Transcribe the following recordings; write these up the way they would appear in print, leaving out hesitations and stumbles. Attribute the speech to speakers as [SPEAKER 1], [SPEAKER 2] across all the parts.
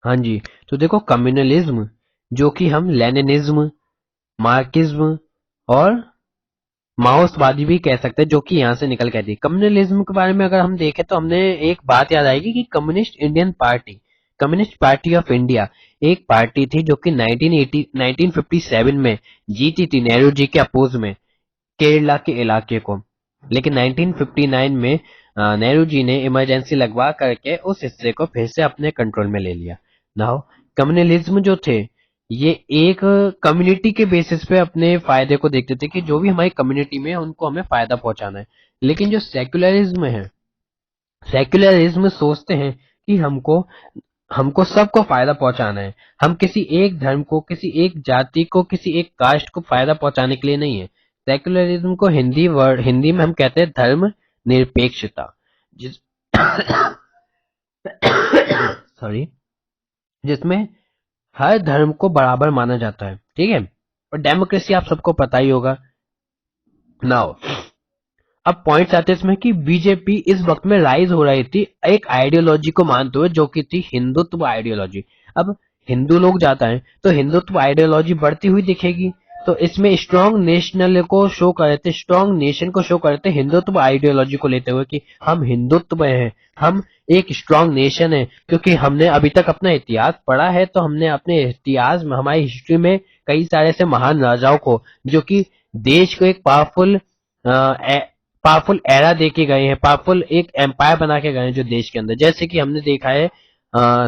[SPEAKER 1] हाँ जी, तो देखो कम्युनलिज्म जो कि हम लेनिनिज्म, मार्क्सिज्म और माओवादी भी कह सकते हैं, जो कि यहाँ से निकल के आती है। कम्युनलिज्म के बारे में अगर हम देखें तो हमने एक बात याद आएगी कि कम्युनिस्ट पार्टी ऑफ इंडिया एक पार्टी थी जो कि 1957 में जीती थी नेहरू जी के अपोज में केरला के इलाके को। लेकिन 1959 में नेहरू जी ने इमरजेंसी लगवा करके उस हिस्से को फिर से अपने कंट्रोल में ले लिया। नाउ कम्युनलिज्म जो थे ये एक कम्युनिटी के बेसिस पे अपने फायदे को देखते थे कि जो भी हमारी कम्युनिटी में है उनको हमें फायदा पहुंचाना है। लेकिन जो सेक्युलरिज्म है, सेक्युलरिज्म सोचते हैं कि हमको हमको सबको फायदा पहुंचाना है। हम किसी एक धर्म को, किसी एक जाति को, किसी एक कास्ट को फायदा पहुंचाने के लिए नहीं है। सेक्युलरिज्म को हिंदी में हम कहते हैं धर्म निरपेक्षता, जिस सॉरी, जिसमें हर धर्म को बराबर माना जाता है, ठीक है। और डेमोक्रेसी आप सबको पता ही होगा। नाउ अब पॉइंट्स आते हैं इसमें कि बीजेपी इस वक्त में राइज हो रही थी एक आइडियोलॉजी को मानते हुए जो कि थी हिंदुत्व आइडियोलॉजी। अब हिंदू लोग जाता है तो हिंदुत्व आइडियोलॉजी बढ़ती हुई दिखेगी। तो इसमें स्ट्रॉन्ग नेशनल को शो कर रहे थे, स्ट्रॉन्ग नेशन को शो कर रहे थे हिंदुत्व आइडियोलॉजी को लेते हुए कि हम हिंदुत्व में हैं, हम एक स्ट्रॉन्ग नेशन है। क्योंकि हमने अभी तक अपना इतिहास पढ़ा है तो हमने अपने इतिहास में, हमारी हिस्ट्री में कई सारे ऐसे महान राजाओं को जो कि देश को एक पावरफुल एरा दे के गए हैं, पावरफुल एक एम्पायर बना के गए हैं जो देश के अंदर। जैसे कि हमने देखा है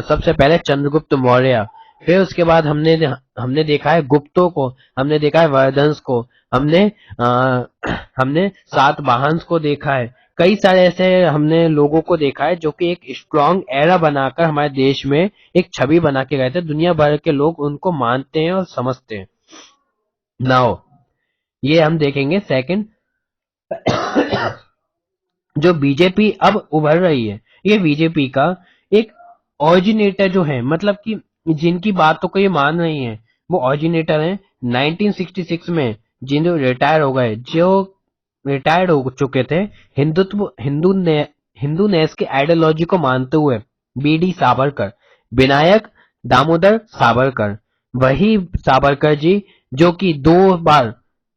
[SPEAKER 1] सबसे पहले चंद्रगुप्त मौर्य, फिर उसके बाद हमने हमने देखा है गुप्तों को, हमने देखा है वर्धंस को, हमने आ, हमने सातवाहंस को देखा है। कई सारे ऐसे हमने लोगों को देखा है जो कि एक स्ट्रॉन्ग एरा बनाकर हमारे देश में एक छवि बना के गए थे। दुनिया भर के लोग उनको मानते हैं और समझते हैं। नाउ ये हम देखेंगे सेकंड। जो बीजेपी अब उभर रही है, ये बीजेपी का एक ऑरिजिनेटर जो है, मतलब कि जिनकी बातों को ये मान रही है वो ऑरिजिनेटर हैं 1966 में, जिन रिटायर हो गए, जो रिटायर्ड हो चुके थे हिंदू नेस के आइडियोलॉजी को मानते हुए, बीडी सावरकर, विनायक दामोदर सावरकर। वही सावरकर जी जो कि 2 बार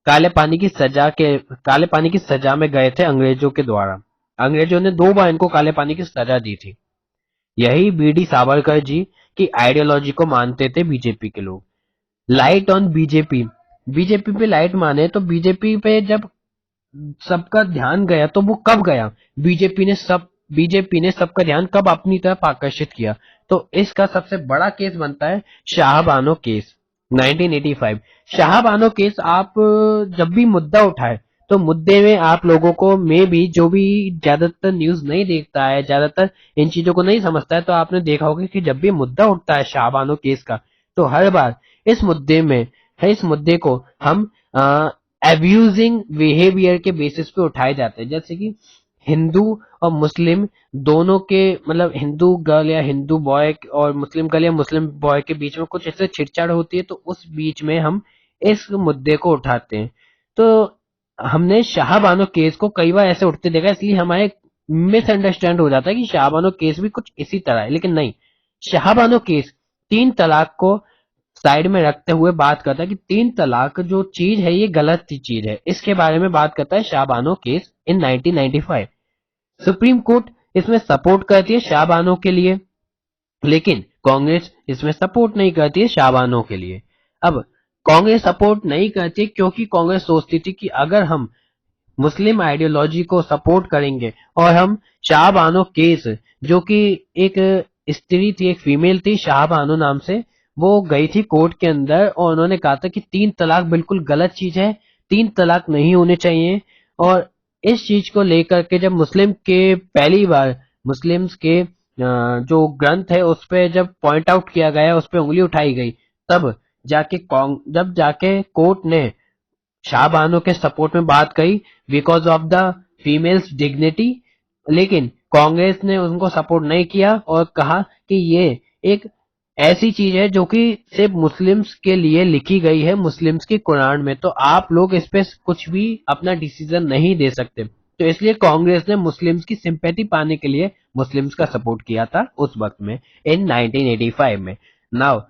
[SPEAKER 1] काले पानी की सजा में गए थे अंग्रेजों के द्वारा। अंग्रेजों ने 2 बार इनको काले पानी की सजा दी थी। यही बीडी सावरकर जी की आइडियोलॉजी को मानते थे बीजेपी के लोग। लाइट ऑन बीजेपी, बीजेपी पे लाइट माने तो बीजेपी पे जब सबका ध्यान गया तो वो कब गया, बीजेपी ने सबका ध्यान कब अपनी तरफ आकर्षित किया। तो इसका सबसे बड़ा केस बनता है शाहबानो केस 1985। शाहबानो केस आप जब भी मुद्दा उठाए तो मुद्दे में आप लोगों को में भी जो भी ज्यादातर न्यूज नहीं देखता है, ज्यादातर इन चीजों को नहीं समझता है, तो आपने देखा होगा कि जब भी मुद्दा उठता है शाहबानो केस का तो हर बार इस मुद्दे को हम एब्यूजिंग बिहेवियर के बेसिस पे उठाए जाते हैं। जैसे कि हिंदू और मुस्लिम दोनों के, मतलब हिंदू गर्ल या हिंदू बॉय और मुस्लिम गर्ल या मुस्लिम बॉय के बीच में कुछ ऐसे छिड़छाड़ होती है तो उस बीच में हम इस मुद्दे को उठाते हैं। तो हमने शाहबानो केस को कई बार ऐसे उठते देखा, इसलिए हमारे मिसअंडरस्टैंड हो जाता है कि शाहबानो केस भी कुछ इसी तरह है, लेकिन नहीं। शाहबानो केस 3 तलाक को साइड में रखते हुए बात करता है कि 3 तलाक जो चीज है ये गलत चीज है, इसके बारे में बात करता है Shah Bano case in 1995। Supreme court इसमें सपोर्ट करती है शाहबानो के लिए, लेकिन कांग्रेस इसमें सपोर्ट नहीं करती है शाहबानो के लिए। अब कांग्रेस सपोर्ट नहीं करती क्योंकि कांग्रेस सोचती थी कि अगर हम मुस्लिम आइडियोलॉजी को सपोर्ट करेंगे और हम शाहबानो केस, जो कि एक स्त्री थी, एक फीमेल थी शाहबानो नाम से, वो गई थी कोर्ट के अंदर और उन्होंने कहा था कि 3 तलाक बिल्कुल गलत चीज है, 3 तलाक नहीं होने चाहिए। और इस चीज को लेकर के जब मुस्लिम के पहली बार मुस्लिम्स के जो ग्रंथ है उस पे जब पॉइंट आउट किया गया, उस पे उंगली उठाई गई, तब जब जाके कोर्ट ने शाहबानो के सपोर्ट में बात कही because of the females dignity. लेकिन कांग्रेस ने उनको सपोर्ट नहीं किया और कहा कि ये एक ऐसी चीज है जो कि सिर्फ मुस्लिम्स के लिए लिखी गई है, मुस्लिम्स की कुरान में, तो आप लोग इस पे कुछ भी अपना डिसीजन नहीं दे सकते। तो इसलिए कांग्रेस ने मुस्लिम्स की सिंपैथी पाने के लिए मुस्लिम्स का सपोर्ट किया था उस वक्त में इन 1985 में। नाउ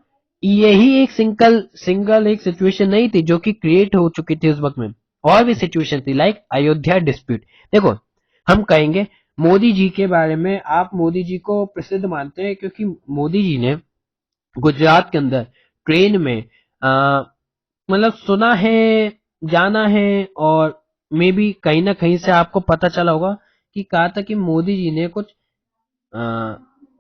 [SPEAKER 1] यही एक सिंगल एक सिचुएशन नहीं थी जो कि क्रिएट हो चुकी थी उस वक्त में, और भी सिचुएशन थी लाइक अयोध्या डिस्प्यूट। देखो हम कहेंगे मोदी जी के बारे में, आप मोदी जी को प्रसिद्ध मानते हैं क्योंकि मोदी जी ने गुजरात के अंदर ट्रेन में मतलब सुना है, जाना है, और मे बी कहीं ना कहीं से आपको पता चला होगा कि कहा था कि मोदी जी ने कुछ अ,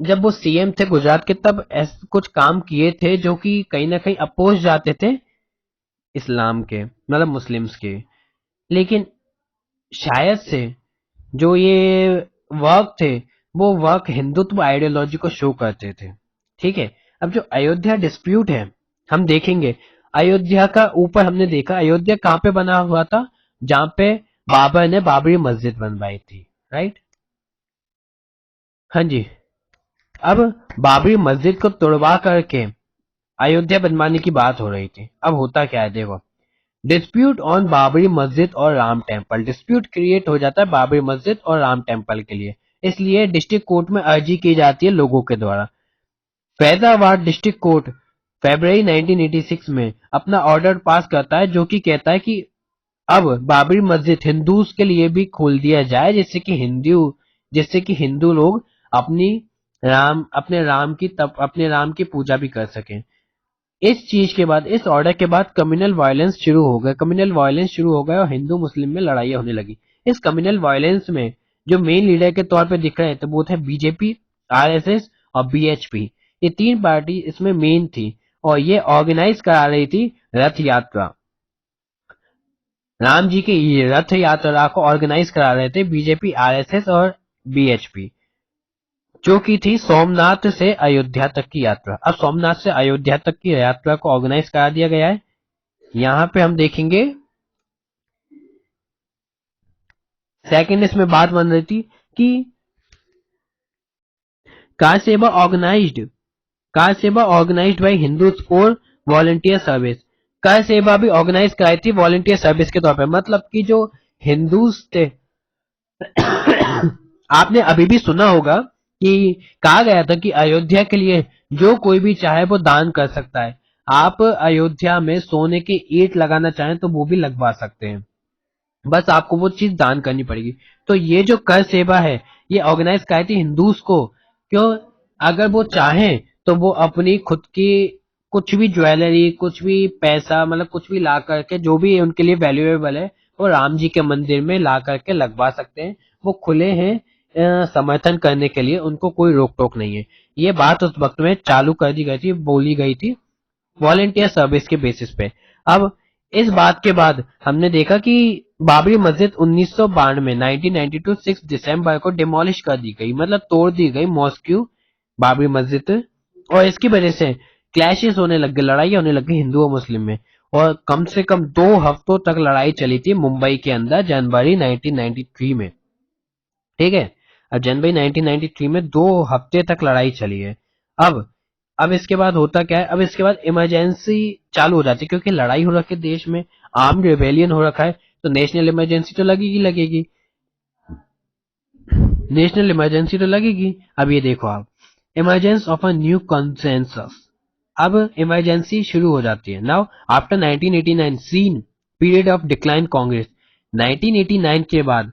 [SPEAKER 1] जब वो सीएम थे गुजरात के तब ऐसे कुछ काम किए थे जो कि कहीं ना कहीं अपोज जाते थे इस्लाम के, मतलब मुस्लिम्स के। लेकिन शायद से जो ये वर्क थे वो वर्क हिंदुत्व आइडियोलॉजी को शो करते थे। ठीक है, अब जो अयोध्या डिस्प्यूट है हम देखेंगे, अयोध्या का ऊपर हमने देखा अयोध्या कहाँ पे बना हुआ था, जहां पे बाबर ने बाबरी मस्जिद बनवाई थी, राइट। हाँ जी। अब बाबरी मस्जिद को तोड़वा करके अयोध्या बनवाने की बात हो रही थी। अब होता क्या है देखो, डिस्प्यूट ऑन बाबरी मस्जिद और राम टेम्पल, डिस्प्यूट क्रिएट हो जाता है बाबरी मस्जिद और राम टेम्पल के लिए, इसलिए डिस्ट्रिक्ट कोर्ट में अर्जी की जाती है लोगों के द्वारा। फैजाबाद डिस्ट्रिक्ट कोर्ट फरवरी 1986 में अपना ऑर्डर पास करता है जो कि कहता है कि अब बाबरी मस्जिद हिंदूज के लिए भी खोल दिया जाए, जिससे कि हिंदू लोग अपनी अपने राम की पूजा भी कर सकें। इस चीज के बाद, इस ऑर्डर के बाद कम्युनल वायलेंस शुरू हो गए और हिंदू मुस्लिम में लड़ाइयां होने लगी। इस कम्युनल वायलेंस में जो मेन लीडर के तौर पे दिख रहे थे वो थे बीजेपी, आरएसएस और बीएचपी। ये तीन पार्टी इसमें मेन थी और ये ऑर्गेनाइज करा रही थी रथ यात्रा। राम जी की ये रथ यात्रा को ऑर्गेनाइज करा रहे थे बीजेपी, आरएसएस और बीएचपी, जो की थी सोमनाथ से अयोध्या तक की यात्रा। अब सोमनाथ से अयोध्या तक की यात्रा को ऑर्गेनाइज करा दिया गया है। यहाँ पे हम देखेंगे सेकंड इसमें बात बन रही थी कि kar seva organized by Hindus for volunteer service. Kar seva भी ऑर्गेनाइज कराई थी वॉलंटियर सर्विस के तौर पे, मतलब कि जो हिंदूज थे आपने अभी भी सुना होगा कि कहा गया था कि अयोध्या के लिए जो कोई भी चाहे वो दान कर सकता है। आप अयोध्या में सोने के ईंट लगाना चाहें तो वो भी लगवा सकते हैं, बस आपको वो चीज दान करनी पड़ेगी। तो ये जो कर सेवा है ये ऑर्गेनाइज कराई थी हिंदूज को, क्यों, अगर वो चाहें तो वो अपनी खुद की कुछ भी ज्वेलरी, कुछ भी पैसा, मतलब कुछ भी ला करके जो भी उनके लिए वैल्यूएबल है वो राम जी के मंदिर में ला करके लगवा सकते हैं। वो खुले हैं समर्थन करने के लिए, उनको कोई रोक टोक नहीं है। ये बात उस वक्त में चालू कर दी गई थी, बोली गई थी वॉलेंटियर सर्विस के बेसिस पे। अब इस बात के बाद हमने देखा कि बाबरी मस्जिद 1992 1992 6 दिसंबर को डिमोलिश कर दी गई, मतलब तोड़ दी गई मॉस्क्यू बाबरी मस्जिद, और इसकी वजह से क्लैशेस होने लग गए, लड़ाई होने लगी हिंदू और मुस्लिम में, और कम से कम 2 हफ्तों तक लड़ाई चली थी मुंबई के अंदर जनवरी 1993 में। ठीक है, अब जनवरी 1993 में 2 हफ्ते तक लड़ाई चली है। अब अब इसके बाद होता क्या है, अब इसके बाद इमरजेंसी चालू हो जाती है क्योंकि लड़ाई हो रखी है देश में, आर्म्ड रिबेलियन हो रखा है, तो नेशनल इमरजेंसी तो लगेगी। नेशनल इमरजेंसी तो लगेगी। अब ये देखो आप, emergence of a new consensus, अब इमरजेंसी शुरू हो जाती है। Now after 1989 seen period of decline Congress, 1989 के बाद,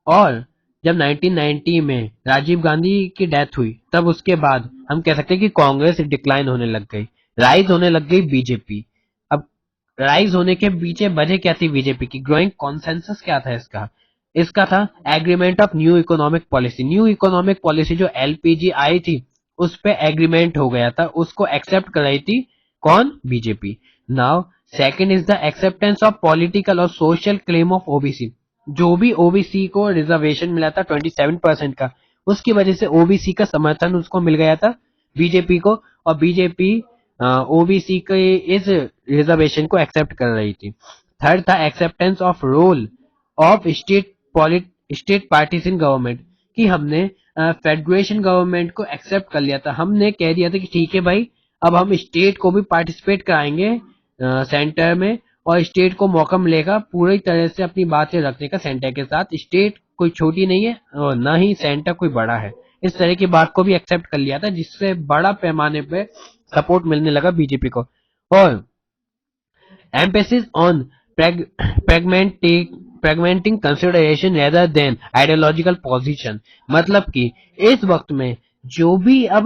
[SPEAKER 1] और जब 1990 में राजीव गांधी की डेथ हुई तब उसके बाद हम कह सकते हैं कि कांग्रेस डिक्लाइन होने लग गई, राइज होने लग गई बीजेपी। अब राइज होने के पीछे वजह क्या थी बीजेपी की, ग्रोइंग कॉन्सेंसस क्या था इसका, इसका था agreement of new economic policy. New economic policy जो एलपीजी आई थी उस पे एग्रीमेंट हो गया था, उसको एक्सेप्ट कर रही थी कौन, BJP. Now second is the acceptance of political और सोशल क्लेम ऑफ ओबीसी। जो भी ओबीसी को रिजर्वेशन मिला था 27% का, उसकी वजह से ओबीसी का समर्थन उसको मिल गया था बीजेपी को, और बीजेपी ओबीसी के इस रिजर्वेशन को एक्सेप्ट कर रही थी। थर्ड था acceptance of role of state parties in government, कि हमने फेडरेशन गवर्नमेंट को एक्सेप्ट कर लिया था, हमने कह दिया था कि ठीक है भाई अब हम स्टेट को भी पार्टिसिपेट कराएंगे सेंटर में, और स्टेट को मौका मिलेगा पूरी तरह से अपनी बातें रखने का सेंटर के साथ। स्टेट कोई छोटी नहीं है और ना ही सेंटर कोई बड़ा है, इस तरह की बात को भी एक्सेप्ट कर लिया था, जिससे बड़ा पैमाने पे सपोर्ट मिलने लगा बीजेपी को। और emphasis on pragmatic consideration rather than ideological position, मतलब कि इस वक्त में जो भी अब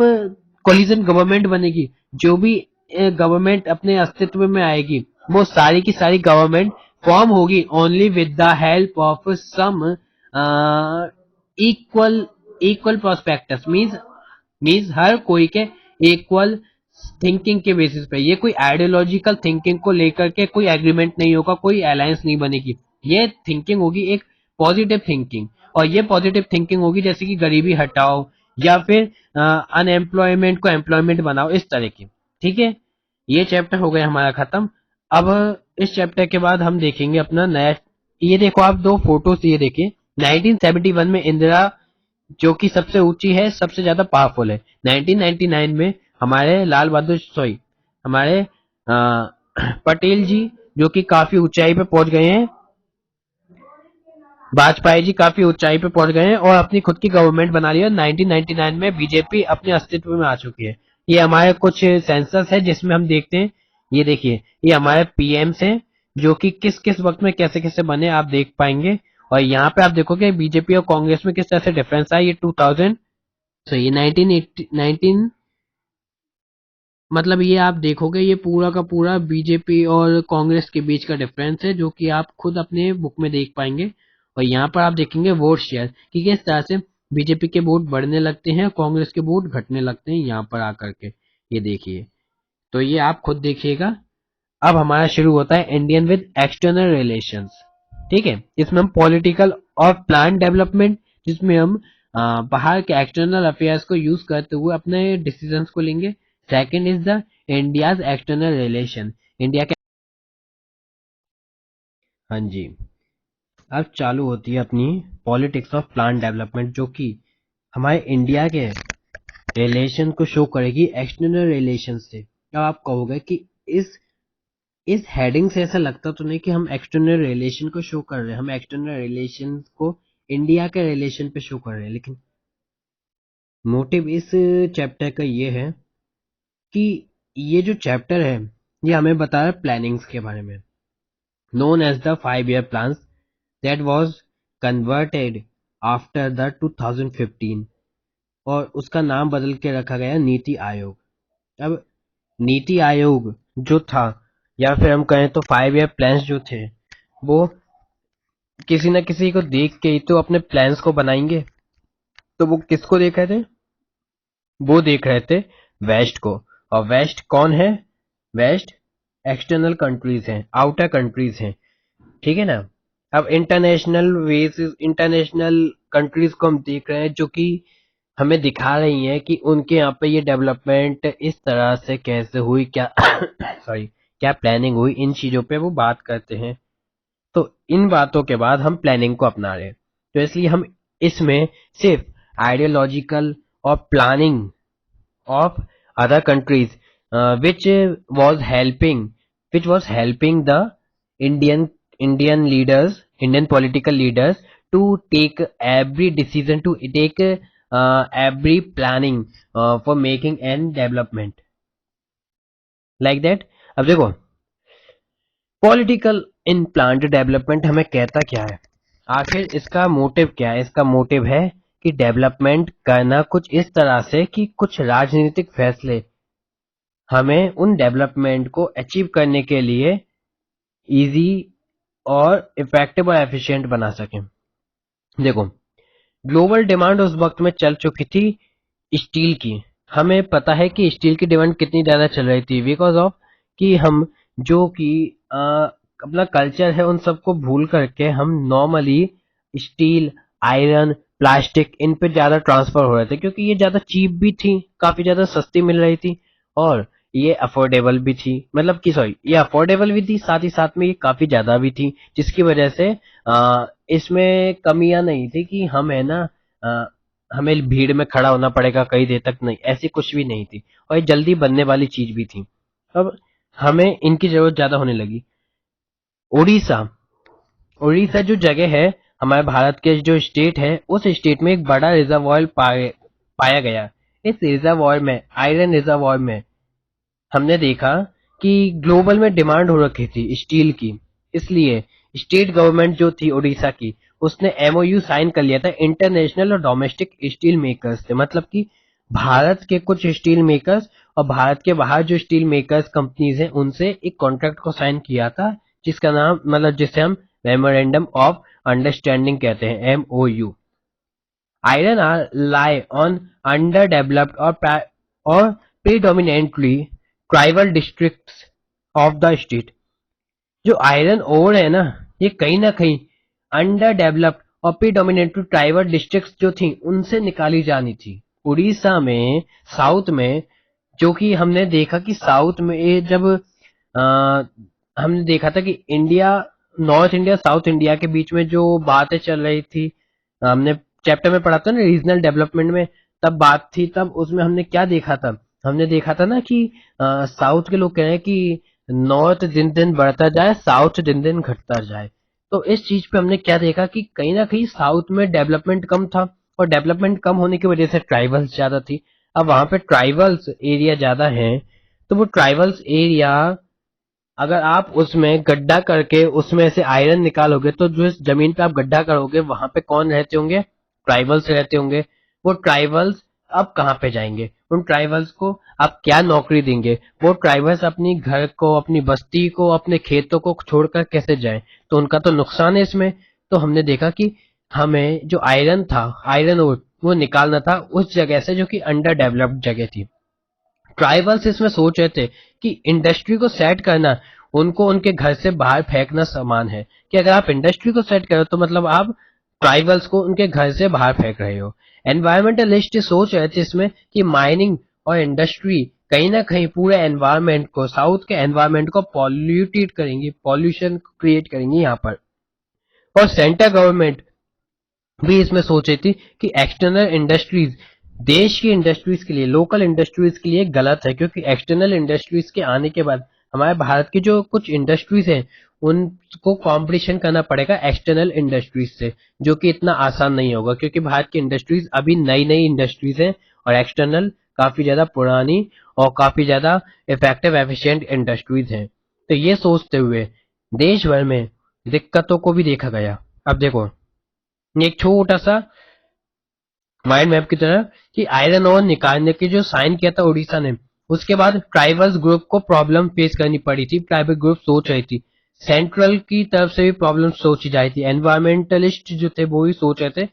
[SPEAKER 1] कोलिजन गवर्नमेंट बनेगी, जो भी गवर्नमेंट अपने अस्तित्व में आएगी, वो सारी की सारी गवर्नमेंट फॉर्म होगी only with the help of some equal equal prospectus, means हर कोई के इक्वल थिंकिंग के बेसिस पे। ये कोई आइडियोलॉजिकल थिंकिंग को लेकर के कोई एग्रीमेंट नहीं होगा, कोई अलायंस नहीं बनेगी। ये थिंकिंग होगी एक पॉजिटिव थिंकिंग, और ये पॉजिटिव थिंकिंग होगी जैसे कि गरीबी हटाओ या फिर अनएम्प्लॉयमेंट को एम्प्लॉयमेंट बनाओ, इस तरह की। ठीक है, ये चैप्टर हो गया हमारा खत्म। अब इस चैप्टर के बाद हम देखेंगे अपना नया। ये देखो आप दो फोटोज, ये देखिए 1971 में इंदिरा जो कि सबसे ऊंची है, सबसे ज्यादा पावरफुल है। 1999 में हमारे लाल बहादुर सॉरी हमारे पटेल जी जो कि काफी ऊंचाई पे पहुंच गए हैं, वाजपेयी जी काफी ऊंचाई पे पहुंच गए हैं और अपनी खुद की गवर्नमेंट बना ली है। 1999 में बीजेपी अपने अस्तित्व में आ चुकी है। ये हमारे कुछ सेंसस है जिसमें हम देखते हैं, ये देखिए ये हमारे पीएम्स हैं जो कि किस किस वक्त में कैसे कैसे बने आप देख पाएंगे। और यहाँ पे आप देखोगे बीजेपी और कांग्रेस में किस तरह से डिफरेंस है। ये 2000 ये 19 मतलब ये आप देखोगे ये पूरा का पूरा बीजेपी और कांग्रेस के बीच का डिफरेंस है, जो कि आप खुद अपने बुक में देख पाएंगे। और यहाँ पर आप देखेंगे वोट शेयर कि किस तरह से बीजेपी के वोट बढ़ने लगते हैं, कांग्रेस के वोट घटने लगते हैं यहाँ पर आकर के। ये देखिए, तो ये आप खुद देखिएगा। अब हमारा शुरू होता है इंडियन विद एक्सटर्नल रिलेशंस। ठीक है, इसमें हम पॉलिटिकल और प्लान डेवलपमेंट, जिसमें हम बाहर के एक्सटर्नल अफेयर्स को यूज करते हुए अपने डिसीजंस को लेंगे। Second is the India's external relation, India के। हाँ जी, अब चालू होती है अपनी पॉलिटिक्स ऑफ प्लान डेवलपमेंट, जो कि हमारे इंडिया के रिलेशन को शो करेगी एक्सटर्नल रिलेशन से। अब आप कहोगे कि इस हेडिंग से ऐसा लगता तो नहीं कि हम एक्सटर्नल रिलेशन को शो कर रहे हैं, हम एक्सटर्नल रिलेशन को इंडिया के रिलेशन पे शो कर रहे हैं। लेकिन मोटिव इस चैप्टर का ये है कि ये जो चैप्टर है ये हमें बता रहा है प्लानिंग्स के बारे में, known as the 5-year plans that was converted after the 2015, और उसका नाम बदल के रखा गया नीति आयोग। अब नीति आयोग जो था, या फिर हम कहें तो 5-year प्लान्स जो थे, वो किसी न किसी को देख के ही तो अपने प्लान्स को बनाएंगे। तो वो किसको देख रहे थे? वो देख रहे थे वेस्ट को। और वेस्ट कौन है? वेस्ट एक्सटर्नल कंट्रीज हैं, आउटर कंट्रीज हैं। ठीक है ना। अब इंटरनेशनल वेज, इंटरनेशनल कंट्रीज को हम देख रहे हैं जो कि हमें दिखा रही हैं कि उनके यहाँ पे ये डेवलपमेंट इस तरह से कैसे हुई, क्या सॉरी क्या प्लानिंग हुई, इन चीजों पे वो बात करते हैं। तो इन बातों के बाद हम प्लानिंग को अपना रहे हैं। तो इसलिए हम इसमें सिर्फ आइडियोलॉजिकल और planning of other countries which was helping the Indian leaders, Indian political leaders to take every decision, to take every planning for making and development like that। अब देखो पॉलिटिकल इन प्लांट डेवलपमेंट हमें कहता क्या है, आखिर इसका motive क्या है? इसका मोटिव है कि डेवलपमेंट करना कुछ इस तरह से कि कुछ राजनीतिक फैसले हमें उन डेवलपमेंट को अचीव करने के लिए इजी और इफेक्टिव और एफिशिएंट बना सकें। देखो ग्लोबल डिमांड उस वक्त में चल चुकी थी स्टील की। हमें पता है कि स्टील की डिमांड कितनी ज्यादा चल रही थी, बिकॉज ऑफ कि हम जो कि अपना कल्चर है उन सबको भूल करके हम normally steel, iron, plastic in पे ज्यादा ट्रांसफर हो रहे थे, क्योंकि ये ज्यादा चीप भी थी, काफी ज्यादा सस्ती मिल रही थी, और ये अफोर्डेबल भी थी। मतलब कि सॉरी, ये अफोर्डेबल भी थी, साथ ही साथ में ये काफी ज्यादा भी थी, जिसकी वजह से इसमें कमियां नहीं थी कि हम है ना हमें भीड़ में खड़ा होना पड़ेगा कई देर तक, नहीं, ऐसी कुछ भी नहीं थी। और ये जल्दी बनने वाली चीज भी थी। अब हमें इनकी जरूरत ज्यादा होने लगी। उड़ीसा, उड़ीसा जो जगह है हमारे भारत के जो स्टेट है, उस स्टेट में एक बड़ा रिजर्वॉयर पाया गया। इस रिजर्वॉयर में, आयरन रिजर्वॉयर में हमने देखा कि ग्लोबल में डिमांड हो रखी थी स्टील की, इसलिए स्टेट गवर्नमेंट जो थी उड़ीसा की, उसने एमओयू साइन कर लिया था इंटरनेशनल और डोमेस्टिक स्टील मेकर्स से। मतलब कि भारत के कुछ स्टील मेकर्स और भारत के बाहर जो स्टील मेकर्स कंपनीज हैं उनसे एक कॉन्ट्रैक्ट को साइन किया था, जिसका नाम मतलब जिसे हम मेमोरेंडम ऑफ अंडरस्टैंडिंग कहते हैं, MOU. Iron ore lie on underdeveloped or predominantly tribal districts of the state। जो आयरन ओर है ना, ये कहीं ना कहीं अंडर डेवलप्ड और प्रीडोमिनेटली ट्राइबल डिस्ट्रिक्ट्स जो थी उनसे निकाली जानी थी। उड़ीसा में, साउथ में, जो कि हमने देखा कि साउथ में ये जब हमने देखा था कि India, north India south India के बीच में जो बातें चल रही थी, हमने चैप्टर में पढ़ा था ना रीजनल डेवलपमेंट में, तब बात थी, तब उसमें हमने क्या देखा था, हमने देखा था ना कि साउथ के लोग कह रहे हैं कि नॉर्थ दिन दिन बढ़ता जाए, साउथ दिन दिन घटता जाए। तो इस चीज पे हमने क्या देखा कि कहीं ना कहीं साउथ में डेवलपमेंट कम था, और डेवलपमेंट कम होने की वजह से ट्राइबल्स ज्यादा थी। अब वहां पे ट्राइबल्स एरिया ज्यादा है, तो वो ट्राइबल्स एरिया अगर आप उसमें गड्ढा करके उसमें से आयरन निकालोगे, तो जो इस जमीन पे आप गड्ढा करोगे वहां पे कौन रहते होंगे, ट्राइबल्स रहते होंगे। वो ट्राइबल्स अब कहाँ पे जाएंगे, उन ट्राइबल्स को आप क्या नौकरी देंगे, वो ट्राइबल्स अपनी घर को, अपनी बस्ती को, अपने खेतों को छोड़कर कैसे जाएं, तो उनका तो नुकसान है इसमें। तो हमने देखा कि हमें जो आयरन था, आयरन ओर, वो निकालना था उस जगह से जो कि अंडर डेवलप्ड जगह थी। ट्राइबल्स इसमें सोच रहे थे कि इंडस्ट्री को सेट करना उनको उनके घर से बाहर फेंकना समान है, कि अगर आप इंडस्ट्री को सेट करो तो मतलब आप ट्राइबल्स को उनके घर से बाहर फेंक रहे हो। एनवायरमेंटलिस्ट सोच रहे थे इसमें कि माइनिंग और इंडस्ट्री कहीं ना कहीं पूरे एनवायरमेंट को, साउथ के एनवायरमेंट को पॉल्यूटेड करेंगी, पॉल्यूशन क्रिएट करेंगी यहाँ पर। और सेंट्रल गवर्नमेंट भी इसमें सोच रही थी कि एक्सटर्नल इंडस्ट्रीज देश की इंडस्ट्रीज के लिए, लोकल इंडस्ट्रीज के लिए गलत है, क्योंकि एक्सटर्नल इंडस्ट्रीज के आने के बाद हमारे भारत की जो कुछ इंडस्ट्रीज हैं उनको कंपटीशन करना पड़ेगा एक्सटर्नल इंडस्ट्रीज से, जो कि इतना आसान नहीं होगा, क्योंकि भारत की इंडस्ट्रीज अभी नई नई इंडस्ट्रीज हैं और एक्सटर्नल काफी ज्यादा पुरानी और काफी ज्यादा इफेक्टिव एफिशिएंट इंडस्ट्रीज हैं। तो ये सोचते हुए देश भर में दिक्कतों को भी देखा गया। अब देखो, ये एक छोटा सा माइंड मैप की तरह कि आयरन ओर निकालने के जो साइन किया था उड़ीसा ने, उसके बाद ट्राइबल्स ग्रुप को प्रॉब्लम फेस करनी पड़ी थी। ट्राइबल ग्रुप सोच रही थी, सेंट्रल की तरफ से भी प्रॉब्लम सोची जाती थी, एनवायरमेंटलिस्ट जो थे वो भी सोच रहे थे,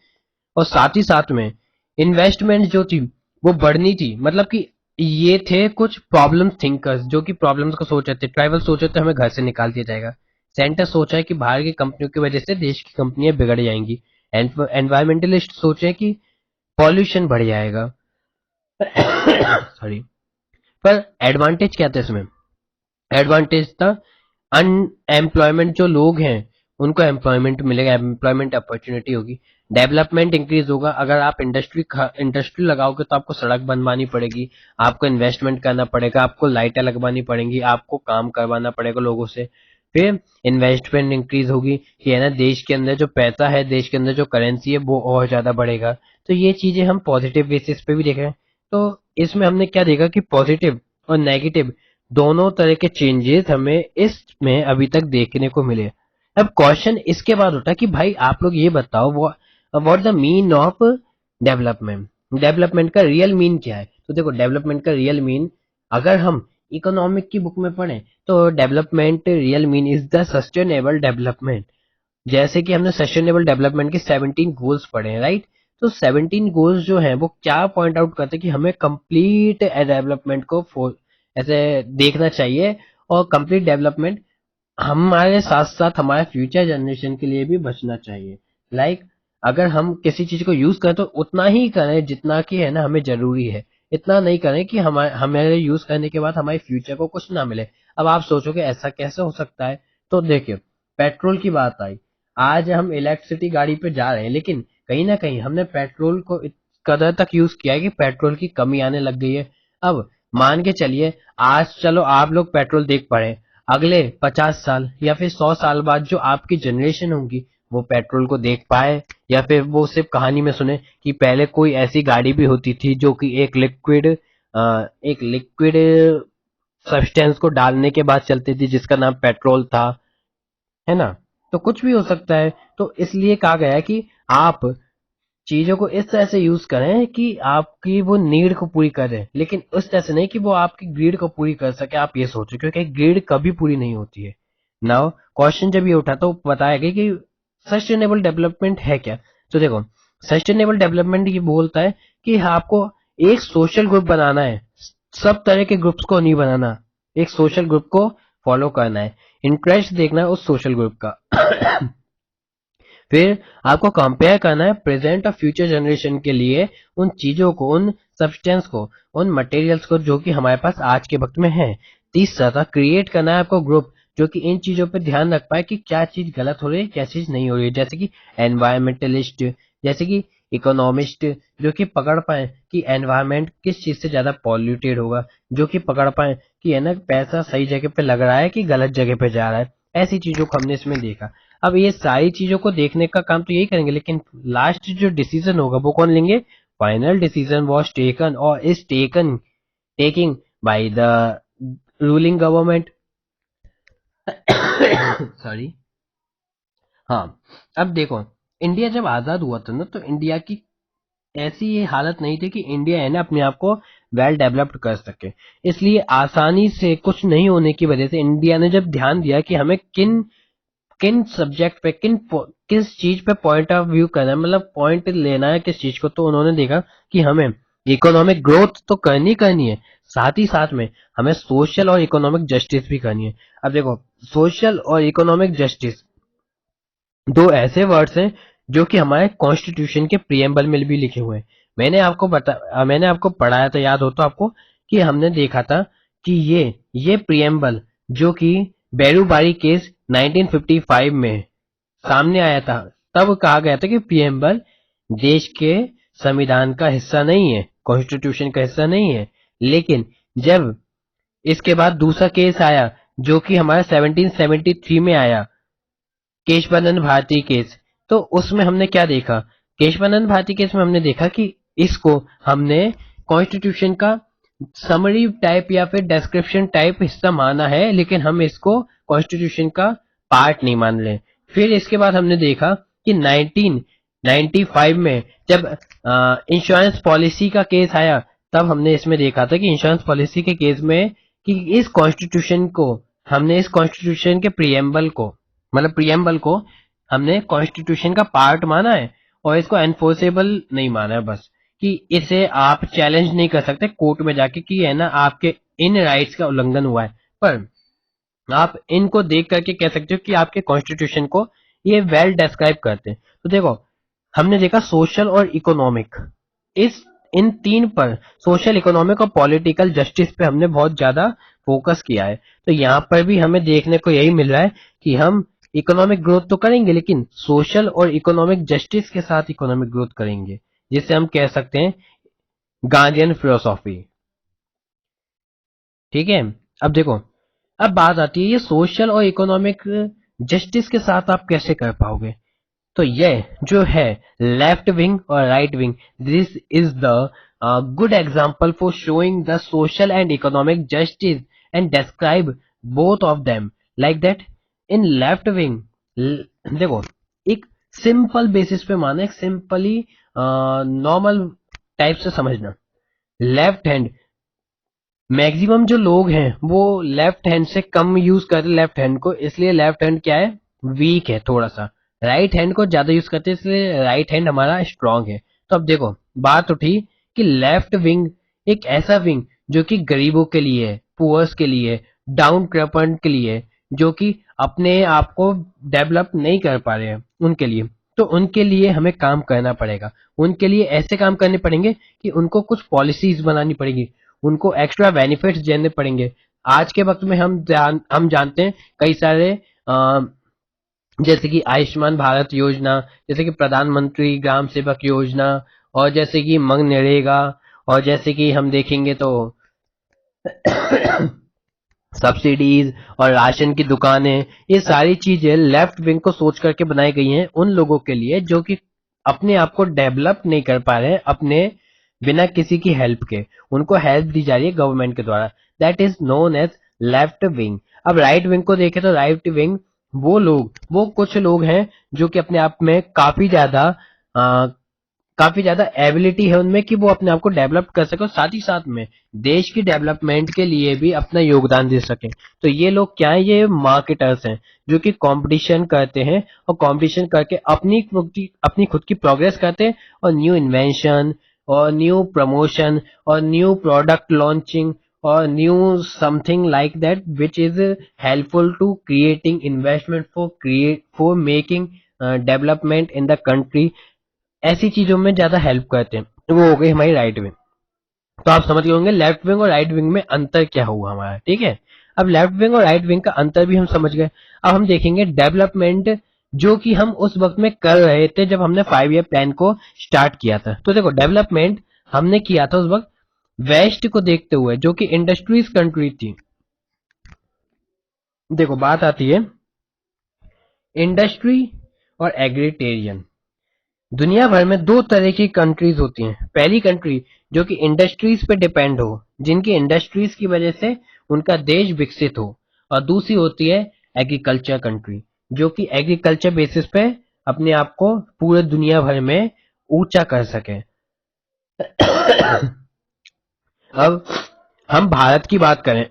[SPEAKER 1] और साथ ही साथ में इन्वेस्टमेंट जो थी वो बढ़नी थी। मतलब कि ये थे कुछ प्रॉब्लम थिंकर्स जो कि प्रॉब्लम्स को सोच रहे थे। ट्राइबल सोच रहे थे हमें घर से निकाल दिया जाएगा, सेंटर सोचा है कि बाहर की कंपनियों की वजह से देश की कंपनियां बिगड़ जाएंगी, एनवायरमेंटलिस्ट सोच रहे हैं कि पॉल्यूशन बढ़ जाएगा। सॉरी। पर एडवांटेज क्या था इसमें, एडवांटेज था अनएम्प्लॉयमेंट जो लोग हैं उनको एम्प्लॉयमेंट मिलेगा, एम्प्लॉयमेंट अपॉर्चुनिटी होगी, डेवलपमेंट इंक्रीज होगा। अगर आप इंडस्ट्री लगाओगे तो आपको सड़क बनवानी पड़ेगी, आपको इन्वेस्टमेंट करना पड़ेगा, आपको लाइटें लगवानी पड़ेंगी, आपको काम करवाना पड़ेगा लोगों से, फिर इन्वेस्टमेंट इंक्रीज होगी कि है ना, देश के अंदर जो पैसा है, देश के अंदर जो करेंसी है वो और ज्यादा बढ़ेगा। तो ये चीजें हम पॉजिटिव बेसिस पे भी देख रहे हैं। तो इसमें हमने क्या देखा कि पॉजिटिव और नेगेटिव दोनों तरह के चेंजेस हमें इसमें अभी तक देखने को मिले। अब क्वेश्चन इसके बाद उठा कि भाई आप लोग ये बताओ what the mean of development, development का रियल मीन क्या है। तो देखो, डेवलपमेंट का रियल मीन अगर हम इकोनॉमिक की बुक में पढ़ें तो development real mean is the sustainable development. जैसे कि हमने सस्टेनेबल डेवलपमेंट के 17 गोल्स पढ़े हैं, राइट। तो 17 गोल्स जो हैं वो क्या पॉइंट आउट करते हैं कि हमें कंप्लीट डेवलपमेंट को ऐसे देखना चाहिए, और कंप्लीट डेवलपमेंट हमारे साथ साथ हमारे फ्यूचर जनरेशन के लिए भी बचना चाहिए। लाइक अगर हम किसी चीज को यूज करें तो उतना ही करें जितना कि है ना हमें जरूरी है, इतना नहीं करें कि हमारे यूज करने के बाद हमारे फ्यूचर को कुछ ना मिले। अब आप सोचोगे ऐसा कैसे हो सकता है, तो देखिए, पेट्रोल की बात आई, आज हम इलेक्ट्रिसिटी गाड़ी पे जा रहे हैं, लेकिन कहीं ना कहीं हमने पेट्रोल को इस कदर तक यूज किया है कि पेट्रोल की कमी आने लग गई है। अब मान के चलिए, आज चलो आप लोग पेट्रोल देख पड़े, अगले 50 साल या फिर 100 साल बाद जो आपकी जनरेशन होगी वो पेट्रोल को देख पाए या फिर वो सिर्फ कहानी में सुने कि पहले कोई ऐसी गाड़ी भी होती थी जो कि एक लिक्विड सब्सटेंस को डालने के बाद चलती थी जिसका नाम पेट्रोल था, है ना। तो कुछ भी हो सकता है, तो इसलिए कहा गया है कि आप चीजों को इस तरह से यूज करें कि आपकी वो नीड को पूरी करे, लेकिन उस तरह से नहीं कि वो आपकी ग्रीड को पूरी कर सके। आप ये सोचो, क्योंकि ग्रीड कभी पूरी नहीं होती है। नाउ क्वेश्चन जब ये उठा तो बताया गया कि सस्टेनेबल डेवलपमेंट है क्या। तो देखो, सस्टेनेबल डेवलपमेंट ये बोलता है कि आपको एक सोशल ग्रुप बनाना है, सब तरह के ग्रुप्स को नहीं बनाना, एक सोशल ग्रुप को फॉलो करना है, इंटरेस्ट देखना है उस सोशल ग्रुप का। फिर आपको कंपेयर करना है प्रेजेंट और फ्यूचर जनरेशन के लिए उन चीजों को, उन सब्सटेंस को, उन मटेरियल्स को जो कि हमारे पास आज के वक्त में है। तीसरा था क्रिएट करना है आपको ग्रुप जो कि इन चीजों पर ध्यान रख पाए कि क्या चीज गलत हो रही है, क्या चीज नहीं हो रही है, जैसे कि एनवायरमेंटलिस्ट, जैसे कि इकोनॉमिस्ट, जो कि पकड़ पाए कि एनवायरमेंट किस चीज से ज्यादा पॉल्यूटेड होगा, जो कि पकड़ पाए कि है ना पैसा सही जगह पे लग रहा है कि गलत जगह पे जा रहा है। ऐसी चीजों को हमने इसमें देखा। अब ये सारी चीजों को देखने का काम तो यही करेंगे, लेकिन लास्ट जो डिसीजन होगा वो कौन लेंगे। फाइनल डिसीजन वॉज टेकन और is taken taking by the ruling government. Sorry. हाँ, अब देखो, इंडिया जब आजाद हुआ था ना, तो इंडिया की ऐसी ये हालत नहीं थी कि इंडिया है ना अपने आप को वेल डेवलप्ड कर सके। इसलिए आसानी से कुछ नहीं होने की वजह से इंडिया ने जब ध्यान दिया कि हमें किन किन सब्जेक्ट पे किस चीज पे पॉइंट ऑफ व्यू करना है, मतलब पॉइंट लेना है किस चीज को, तो उन्होंने देखा कि हमें इकोनॉमिक ग्रोथ तो करनी है, साथ ही साथ में हमें सोशल और इकोनॉमिक जस्टिस भी करनी है। अब देखो, सोशल और इकोनॉमिक जस्टिस दो ऐसे वर्ड्स हैं जो कि हमारे कॉन्स्टिट्यूशन के प्रियम्बल में भी लिखे हुए हैं। मैंने आपको पढ़ाया था, याद हो तो आपको, कि हमने देखा था कि ये प्रियम्बल जो कि बेरूबारी केस 1955 में सामने आया था, तब कहा गया था कि प्रियम्बल देश के संविधान का हिस्सा नहीं है, कॉन्स्टिट्यूशन का हिस्सा नहीं है। लेकिन जब इसके बाद दूसरा केस आया जो कि हमारा 1773 में आया, केशवानंद भारती केस, तो उसमें हमने क्या देखा। केशवानंद भारती केस में हमने देखा कि इसको हमने कॉन्स्टिट्यूशन का समरी टाइप या फिर डिस्क्रिप्शन टाइप हिस्सा माना है, लेकिन हम इसको कॉन्स्टिट्यूशन का पार्ट नहीं मान रहे। फिर इसके बाद हमने देखा कि 1995 में जब इंश्योरेंस पॉलिसी का केस आया, तब हमने इसमें देखा था कि इंश्योरेंस पॉलिसी के केस में कि इस कॉन्स्टिट्यूशन के प्रियम्बल को, मतलब प्रियम्बल को हमने कॉन्स्टिट्यूशन का पार्ट माना है और इसको एनफोर्सेबल नहीं माना है, बस कि इसे आप चैलेंज नहीं कर सकते कोर्ट में जाके कि है ना आपके इन राइट्स का उल्लंघन हुआ है, पर आप इनको देख करके कह सकते हो कि आपके कॉन्स्टिट्यूशन को ये वेल डिस्क्राइब करते हैं। तो देखो, हमने देखा सोशल और इकोनॉमिक, इस इन तीन पर, सोशल, इकोनॉमिक और पॉलिटिकल जस्टिस पे हमने बहुत ज्यादा फोकस किया है। तो यहाँ पर भी हमें देखने को यही मिल रहा है कि हम इकोनॉमिक ग्रोथ तो करेंगे, लेकिन सोशल और इकोनॉमिक जस्टिस के साथ इकोनॉमिक ग्रोथ करेंगे, जिसे हम कह सकते हैं गांधीयन फिलोसॉफी। ठीक है। अब देखो, अब बात आती है ये सोशल और इकोनॉमिक जस्टिस के साथ आप कैसे कर पाओगे। तो ये जो है लेफ्ट विंग और right wing, this is the good example for showing the social and economic justice and describe both of them like that. In left wing, देखो, एक सिंपल बेसिस पे माना, एक सिंपली नॉर्मल टाइप से समझना। Left hand, maximum जो लोग हैं वो लेफ्ट हैंड से कम यूज करते लेफ्ट हैंड को, इसलिए लेफ्ट हैंड क्या है, वीक है थोड़ा सा। राइट हैंड को ज्यादा यूज करते हैं, इसलिए राइट हैंड हमारा स्ट्रांग है। तो अब देखो, बात उठी कि लेफ्ट विंग एक ऐसा विंग जो कि गरीबों के लिए है, पुअर्स के लिए, डाउन क्रेपन के लिए, जो कि अपने आप को डेवलप नहीं कर पा रहे हैं, उनके लिए। तो उनके लिए हमें काम करना पड़ेगा, उनके लिए ऐसे काम करने पड़ेंगे कि उनको कुछ पॉलिसीज बनानी पड़ेगी, उनको एक्स्ट्रा बेनिफिट्स देने पड़ेंगे। आज के वक्त में हम जानते हैं कई सारे जैसे कि आयुष्मान भारत योजना, जैसे कि प्रधानमंत्री ग्राम सेवक योजना, और जैसे कि मनरेगा, और जैसे कि हम देखेंगे तो सब्सिडीज और राशन की दुकानें, ये सारी चीजें लेफ्ट विंग को सोच करके बनाई गई हैं उन लोगों के लिए जो कि अपने आप को डेवलप नहीं कर पा रहे हैं अपने बिना किसी की हेल्प के, उनको हेल्प दी जा रही है गवर्नमेंट के द्वारा, that is known as left wing. अब राइट विंग को देखें तो राइट विंग वो कुछ लोग हैं जो कि अपने आप में काफी ज्यादा एबिलिटी है उनमें कि वो अपने आप को डेवलप कर सके और साथ ही साथ में देश की डेवलपमेंट के लिए भी अपना योगदान दे सके। तो ये लोग क्या है, ये मार्केटर्स हैं जो कि कंपटीशन करते हैं और कंपटीशन करके अपनी खुद की प्रोग्रेस करते हैं और न्यू इन्वेंशन और न्यू प्रमोशन और न्यू प्रोडक्ट लॉन्चिंग और new something like that which is helpful to creating investment for making development in the country, ऐसी चीजों में ज्यादा हेल्प करते हैं। तो वो हो गई हमारी राइट विंग। तो आप समझ गए होंगे लेफ्ट विंग और राइट विंग में अंतर क्या हुआ हमारा, ठीक है। अब लेफ्ट विंग और राइट विंग का अंतर भी हम समझ गए। अब हम देखेंगे डेवलपमेंट जो कि हम उस वक्त में कर रहे थे जब हमने 5 ईयर प्लान को स्टार्ट किया था। तो देखो डेवलपमेंट हमने किया था उस वक्त वेस्ट को देखते हुए जो कि इंडस्ट्रीज कंट्री थी। देखो बात आती है इंडस्ट्री और एग्रीटेरियन। दुनिया भर में दो तरह की कंट्रीज होती हैं। पहली कंट्री जो कि इंडस्ट्रीज पे डिपेंड हो, जिनकी इंडस्ट्रीज की वजह से उनका देश विकसित हो, और दूसरी होती है एग्रीकल्चर कंट्री जो कि एग्रीकल्चर बेसिस पे अपने आप को पूरे दुनिया भर में ऊंचा कर सके। अब हम भारत की बात करें,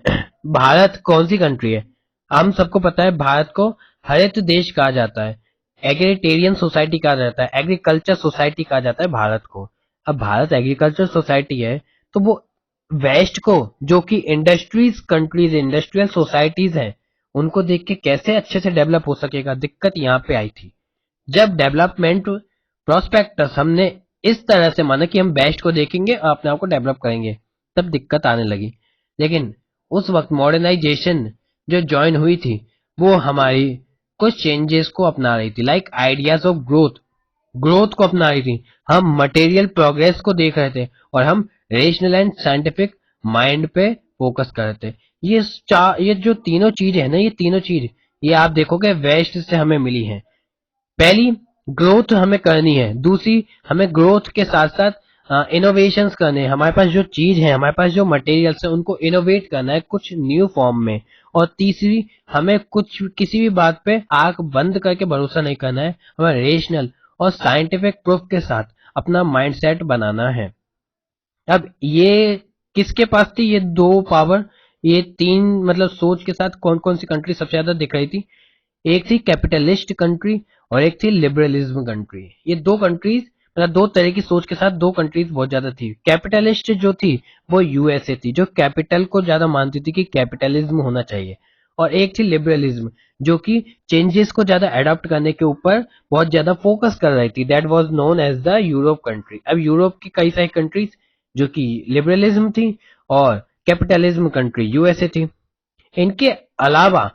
[SPEAKER 1] भारत कौन सी कंट्री है? हम सबको पता है भारत को हरित देश कहा जाता है, एग्रीटेरियन सोसाइटी कहा जाता है, एग्रीकल्चर सोसाइटी कहा जाता है भारत को। अब भारत एग्रीकल्चर सोसाइटी है तो वो वेस्ट को जो कि इंडस्ट्रीज कंट्रीज इंडस्ट्रियल सोसाइटीज हैं उनको देख के कैसे अच्छे से डेवलप हो सकेगा, दिक्कत यहाँ पे आई थी। जब डेवलपमेंट प्रोस्पेक्टस हमने इस तरह से माना कि हम बेस्ट को देखेंगे और अपने आप को डेवलप करेंगे, तब दिक्कत आने लगी। लेकिन उस वक्त मॉडर्नाइजेशन जो ज्वाइन हुई थी वो हमारी कुछ चेंजेस को अपना रही थी, लाइक आइडियाज ऑफ ग्रोथ को अपना रही थी। हम मटेरियल प्रोग्रेस को देख रहे थे और हम रेशनल एंड साइंटिफिक माइंड पे फोकस कर रहे थे। ये जो तीनों चीज है ना, ये तीनों चीज ये आप देखोगे वेस्ट से हमें मिली है। पहली ग्रोथ हमें करनी है, दूसरी हमें ग्रोथ के साथ साथ इनोवेशंस करने हैं, हमारे पास जो चीज है हमारे पास जो मटेरियल्स है उनको इनोवेट करना है कुछ न्यू फॉर्म में, और तीसरी हमें कुछ किसी भी बात पे आंख बंद करके भरोसा नहीं करना है, हमें रेशनल और साइंटिफिक प्रूफ के साथ अपना माइंडसेट बनाना है। अब ये किसके पास थी ये दो पावर, ये तीन मतलब सोच के साथ कौन कौन सी कंट्री सबसे ज्यादा दिख रही थी? एक थी कैपिटलिस्ट कंट्री और एक थी लिबरलिज्म कंट्री। ये दो कंट्रीज मतलब दो तरह की सोच के साथ दो कंट्रीज बहुत ज्यादा थी। कैपिटलिस्ट जो थी वो यूएसए थी जो कैपिटल को ज्यादा मानती थी कि कैपिटलिज्म होना चाहिए, और एक थी लिबरलिज्म जो कि चेंजेस को ज्यादा अडॉप्ट करने के ऊपर बहुत ज्यादा फोकस कर रही थी, that was known as the Europe country. अब यूरोप की कई सारी कंट्रीज जो कि लिबरलिज्म थी और कैपिटलिज्म कंट्री यूएसए थी। इनके अलावा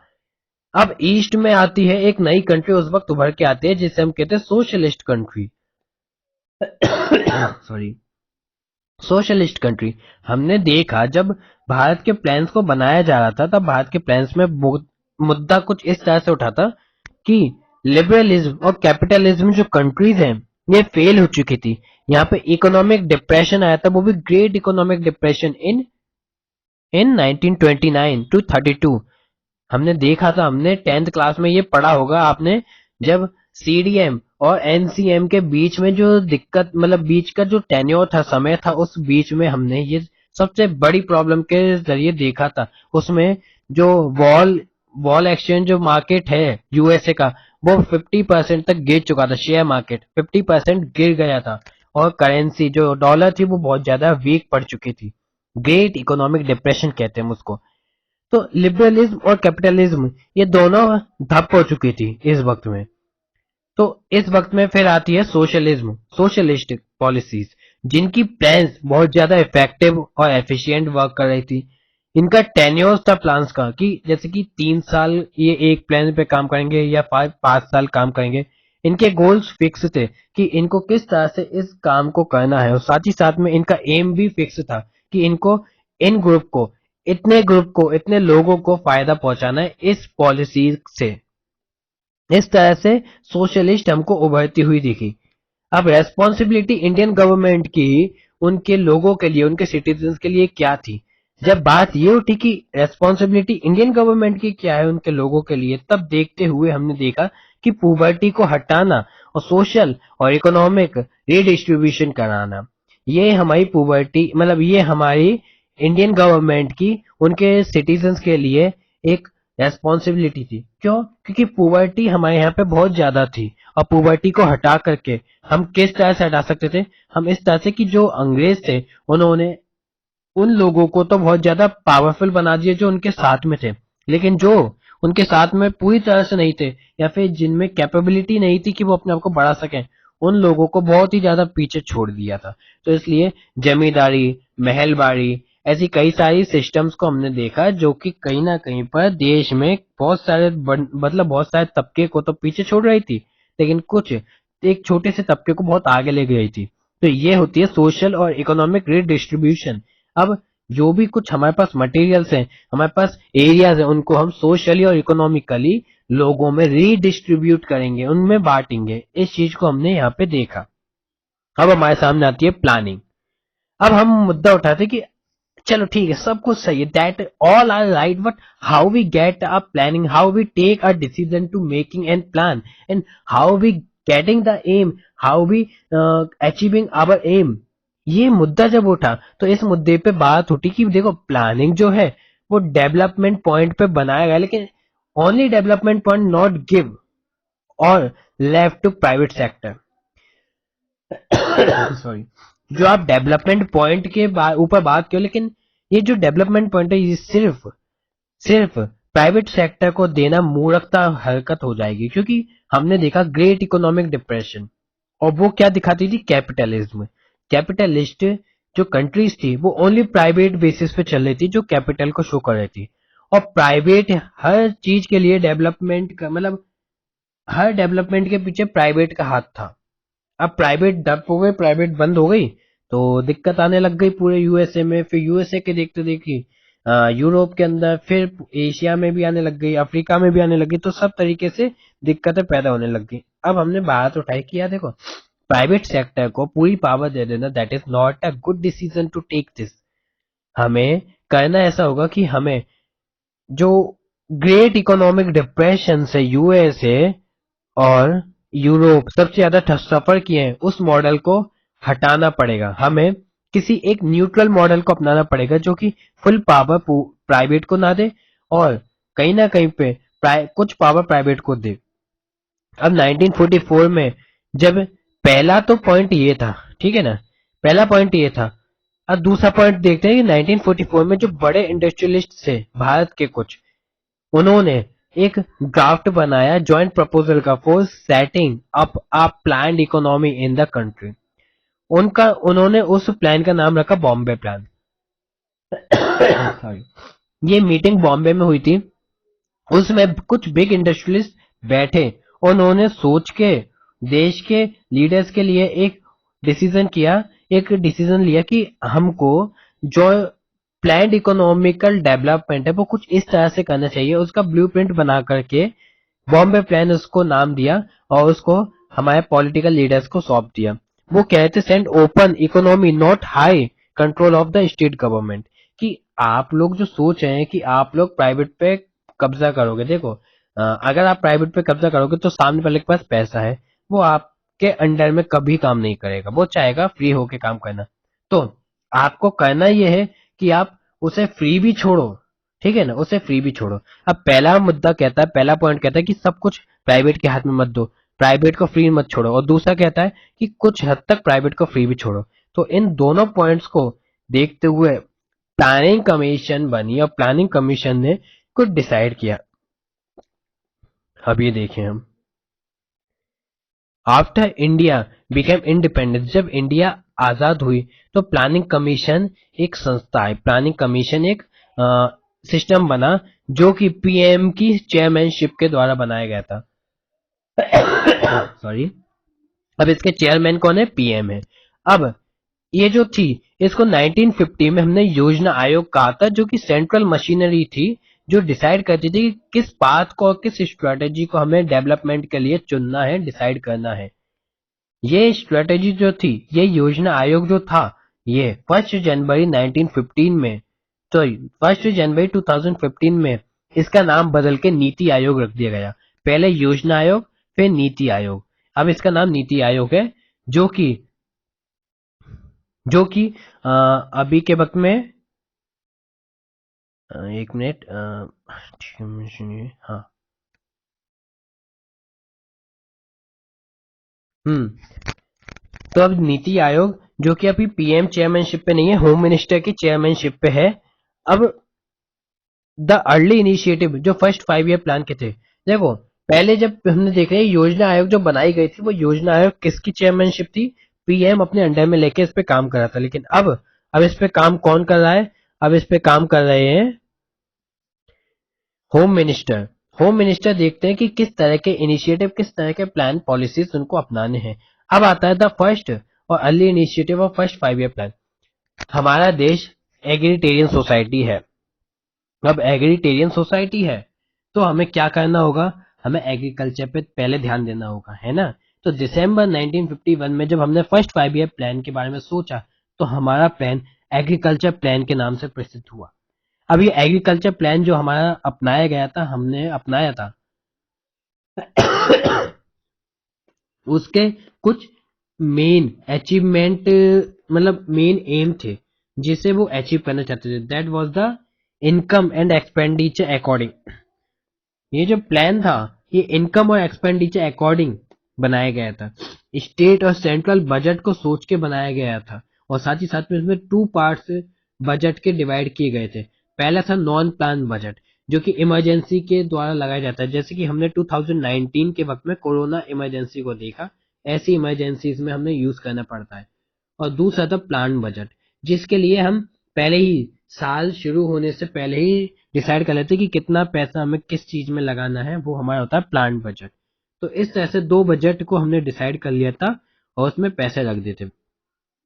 [SPEAKER 1] अब ईस्ट में आती है एक नई कंट्री, उस वक्त उभर के आती है जिसे हम कहते हैं socialist country. Sorry, socialist country. हमने देखा जब भारत के प्लान्स को बनाया जा रहा था तब भारत के प्लान्स में मुद्दा कुछ इस तरह से उठा था कि लिबरलिज्म और कैपिटलिज्म जो कंट्रीज हैं ये फेल हो चुकी थी। यहाँ पे इकोनॉमिक डिप्रेशन आया था, वो भी great economic depression in 1929 to 32। हमने देखा था, हमने 10th क्लास में ये पढ़ा होगा आपने, जब सीडीएम और एनसीएम के बीच में जो दिक्कत मतलब बीच का जो टेन्योर था, समय था, उस बीच में हमने ये सबसे बड़ी प्रॉब्लम के जरिए देखा था। उसमें जो वॉल एक्सचेंज जो मार्केट है यूएसए का वो 50% तक गिर चुका था, शेयर मार्केट 50% गिर गया था, और करेंसी जो डॉलर थी वो बहुत ज्यादा वीक पड़ चुकी थी। ग्रेट इकोनॉमिक डिप्रेशन कहते हैं हम उसको। तो लिबरलिज्म और कैपिटलिज्म ये दोनों धप हो चुकी थी इस वक्त में। तो इस वक्त में फिर आती है सोशलिज्म, सोशलिस्ट पॉलिसीज जिनकी प्लान्स बहुत ज्यादा इफेक्टिव और एफिशिएंट वर्क कर रही थी। इनका टेन्योर्स था प्लान्स का कि जैसे कि 3 साल ये एक प्लान पे काम करेंगे या 5 साल काम करेंगे। इनके गोल्स फिक्स थे कि इनको किस तरह से इस काम को करना है, और साथ ही साथ में इनका एम भी फिक्स था कि इनको ग्रुप को इतने लोगों को फायदा पहुंचाना है इस पॉलिसी से। इस तरह से सोशलिस्ट हमको उभरती हुई दिखी। अब रेस्पॉन्सिबिलिटी इंडियन गवर्नमेंट की उनके लोगों के लिए, उनके सिटीजन्स के लिए क्या थी? जब बात ये उठी कि रेस्पॉन्सिबिलिटी इंडियन गवर्नमेंट की क्या है उनके लोगों के लिए, तब देखते हुए हमने देखा कि पुबर्टी को हटाना और सोशल और इकोनॉमिक रीडिस्ट्रीब्यूशन कराना, ये हमारी पुबर्टी मतलब ये हमारी इंडियन गवर्नमेंट की उनके सिटीजन्स के लिए एक रेस्पॉन्सिबिलिटी थी। क्यों? क्योंकि पुबर्टी हमारे यहाँ पे बहुत ज्यादा थी, और पुबर्टी को हटा करके हम किस तरह से हटा सकते थे? हम इस तरह से कि जो अंग्रेज थे उन्होंने उन लोगों को तो बहुत ज्यादा पावरफुल बना दिया जो उनके साथ में थे, लेकिन जो उनके साथ में पूरी तरह से नहीं थे या फिर जिनमें कैपेबिलिटी नहीं थी कि वो अपने आप को बढ़ा सकें, उन लोगों को बहुत ही ज्यादा पीछे छोड़ दिया था। तो इसलिए जमींदारी, महलबारी, ऐसी कई सारी सिस्टम्स को हमने देखा जो कि कहीं ना कहीं पर देश में बहुत सारे मतलब बहुत सारे तबके को तो पीछे छोड़ रही थी, लेकिन कुछ एक छोटे से तबके को बहुत आगे ले गई थी। तो ये होती है सोशल और इकोनॉमिक रीडिस्ट्रीब्यूशन। अब जो भी कुछ हमारे पास मटेरियल्स हैं, हमारे पास एरियाज हैं, उनको हम सोशली और इकोनॉमिकली लोगों में रीडिस्ट्रीब्यूट करेंगे, उनमें बांटेंगे। इस चीज को हमने यहाँ पे देखा। अब हमारे सामने आती है प्लानिंग। अब हम मुद्दा उठाते कि चलो ठीक है, सब कुछ सही है, that all are right, but how we get a planning, how we take a decision to making and plan, and how we getting the aim, how we achieving our aim. ये मुद्दा जब उठा तो इस मुद्दे पे बात उठी कि देखो प्लानिंग जो है वो डेवलपमेंट पॉइंट पे बनाया गया, लेकिन only development point not give और left to private sector. Sorry, जो आप डेवलपमेंट पॉइंट के ऊपर बात करो, लेकिन ये जो डेवलपमेंट पॉइंट है ये सिर्फ सिर्फ प्राइवेट सेक्टर को देना मूर्खता हरकत हो जाएगी, क्योंकि हमने देखा ग्रेट इकोनॉमिक डिप्रेशन, और वो क्या दिखाती थी? कैपिटलिज्म। कैपिटलिस्ट जो कंट्रीज थी वो ओनली प्राइवेट बेसिस पे चल रही थी, जो कैपिटल को शो कर रही थी, और प्राइवेट हर चीज के लिए डेवलपमेंट का मतलब हर डेवलपमेंट के पीछे प्राइवेट का हाथ था। अब प्राइवेट डब हो गए, प्राइवेट बंद हो गई, तो दिक्कत आने लग गई पूरे यूएसए में, फिर यूएसए के देखते देखी यूरोप के अंदर, फिर एशिया में भी आने लग गई, अफ्रीका में भी आने लग गई, तो सब तरीके से दिक्कतें पैदा होने लग गई। अब हमने बात उठाई कि यार देखो, प्राइवेट सेक्टर को पूरी पावर दे देना, that is not a good decision to take this. हमें करना ऐसा होगा कि हमें जो ग्रेट इकोनॉमिक डिप्रेशन से यूएसए और यूरोप सबसे ज्यादा सफर किए हैं, उस मॉडल को हटाना पड़ेगा। हमें किसी एक न्यूट्रल मॉडल को अपनाना पड़ेगा जो कि फुल पावर प्राइवेट को ना दे, और कहीं ना कहीं पे कुछ पावर प्राइवेट को दे। अब 1944 में जब पहला तो पॉइंट ये था, ठीक है ना, पहला पॉइंट ये था। अब दूसरा पॉइंट देखते हैं कि 1944 में जो बड़े इंडस्ट्रियलिस्ट थे भारत के कुछ, उन्होंने एक ड्राफ्ट बनाया जॉइंट प्रपोजल का for setting up a planned economy in the country. उनका उन्होंने उस प्लान का नाम रखा बॉम्बे प्लान। सॉरी, ये मीटिंग बॉम्बे में हुई थी। उसमें कुछ बिग इंडस्ट्रियलिस्ट बैठे, उन्होंने सोच के देश के लीडर्स के लिए एक डिसीजन लिया कि हमको जो प्लान्ड इकोनॉमिकल डेवलपमेंट है वो कुछ इस तरह से करना चाहिए। उसका ब्लूप्रिंट बना करके बॉम्बे प्लान उसको नाम दिया, और उसको हमारे पॉलिटिकल लीडर्स को सौंप दिया। वो कहते send open economy not high control of the state government, कि आप लोग जो सोच रहे हैं कि आप लोग प्राइवेट पे कब्जा करोगे, देखो अगर आप प्राइवेट पे कब्जा करोगे तो सामने वाले के पास पैसा है, वो आपके अंडर में कभी काम नहीं करेगा, वो चाहेगा फ्री होके काम करना। तो आपको करना ये है कि आप उसे फ्री भी छोड़ो, ठीक है ना, उसे फ्री भी छोड़ो। अब पहला मुद्दा कहता है, पहला पॉइंट कहता है कि सब कुछ प्राइवेट के हाथ में मत दो, प्राइवेट को फ्री मत छोड़ो, और दूसरा कहता है कि कुछ हद तक प्राइवेट को फ्री भी छोड़ो। तो इन दोनों पॉइंट्स को देखते हुए प्लानिंग कमीशन बनी, और प्लानिंग कमीशन ने कुछ डिसाइड किया। अब ये देखें हम, आफ्टर इंडिया बिकेम इंडिपेंडेंट, जब इंडिया आजाद हुई तो प्लानिंग कमीशन एक संस्था है, प्लानिंग कमीशन एक सिस्टम बना जो कि पीएम की चेयरमैनशिप के द्वारा बनाया गया था। सॉरी, अब इसके चेयरमैन कौन है? पीएम है। अब ये जो थी, इसको 1950 में हमने योजना आयोग कहा था, जो कि सेंट्रल मशीनरी थी जो डिसाइड करती थी कि किस पाथ को और किस स्ट्रेटेजी को हमें डेवलपमेंट के लिए चुनना है, डिसाइड करना है। ये स्ट्रेटेजी जो थी, ये योजना आयोग जो था, ये 1 जनवरी 1915 में, तो 1 जनवरी 2015 में इसका नाम बदल के नीति आयोग रख दिया गया। पहले योजना आयोग, फिर नीति आयोग। अब इसका नाम नीति आयोग है, जो कि जो कि अभी के वक्त में, एक मिनट, हाँ, तो अब नीति आयोग, जो कि अभी पीएम चेयरमैनशिप पे नहीं है, होम मिनिस्टर की चेयरमैनशिप पे है। अब द अर्ली इनिशिएटिव जो फर्स्ट 5 ईयर प्लान के थे, देखो, पहले जब हमने देख रहे हैं योजना आयोग जो बनाई गई थी, वो योजना आयोग किसकी चेयरमैनशिप थी? पीएम अपने अंडर में लेके इस पे काम कर रहा था। लेकिन अब इस पे काम कौन कर रहा है? अब इस पे काम कर रहे हैं होम मिनिस्टर। होम मिनिस्टर देखते हैं कि किस तरह के इनिशिएटिव, किस तरह के प्लान, पॉलिसीज उनको अपनाने हैं। अब आता है द फर्स्ट और early initiative of first 5 year plan. हमारा देश एग्रीटेरियन सोसाइटी है। अब एग्रीटेरियन सोसाइटी है, तो हमें क्या करना होगा? हमें एग्रीकल्चर पे पहले ध्यान देना होगा, है ना? तो दिसंबर 1951 में जब हमने फर्स्ट 5 ईयर प्लान के बारे में सोचा, तो हमारा प्लान एग्रीकल्चर प्लान के नाम से प्रसिद्ध हुआ। अब ये एग्रीकल्चर प्लान जो हमारा अपनाया गया था, हमने अपनाया था, उसके कुछ मेन अचीवमेंट, मतलब मेन एम थे जिसे वो अचीव करना चाहते थे। That was the income and expenditure according. ये जो प्लान था, ये इनकम और एक्सपेंडिचर अकॉर्डिंग बनाया गया था। स्टेट और सेंट्रल बजट को सोच के बनाया गया था, और साथ ही साथ में इसमें 2 पार्ट्स बजट के डिवाइड किए गए थे। पहला था नॉन प्लान बजट, जो कि इमरजेंसी के द्वारा लगाया जाता है। जैसे कि हमने 2019 के वक्त में कोरोना इमरजेंसी को देखा, ऐसी इमरजेंसीज में हमें यूज करना पड़ता है। और दूसरा था प्लान बजट, जिसके लिए हम पहले ही, साल शुरू होने से पहले ही डिसाइड कर लेते हैं कि कितना पैसा हमें किस चीज में लगाना है, वो हमारा होता है प्लान बजट। तो इस तरह से 2 बजट को हमने डिसाइड कर लिया था, और उसमें पैसे रख देते।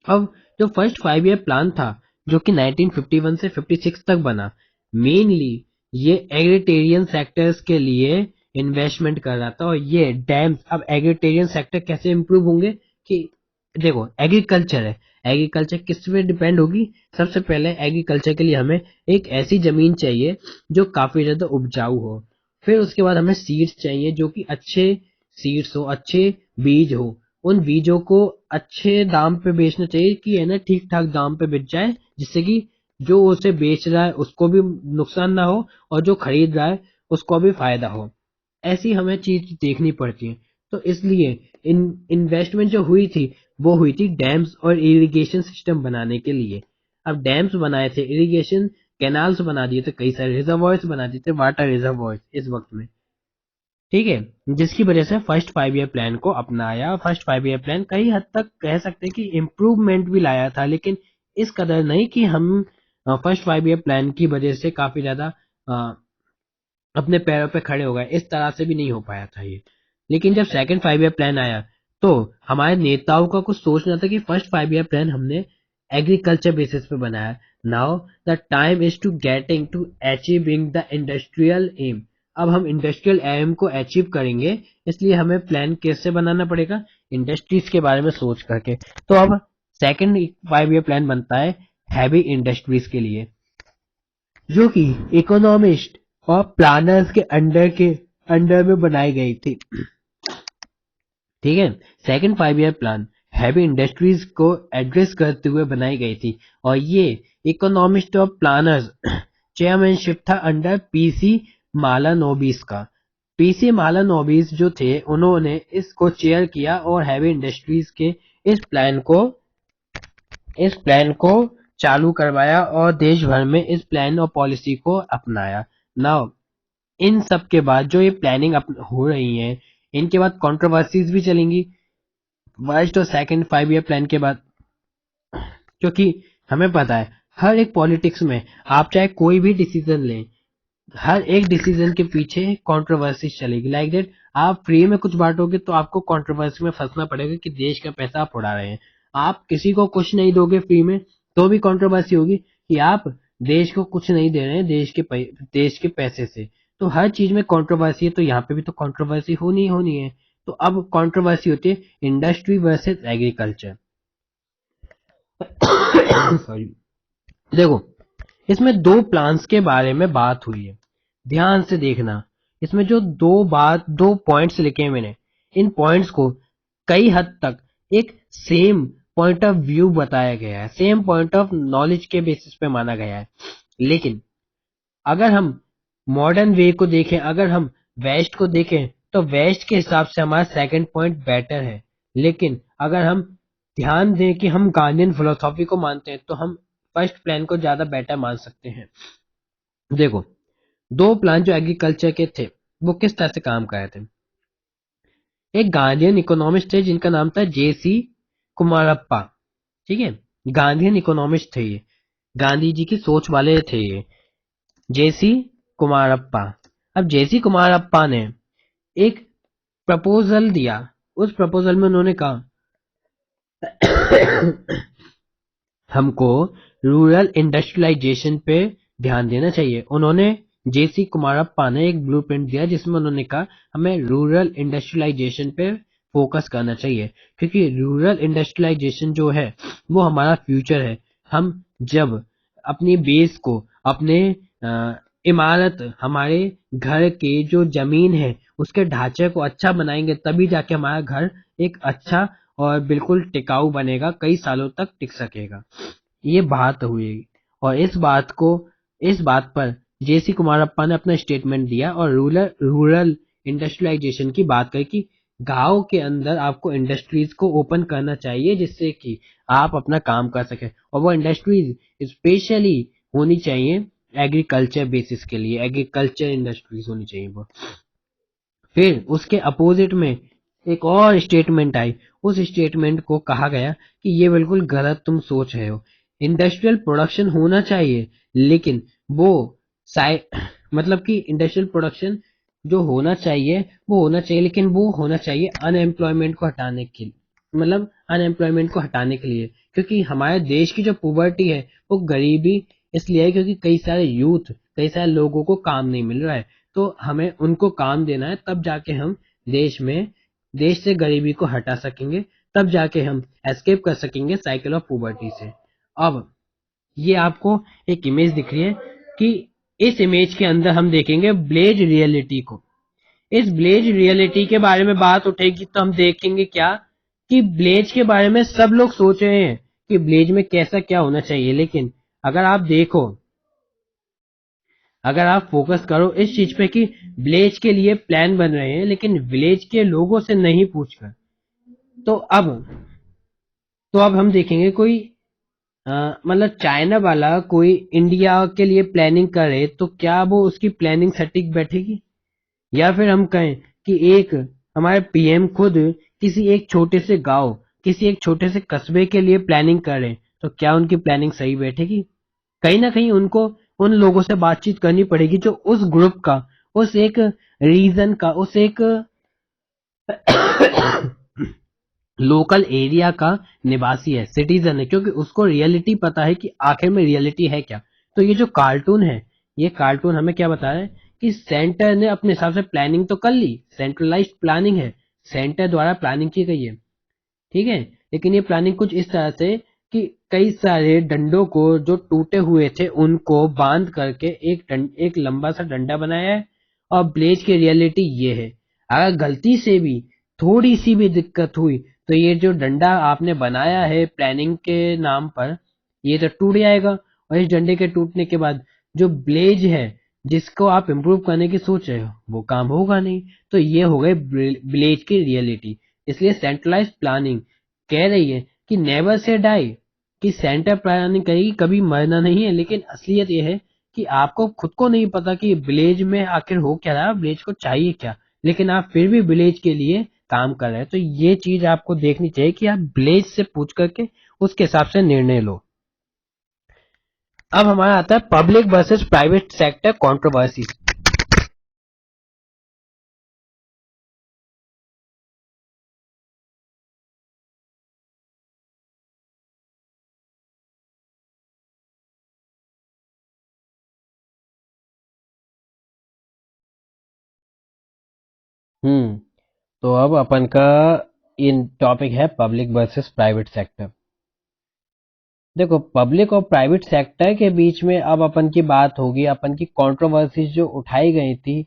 [SPEAKER 1] अब जो फर्स्ट 5 ईयर प्लान था, जो कि 1951 से 56 तक बना, मेनली ये एग्रीटेरियन सेक्टर्स के लिए इन्वेस्टमेंट कर रहा था। और ये डैम्स, अब एग्रीटेरियन सेक्टर कैसे इंप्रूव होंगे? कि देखो, एग्रीकल्चर है, एग्रीकल्चर किस पे डिपेंड होगी? सबसे पहले एग्रीकल्चर के लिए हमें एक ऐसी जमीन चाहिए जो काफी ज्यादा उपजाऊ हो। फिर उसके बाद हमें सीड्स चाहिए, जो कि अच्छे सीड्स हो, अच्छे बीज हो। उन बीजों को अच्छे दाम पे बेचना चाहिए, कि है ना, ठीक ठाक दाम पे बेच जाए, जिससे कि जो उसे बेच रहा है उसको भी नुकसान ना हो, और जो खरीद रहा है उसको भी फायदा हो। ऐसी हमें चीज देखनी पड़ती है। तो इसलिए इन इन्वेस्टमेंट जो हुई थी, वो हुई थी डैम्स और इरिगेशन सिस्टम बनाने के लिए। अब डैम्स बनाए थे, इरिगेशन कैनाल्स बना दिए थे, कई सारे रिजर्वॉयर्स बना दिए थे, वाटर रिजर्वॉयर्स इस वक्त में। ठीक है, जिसकी वजह से फर्स्ट 5 ईयर प्लान को अपनाया। फर्स्ट 5 ईयर प्लान कई हद तक कह सकते हैं कि इम्प्रूवमेंट भी लाया था, लेकिन इस कदर नहीं कि हम फर्स्ट 5 ईयर प्लान की वजह से काफी ज्यादा अपने पैरों पे खड़े हो गए, इस तरह से भी नहीं हो पाया था ये। लेकिन जब सेकंड 5 ईयर प्लान आया, तो हमारे नेताओं का कुछ सोचना था कि फर्स्ट 5 ईयर प्लान हमने एग्रीकल्चर बेसिस पे बनाया। Now the time is to getting to achieving the industrial aim. अब हम इंडस्ट्रियल एम को अचीव करेंगे, इसलिए हमें प्लान कैसे बनाना पड़ेगा? इंडस्ट्रीज के बारे में सोच करके। तो अब सेकंड 5 ईयर प्लान बनता है हैवी इंडस्ट्रीज के लिए, जो कि इकोनॉमिस्ट और प्लानर्स के अंडर में बनाई गई थी। ठीक है, second 5 year plan heavy industries को एड्रेस करते हुए बनाई गई थी, और ये इकोनॉमिस्ट और प्लानर्स चेयरमैनशिप था अंडर पीसी मालानोबिस का। पीसी मालानोबिस जो थे, उन्होंने इसको चेयर किया, और हैवी इंडस्ट्रीज के इस प्लान को इस प्लान को चालू करवाया, और देश भर में इस प्लान और पॉलिसी को अपनाया। नाउ इन सब के बाद जो ये प्लानिंग हो रही है, इनके बाद कंट्रोवर्सीज भी चलेंगी फर्स्ट और सेकंड 5 ईयर प्लान के बाद। क्योंकि हमें पता है, हर एक पॉलिटिक्स में आप चाहे कोई भी डिसीजन लें, हर एक डिसीजन के पीछे कंट्रोवर्सी चलेगी। लाइक दैट, आप फ्री में कुछ बांटोगे तो आपको कंट्रोवर्सी में फंसना पड़ेगा कि देश का पैसा आप उड़ा रहे हैं। आप किसी को कुछ नहीं दोगे फ्री में, तो भी कंट्रोवर्सी होगी कि आप देश को कुछ नहीं दे रहे हैं देश के पैसे से। तो हर चीज में कंट्रोवर्सी है, तो यहाँ पे भी तो कंट्रोवर्सी होनी ही होनी है। तो अब कंट्रोवर्सी होती है इंडस्ट्री वर्सेस एग्रीकल्चर। सॉरी। देखो, इसमें दो प्लान्स के बारे में बात हुई है, ध्यान से देखना। इसमें जो दो पॉइंट्स लिखे हैं मैंने, इन पॉइंट्स को कई हद तक एक सेम पॉइंट ऑफ व्यू बताया गया है, सेम पॉइंट ऑफ नॉलेज के बेसिस पे माना गया है। लेकिन अगर हम मॉडर्न वे को देखें, अगर हम वेस्ट को देखें, तो वेस्ट के हिसाब से हमारा सेकंड पॉइंट बेटर है। लेकिन अगर हम ध्यान दें कि हम गांधीयन फिलोसॉफी को मानते हैं, तो हम फर्स्ट प्लान को ज्यादा बेटर मान सकते हैं। देखो, दो प्लान जो एग्रीकल्चर के थे, वो किस तरह से काम कर रहे थे। एक गांधीयन इकोनॉमिस्ट थे जिनका नाम था जेसी कुमारप्पा। ठीक है, गांधीयन इकोनॉमिस्ट थे ये, गांधी जी की सोच वाले थे ये, जेसी कुमारप्पा। अब जेसी कुमारप्पा ने एक प्रपोजल दिया। उस प्रपोजल में उन्होंने कहा हमको रूरल इंडस्ट्रियलाइजेशन पे ध्यान देना चाहिए। उन्होंने जेसी कुमारप्पा ने एक ब्लूप्रिंट दिया जिसमें उन्होंने कहा हमें रूरल इंडस्ट्रियलाइजेशन पे फोकस करना चाहिए, क्योंकि रूरल इंडस्ट्रियलाइजेशन जो है वो हमारा फ्यूचर है। हम जब अपनी बेस को, अपने इमारत, हमारे घर के जो जमीन है उसके ढांचे को अच्छा बनाएंगे, तभी जाके हमारा घर एक अच्छा और बिल्कुल टिकाऊ बनेगा, कई सालों तक टिक सकेगा। ये बात हुई, और इस बात पर जेसी कुमारप्पा ने अपना स्टेटमेंट दिया और रूरल इंडस्ट्रियलाइजेशन की बात कही कि गांव के अंदर आपको इंडस्ट्रीज को ओपन करना चाहिए जिससे कि आप अपना काम कर सकें, और वो इंडस्ट्रीज स्पेशली होनी चाहिए एग्रीकल्चर बेसिस के लिए, एग्रीकल्चर इंडस्ट्रीज होनी चाहिए वो। फिर उसके अपोजिट में एक और स्टेटमेंट आई। उस स्टेटमेंट को कहा गया कि ये बिल्कुल गलत तुम सोच रहे हो। इंडस्ट्रियल प्रोडक्शन होना चाहिए, लेकिन वो साइ मतलब कि इंडस्ट्रियल प्रोडक्शन जो होना चाहिए, लेकिन वो होना चाहिए अनएम्प्लॉयमेंट को हटाने के लिए, मतलब अनएम्प्लॉयमेंट को हटाने के लिए। क्योंकि हमारे देश की जो पॉवर्टी है वो गरीबी इसलिए है क्योंकि कई सारे लोगों को काम नहीं मिल रहा है। तो हमें उनको काम देना है, तब जाके हम देश से गरीबी को हटा सकेंगे, तब जाके हम एस्केप कर सकेंगे साइकिल ऑफ पॉवर्टी से। अब ये आपको एक इमेज दिख रही है कि इस इमेज के अंदर हम देखेंगे ब्लेज रियलिटी को। इस ब्लेज रियलिटी के बारे में बात उठेगी तो हम देखेंगे क्या, कि ब्लेज के बारे में सब लोग सोच रहे हैं कि ब्लेज में कैसा क्या होना चाहिए। लेकिन अगर आप देखो, अगर आप फोकस करो इस चीज पे कि विलेज के लिए प्लान बन रहे हैं लेकिन विलेज के लोगों से नहीं पूछकर, तो अब हम देखेंगे कोई मतलब चाइना वाला कोई इंडिया के लिए प्लानिंग करे तो क्या वो उसकी प्लानिंग सटीक बैठेगी। या फिर हम कहें कि एक हमारे पीएम खुद किसी एक छोटे से गांव, किसी एक छोटे से कस्बे के लिए प्लानिंग करें, तो क्या उनकी प्लानिंग सही बैठेगी। कहीं ना कहीं उनको उन लोगों से बातचीत करनी पड़ेगी जो उस ग्रुप का, उस एक रीजन का, उस एक लोकल एरिया का निवासी है, सिटीजन है, क्योंकि उसको रियलिटी पता है कि आखिर में रियलिटी है क्या। तो ये जो कार्टून है, ये कार्टून हमें क्या बता रहा है कि सेंटर ने अपने हिसाब से प्लानिंग तो कर ली, सेंट्रलाइज्ड प्लानिंग है, सेंटर द्वारा प्लानिंग की गई है, ठीक है। लेकिन ये प्लानिंग कुछ इस तरह से कि कई सारे डंडों को जो टूटे हुए थे उनको बांध करके एक लंबा सा डंडा बनाया है। और ब्लेज की रियलिटी ये है, अगर गलती से भी थोड़ी सी भी दिक्कत हुई तो ये जो डंडा आपने बनाया है प्लानिंग के नाम पर, ये तो टूट जाएगा। और इस डंडे के टूटने के बाद जो ब्लेज है जिसको आप इम्प्रूव करने की सोच रहे हो वो काम होगा नहीं। तो ये हो गए ब्लेज की रियलिटी। इसलिए सेंट्रलाइज प्लानिंग कह रही है कि नेवर से डाई, कि सेंटर प्लानिंग कहेगी कभी मरना नहीं है। लेकिन असलियत यह है कि आपको खुद को नहीं पता कि विलेज में आखिर हो क्या रहा है, विलेज को चाहिए क्या, लेकिन आप फिर भी विलेज के लिए काम कर रहे हैं। तो ये चीज आपको देखनी चाहिए कि आप विलेज से पूछ करके उसके हिसाब से निर्णय लो। अब हमारा आता है public versus private sector controversy. Hmm तो अब अपन का इन टॉपिक है पब्लिक वर्सेस प्राइवेट सेक्टर। देखो, पब्लिक और प्राइवेट सेक्टर के बीच में अब अपन की बात होगी, अपन की कंट्रोवर्सीज जो उठाई गई थी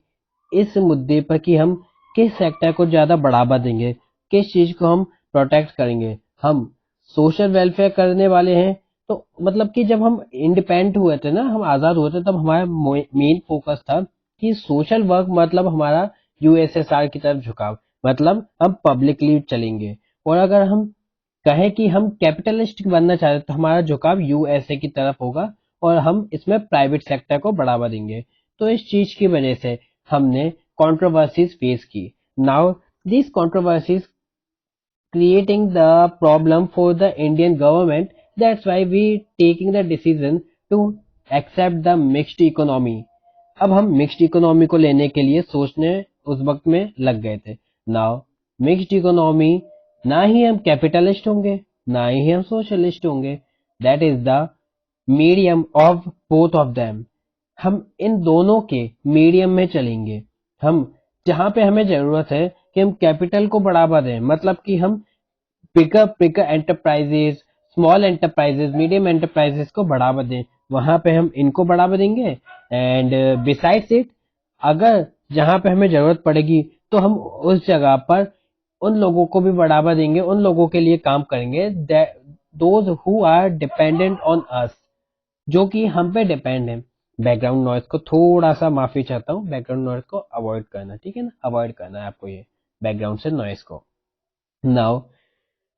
[SPEAKER 1] इस मुद्दे पर कि हम किस सेक्टर को ज्यादा बढ़ावा देंगे, किस चीज को हम प्रोटेक्ट करेंगे। हम सोशल वेलफेयर करने वाले हैं, तो मतलब कि जब हम इंडिपेंडेंट हुए थे ना, हम आजाद हुए थे, तब हमारा मेन फोकस था कि सोशल वर्क, मतलब हमारा यूएसएसआर की तरफ झुकाव, मतलब हम पब्लिकली चलेंगे। और अगर हम कहें कि हम कैपिटलिस्ट बनना चाहते हैं तो हमारा झुकाव यूएसए की तरफ होगा और हम इसमें प्राइवेट सेक्टर को बढ़ावा देंगे। तो इस चीज की वजह से हमने कंट्रोवर्सीज फेस की। Now these controversies creating the problem for the Indian government. That's why we taking the decision to accept the mixed economy. अब हम मिक्स्ड इकोनॉमी को लेने के लिए सोचने उस वक्त में लग गए थे। नाउ मिक्स्ड इकोनॉमी, ना ही हम कैपिटलिस्ट होंगे ना ही हम सोशलिस्ट होंगे, that is the medium of both of them. हम इन दोनों के मीडियम में चलेंगे। हम जहां पे हमें जरूरत है कि हम कैपिटल को बढ़ावा दें, मतलब कि हम bigger bigger enterprises, small enterprises, medium enterprises को बढ़ावा दें, वहां पे हम इनको बढ़ावा देंगे। एंड बिसाइड्स इट, अगर जहां पे हमें जरूरत पड़ेगी तो हम उस जगह पर उन लोगों को भी बढ़ावा देंगे, उन लोगों के लिए काम करेंगे, those who are dependent on us, जो कि हम पे डिपेंड है। बैकग्राउंड नॉइज को थोड़ा सा माफी चाहता हूँ, बैकग्राउंड नॉइज को अवॉइड करना, ठीक है ना, अवॉइड करना है आपको ये बैकग्राउंड से नॉइज को। नाउ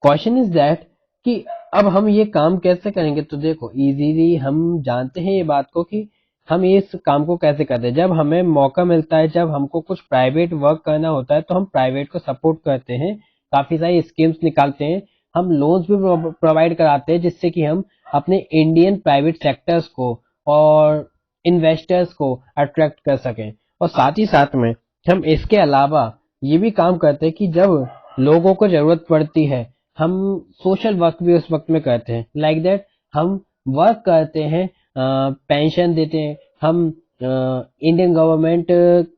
[SPEAKER 1] क्वेश्चन इज दैट कि अब हम ये काम कैसे करेंगे। तो देखो, इजीली हम जानते हैं ये बात को कि हम इस काम को कैसे करते हैं। जब हमें मौका मिलता है, जब हमको कुछ प्राइवेट वर्क करना होता है, तो हम प्राइवेट को सपोर्ट करते हैं, काफी सारी स्कीम्स निकालते हैं, हम लोन्स भी प्रोवाइड कराते हैं, जिससे कि हम अपने इंडियन प्राइवेट सेक्टर्स को और इन्वेस्टर्स को अट्रैक्ट कर सकें। और साथ ही साथ में हम इसके अलावा ये भी काम करते हैं कि जब लोगों को जरूरत पड़ती है, हम सोशल वर्क भी उस वक्त में करते हैं। लाइक दैट हम वर्क करते हैं, पेंशन देते हैं, हम इंडियन गवर्नमेंट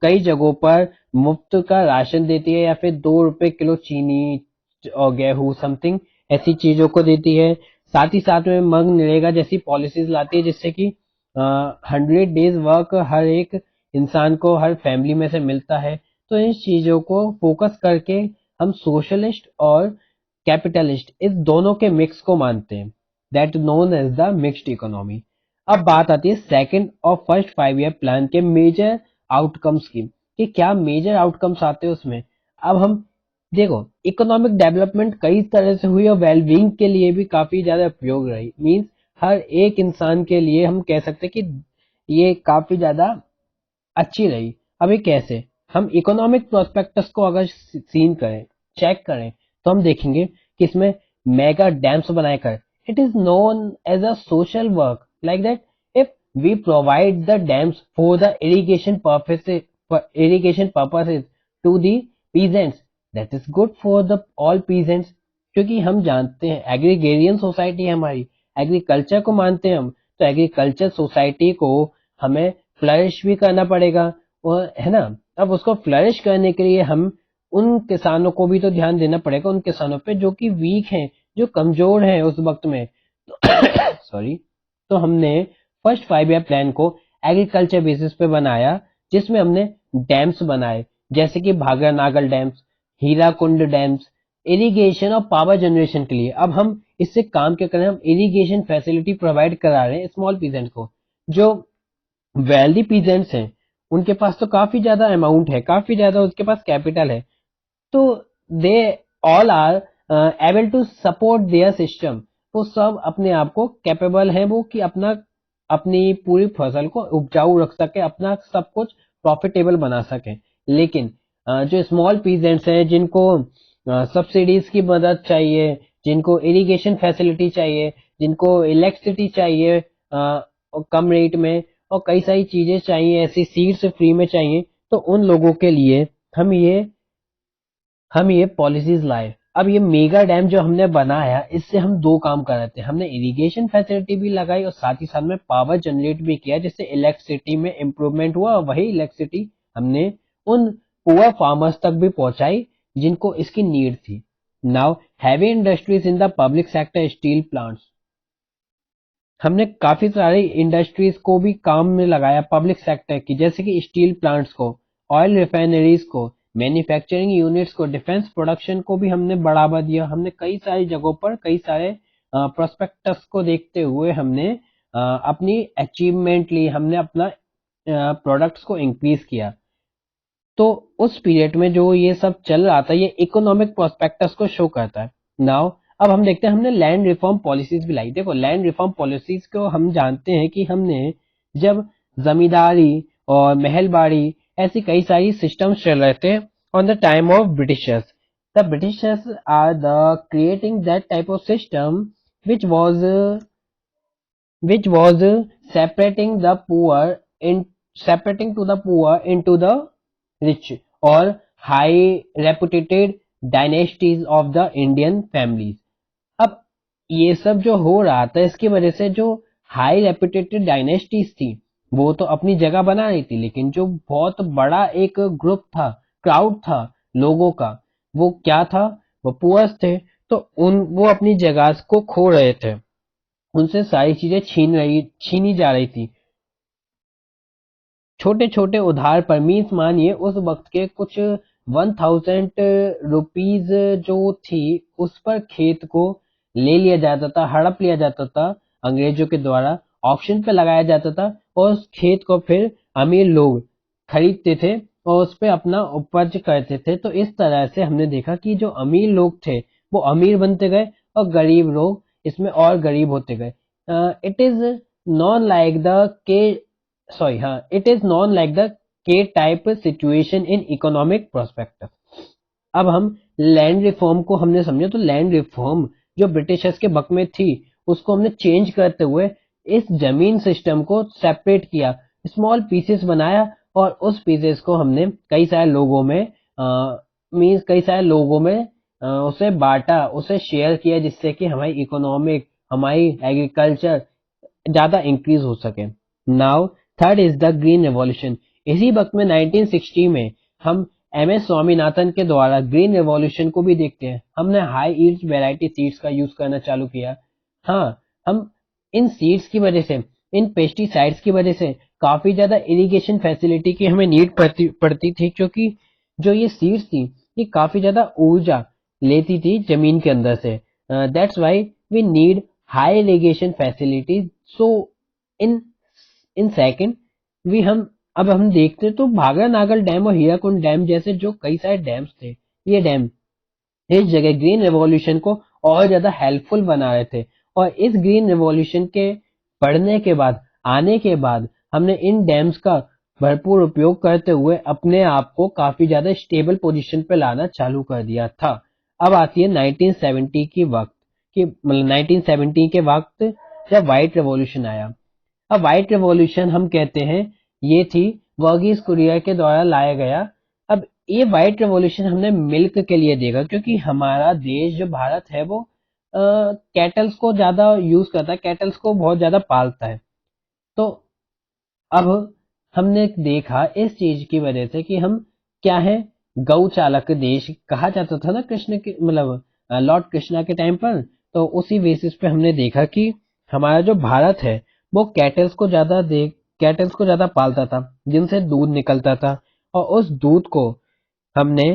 [SPEAKER 1] कई जगहों पर मुफ्त का राशन देती है, या फिर 2 रुपए किलो चीनी और गेहूं समथिंग ऐसी चीजों को देती है। साथ ही साथ में मनरेगा जैसी पॉलिसीज लाती है, जिससे कि 100 डेज वर्क हर एक इंसान को, हर फैमिली में से मिलता है। तो इन चीजों को फोकस करके हम सोशलिस्ट और कैपिटलिस्ट इस दोनों के मिक्स को मानते हैं, that known as the mixed economy. अब बात आती है सेकंड और फर्स्ट 5 ईयर प्लान के मेजर आउटकम्स की, कि क्या मेजर आउटकम्स आते हैं उसमें। अब हम देखो, इकोनॉमिक डेवलपमेंट कई तरह से हुई और वेलबींग के लिए भी काफी ज्यादा उपयोग रही। मींस हर एक इंसान के लिए हम कह सकते हैं कि ये काफी ज्यादा अच्छी रही। अभी कैसे, हम इकोनॉमिक प्रोस्पेक्टस को अगर सीन करें, चेक करें, तो हम देखेंगे कि इसमें मेगा डैम्स बनाकर, it is known as a social work, like that if we provide the dams for the irrigation purposes to the peasants, that is good for the all peasants. क्योंकि हम जानते हैं एग्रीगेरियन सोसाइटी है हमारी, agriculture को मानते हैं हम, तो एग्रीकल्चर सोसाइटी को हमें फ्लरिश भी करना पड़ेगा, और है ना। अब उसको फ्लरिश करने के लिए हम उन किसानों को भी तो ध्यान देना पड़ेगा, उन किसानों पे जो कि वीक हैं, जो कमजोर हैं उस वक्त में। सॉरी। तो हमने फर्स्ट 5 ईयर प्लान को एग्रीकल्चर बेसिस पे बनाया, जिसमें हमने डैम्स बनाए, जैसे कि Bhakra Nangal dams, Hirakud dams, irrigation और पावर जनरेशन के लिए। अब हम इससे काम क्या कर रहे हैं, हम इरिगेशन फैसिलिटी प्रोवाइड करा रहे हैं स्मॉल पीजेंट को। जो वेल्दी पीजेंट्स हैं, उनके पास तो काफी ज्यादा अमाउंट है, काफी ज्यादा उसके पास कैपिटल है, तो they all are able to support their system. वो सब अपने आप को कैपेबल है वो, कि अपना अपनी पूरी फसल को उपजाऊ रख सके, अपना सब कुछ प्रॉफिटेबल बना सके। लेकिन जो स्मॉल पीजेंट्स हैं, जिनको सब्सिडीज की मदद चाहिए, जिनको इरिगेशन फैसिलिटी चाहिए, जिनको इलेक्ट्रिसिटी चाहिए कम रेट में, और कई सारी चीजें चाहिए, ऐसी सीड्स फ्री में चाहिए, तो उन लोगों के लिए हम ये पॉलिसीज लाए। अब ये मेगा डैम जो हमने बनाया, इससे हम दो काम कर रहे थे, हमने इरिगेशन फैसिलिटी भी लगाई और साथ ही साथ में पावर जनरेट भी किया, जिससे इलेक्ट्रिसिटी में इंप्रूवमेंट हुआ, और वही इलेक्ट्रिसिटी हमने उन पुअर फार्मर्स तक भी पहुंचाई, जिनको इसकी नीड थी। Now heavy industries in the public sector, steel plants, हमने काफी सारी इंडस्ट्रीज को भी काम में लगाया पब्लिक सेक्टर की, जैसे कि स्टील प्लांट्स को, ऑयल रिफाइनरीज को, मैन्युफैक्चरिंग यूनिट्स को, डिफेंस प्रोडक्शन को भी हमने बढ़ावा दिया। हमने कई सारी जगहों पर कई सारे प्रोस्पेक्टस को देखते हुए हमने अपनी अचीवमेंट ली, हमने अपना प्रोडक्ट्स को इंक्रीज किया। तो उस पीरियड में जो ये सब चल रहा था, ये इकोनॉमिक प्रोस्पेक्टस को शो करता है। नाउ अब हम देखते हैं, हमने लैंड रिफॉर्म पॉलिसीज भी लाई। देखो, लैंड रिफॉर्म पॉलिसीज को हम जानते हैं कि हमने जब जमींदारी और महलबाड़ी ऐसी कई सारी सिस्टम्स चल रहे थे on the time of Britishers, the Britishers are the creating that type of system which was which was separating the poor in separating to the poor into the rich or high reputed dynasties of the Indian families। अब ये सब जो हो रहा था, इसकी वजह से जो हाई रेपुटेटेड डायनेस्टीज थी वो तो अपनी जगह बना रही थी, लेकिन जो बहुत बड़ा एक ग्रुप था, क्राउड था लोगों का, वो क्या था, वो पुअर्स थे। तो वो अपनी जगह को खो रहे थे, उनसे सारी चीजें छीनी जा रही थी। छोटे छोटे उधार पर, मीन्स मानिए उस वक्त के कुछ 1000 रुपीज जो थी, उस पर खेत को ले लिया जाता था, हड़प लिया जाता था अंग्रेजों के द्वारा, ऑक्शन पे लगाया जाता था, और उस खेत को फिर अमीर लोग खरीदते थे और उस पे अपना उपज करते थे। तो इस तरह से हमने देखा कि जो अमीर लोग थे वो अमीर बनते गए और गरीब लोग इसमें और गरीब होते गए। It is non like the K sorry हाँ it is non like the K type situation in economic prospective. अब हम लैंड रिफॉर्म को हमने समझा, तो लैंड रिफॉर्म जो ब्रिटिशर्स के वक्त में थी उसको हमने चेंज करते हुए इस जमीन सिस्टम को सेपरेट किया, स्मॉल पीसेस बनाया, और उस पीसेस को हमने कई सारे लोगों में मीन्स कई सारे लोगों में उसे बांटा, उसे शेयर किया, जिससे कि हमारी इकोनॉमिक, हमारी एग्रीकल्चर ज्यादा इंक्रीज हो सके। Now third is the green revolution. इसी वक्त में 1960 में हम MS स्वामीनाथन के द्वारा ग्रीन रेवोल्यूशन को भी देखते हैं। हमने हाई यील्ड वैरायटी सीड्स का यूज करना चालू किया। हाँ, हम इन सीड्स की वजह से, इन पेस्टिसाइड्स की वजह से काफी ज्यादा इरिगेशन फैसिलिटी की हमें नीड पड़ती थी, क्योंकि जो ये सीड्स थी ये काफी ज्यादा ऊर्जा लेती थी जमीन के अंदर से। That's why we need high irrigation facilities. So in in second we हम अब हम देखते तो भागरा नागल डैम और हीराकुंड डैम जैसे जो कई सारे डैम्स थे, ये डैम इस जगह ग्रीन रेवोल्यूशन को और ज्यादा हेल्पफुल बना रहे थे। और इस ग्रीन रेवोल्यूशन के बढ़ने के बाद, आने के बाद, हमने इन डैम्स का भरपूर उपयोग करते हुए अपने आप को काफी ज्यादा स्टेबल पोजीशन पे लाना चालू कर दिया था। अब आती है 1970 की वक्त की, मतलब 1970 के वक्त जब व्हाइट रेवोल्यूशन आया। अब व्हाइट रेवोल्यूशन हम कहते हैं ये थी वर्गीस कुरियन के द्वारा लाया गया। अब ये व्हाइट रेवोल्यूशन हमने मिल्क के लिए देखा, क्योंकि हमारा देश जो भारत है वो कैटल्स को ज्यादा यूज करता है, कैटल्स को बहुत ज्यादा पालता है। तो अब हमने देखा इस चीज की वजह से कि हम क्या है, गौ चालक देश कहा जाता था ना कृष्ण के, मतलब लॉर्ड कृष्णा के टाइम पर। तो उसी बेसिस पे हमने देखा कि हमारा जो भारत है वो कैटल्स को ज्यादा पालता था, जिनसे दूध निकलता था, और उस दूध को हमने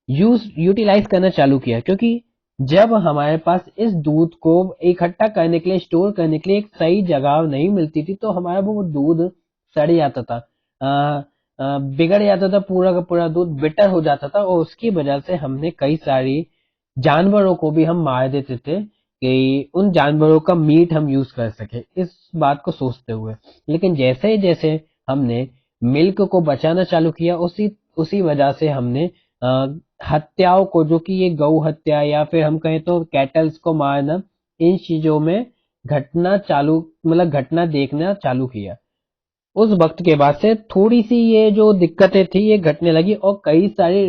[SPEAKER 1] यूटिलाइज करना चालू किया। क्योंकि जब हमारे पास इस दूध को इकट्ठा करने के लिए, स्टोर करने के लिए एक सही जगह नहीं मिलती थी, तो हमारा वो दूध सड़ जाता था, बिगड़ जाता था, पूरा का पूरा दूध बिटर हो जाता था, और उसकी वजह से हमने कई सारी जानवरों को भी हम मार देते थे कि उन जानवरों का मीट हम यूज कर सके, इस बात को सोचते हुए। लेकिन जैसे ही जैसे हमने मिल्क को बचाना चालू किया, उसी उसी वजह से हमने हत्याओं को, जो कि ये गौ हत्या या फिर हम कहें तो कैटल्स को मारना, इन चीजों में घटना देखना चालू किया। उस वक्त के बाद से थोड़ी सी ये जो दिक्कतें थी ये घटने लगी, और कई सारी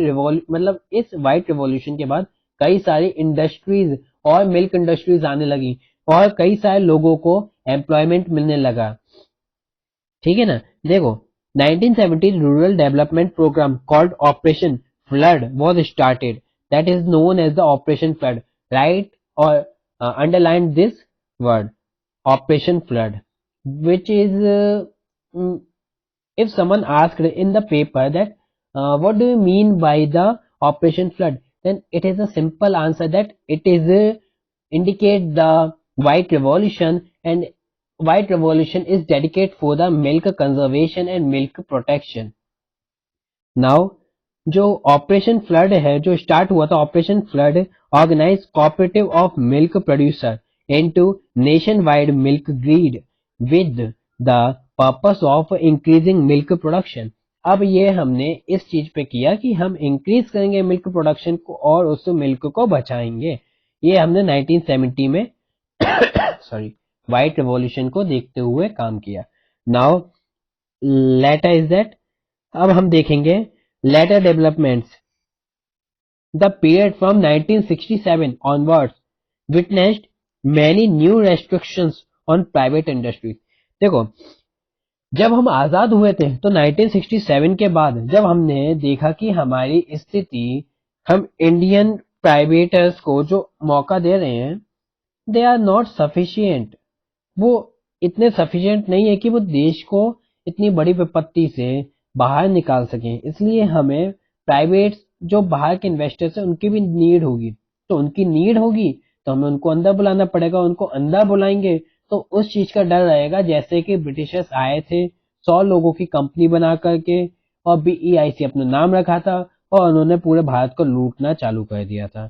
[SPEAKER 1] इस व्हाइट रिवॉल्यूशन के बाद कई सारी इंडस्ट्रीज और मिल्क इंडस्ट्रीज आने लगी, और कई सारे लोगों को एम्प्लॉयमेंट मिलने लगा। ठीक है ना। देखो, 1970 rural development programme called operation flood was started. that is known as the Operation Flood. Write or underline this word, Operation Flood, which is mm, if someone asked in the paper that what do you mean by the Operation Flood, then it is a simple answer that it is indicate the White Revolution, and White Revolution is dedicated for the milk conservation and milk protection. Now जो operation flood है, जो start हुआ था operation flood, organise cooperative of milk producer into nation wide milk grid with the purpose of increasing milk production. अब ये हमने इस चीज पे किया कि हम इंक्रीज करेंगे मिल्क प्रोडक्शन को और उस मिल्क को बचाएंगे। ये हमने 1970 में सॉरी व्हाइट रिवॉल्यूशन को देखते हुए काम किया। नाउ लेटर इज दैट, अब हम देखेंगे later developments. The period from 1967 onwards witnessed many new restrictions on private industries। देखो, जब हम आजाद हुए थे तो 1967 के बाद जब हमने देखा कि हमारी स्थिति, हम इंडियन प्राइवेटर्स को जो मौका दे रहे हैं, दे आर नॉट सफिशिएंट, वो इतने सफिशिएंट नहीं है कि वो देश को इतनी बड़ी विपत्ति से बाहर निकाल सकें। इसलिए हमें प्राइवेट जो बाहर के इन्वेस्टर्स हैं उनकी भी नीड होगी, तो उनकी नीड होगी तो हमें उनको अंदर बुलाना पड़ेगा। उनको अंदर बुलाएंगे तो उस चीज का डर रहेगा, जैसे कि ब्रिटिशर्स आए थे 100 लोगों की कंपनी बना करके और BEIC अपना नाम रखा था और उन्होंने पूरे भारत को लूटना चालू कर दिया था,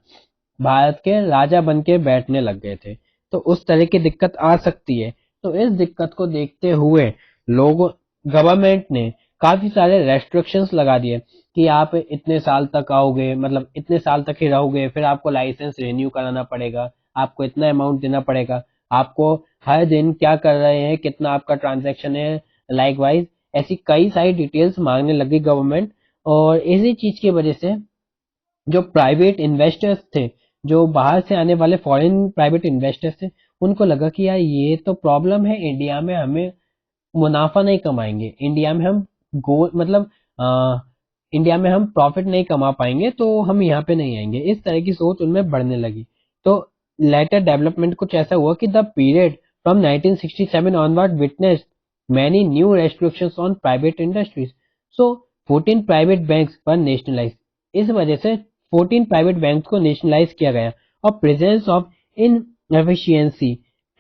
[SPEAKER 1] भारत के राजा बन के बैठने लग गए थे। तो उस तरह की दिक्कत आ सकती है। तो इस दिक्कत को देखते हुए लोग, गवर्नमेंट ने काफी सारे रेस्ट्रिक्शंस लगा दिए कि आप इतने साल तक आओगे, मतलब इतने साल तक ही रहोगे, फिर आपको लाइसेंस रिन्यू कराना पड़ेगा, आपको इतना अमाउंट देना पड़ेगा, आपको हर दिन क्या कर रहे हैं, कितना आपका ट्रांजैक्शन है, लाइक वाइज ऐसी कई सारी डिटेल्स मांगने लगी गवर्नमेंट। और इसी चीज की वजह से जो प्राइवेट इन्वेस्टर्स थे, जो बाहर से आने वाले फॉरेन प्राइवेट इन्वेस्टर्स थे, उनको लगा कि यार ये तो प्रॉब्लम है, इंडिया में हमें मुनाफा नहीं कमाएंगे, इंडिया में हम गो मतलब इंडिया में हम प्रॉफिट नहीं कमा पाएंगे, तो हम यहाँ पे नहीं आएंगे। इस तरह की सोच उनमें बढ़ने लगी। तो लेटर डेवलपमेंट कुछ ऐसा हुआ कि the period from 1967 onward witness many new restrictions on private industries, so 14 private banks were nationalise. इस वजह से 14 प्राइवेट बैंक को नेशनलाइज किया गया और presence of inefficiency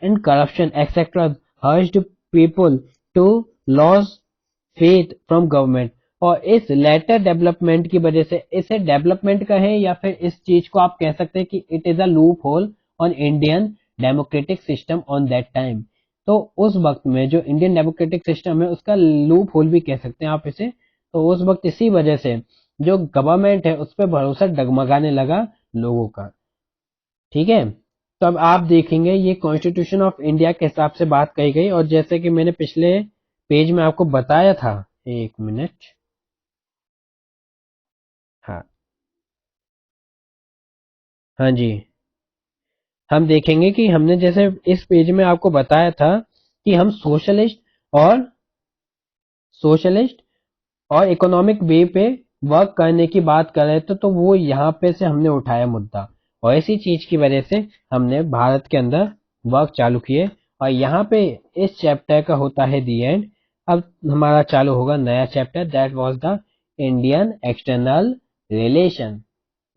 [SPEAKER 1] and corruption etcetera हर्ज्ड people to loss faith from government. और इस लेटर डेवलपमेंट की वजह से, इसे डेवलपमेंट कहें या फिर इस चीज को आप कह सकते हैं कि it is a loop hole on Indian democratic system on that time. तो उस वक्त में जो इंडियन डेमोक्रेटिक सिस्टम है उसका लूप होल भी कह सकते हैं आप इसे। तो उस वक्त इसी वजह से जो गवर्नमेंट है उस पर भरोसा डगमगाने लगा लोगों का। ठीक है, तो अब आप देखेंगे ये कॉन्स्टिट्यूशन ऑफ इंडिया के हिसाब से बात कही गई। और जैसे कि मैंने पिछले पेज में आपको बताया था, एक मिनट, हाँ हाँ जी, हम देखेंगे कि हमने जैसे इस पेज में आपको बताया था कि हम और सोशलिस्ट और इकोनॉमिक वे पे वर्क करने की बात कर रहे थे, तो वो यहाँ पे से हमने उठाया मुद्दा और इसी चीज की वजह से हमने भारत के अंदर वर्क चालू किए। और यहाँ पे इस चैप्टर का होता है दी एंड। अब हमारा चालू होगा नया chapter, that was the Indian external relation.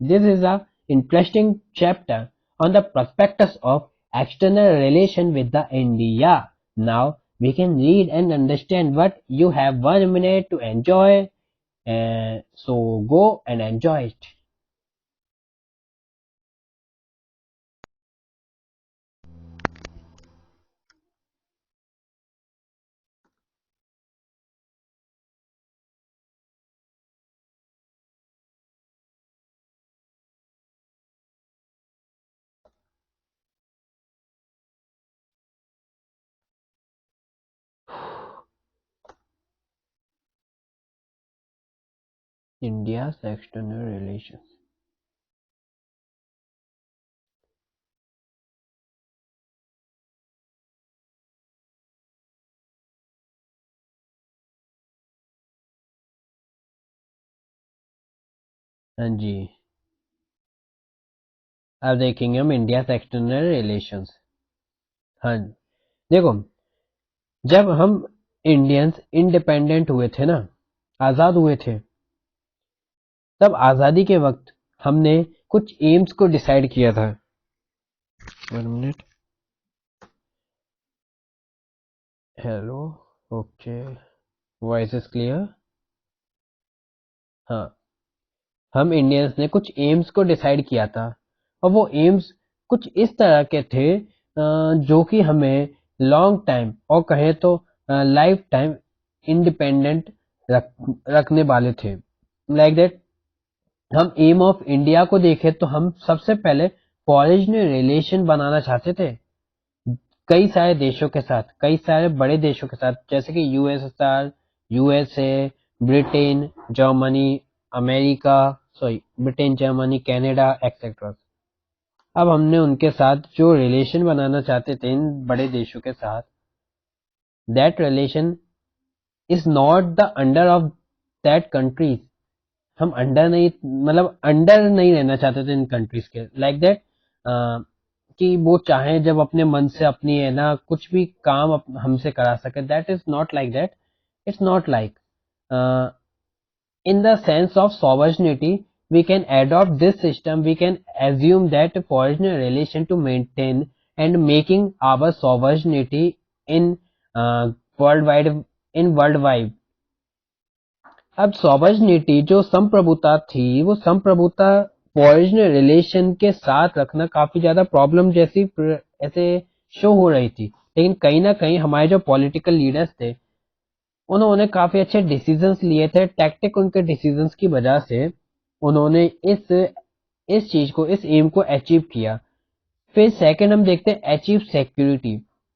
[SPEAKER 1] This is a interesting chapter on the prospectus of external relation with the India. Now we can read and understand what you have 1 minute to enjoy. So go and enjoy it. India's external relations. हाँ जी, अब देखेंगे हम India external relations. हाँ, देखो, जब हम Indians independent हुए थे ना, आजाद हुए थे, तब आजादी के वक्त हमने कुछ एम्स को डिसाइड किया था। 1 minute. Hello. Okay, voice is clear. हाँ, हम इंडियंस ने कुछ एम्स को डिसाइड किया था, और वो एम्स कुछ इस तरह के थे जो कि हमें लॉन्ग टाइम और कहें तो लाइफ टाइम इंडिपेंडेंट रखने वाले थे। लाइक दैट, हम एम ऑफ इंडिया को देखें तो हम सबसे पहले फॉरेन रिलेशन बनाना चाहते थे कई सारे देशों के साथ, कई सारे बड़े देशों के साथ, जैसे कि USSR, USA, Britain, Germany, America, sorry Britain, Germany, Canada etcetera. अब हमने उनके साथ जो रिलेशन बनाना चाहते थे इन बड़े देशों के साथ, that relation is not the under of that countries. हम अंडर नहीं, मतलब अंडर नहीं रहना चाहते थे इन कंट्रीज के। लाइक दैट, कि वो चाहे जब अपने मन से अपनी है ना कुछ भी काम हमसे करा सके, that is not like that. It's not like, in the sense of sovereignty we can adopt this system, we can assume that foreign relation to maintain and making our sovereignty in worldwide, in worldwide। अब sovereignty जो संप्रभुता थी, वो संप्रभुता foreign relation के साथ रखना काफी ज्यादा प्रॉब्लम जैसी ऐसे शो हो रही थी। लेकिन कहीं ना कहीं हमारे जो पॉलिटिकल लीडर्स थे उन्होंने काफी अच्छे डिसीजंस लिए थे। टैक्टिक उनके डिसीजंस की वजह से उन्होंने इस चीज को, इस एम को अचीव किया। फिर सेकंड हम देखते हैं अचीव सिक्योरिटी।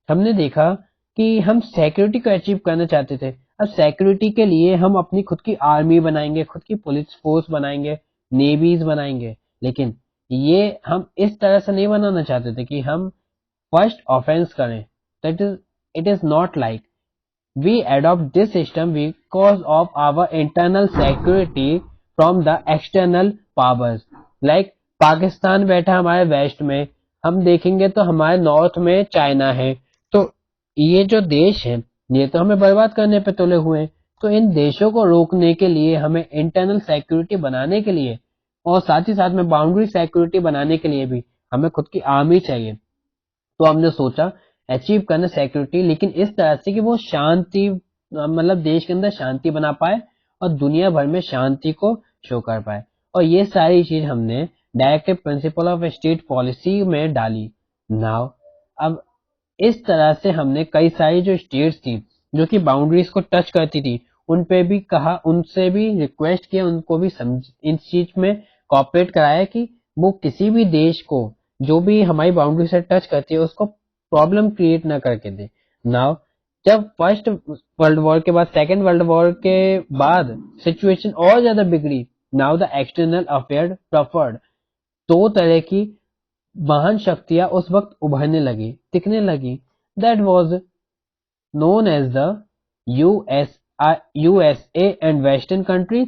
[SPEAKER 1] हमने देखा कि हम सिक्योरिटी को अचीव करना चाहते थे। अब सिक्योरिटी के लिए हम अपनी खुद की आर्मी बनाएंगे, खुद की पुलिस फोर्स बनाएंगे, नेवीज बनाएंगे। लेकिन ये हम इस तरह से नहीं बनाना चाहते थे कि हम फर्स्ट ऑफेंस करें। That is, it is not like we adopt this system because of our internal security from the external powers। like Pakistan बैठा हमारे वेस्ट में, हम देखेंगे तो हमारे नॉर्थ में चाइना है। तो ये जो देश है ये तो हमें बर्बाद करने पे तुले हुए हैं। तो इन देशों को रोकने के लिए, हमें इंटरनल सिक्योरिटी बनाने के लिए और साथ ही साथ में बाउंड्री सिक्योरिटी बनाने के लिए भी हमें खुद की आर्मी चाहिए। तो हमने सोचा अचीव करना सिक्योरिटी, लेकिन इस तरह से कि वो शांति, मतलब देश के अंदर शांति बना पाए और दुनिया भर में शांति को शो कर पाए। और ये सारी चीज हमने directive principle of state policy में डाली। नाउ अब इस तरह से हमने कई सारी जो स्टेट्स थी जो कि बाउंड्रीज को टच करती थी उन पे भी कहा, उनसे भी रिक्वेस्ट किया, उनको भी समझ इस चीज में कॉपरेट कराया कि वो किसी भी देश को जो भी हमारी बाउंड्री से टच करती है उसको प्रॉब्लम क्रिएट ना करके दे। नाउ जब फर्स्ट वर्ल्ड वॉर के बाद, सेकेंड वर्ल्ड वॉर के बाद सिचुएशन और ज्यादा बिगड़ी। नाउ द एक्सटर्नल अफेयर प्रफर्ड, दो तरह की महान शक्तियां उस वक्त उभरने लगी, दिखने लगी। That was known as the US USA and western countries,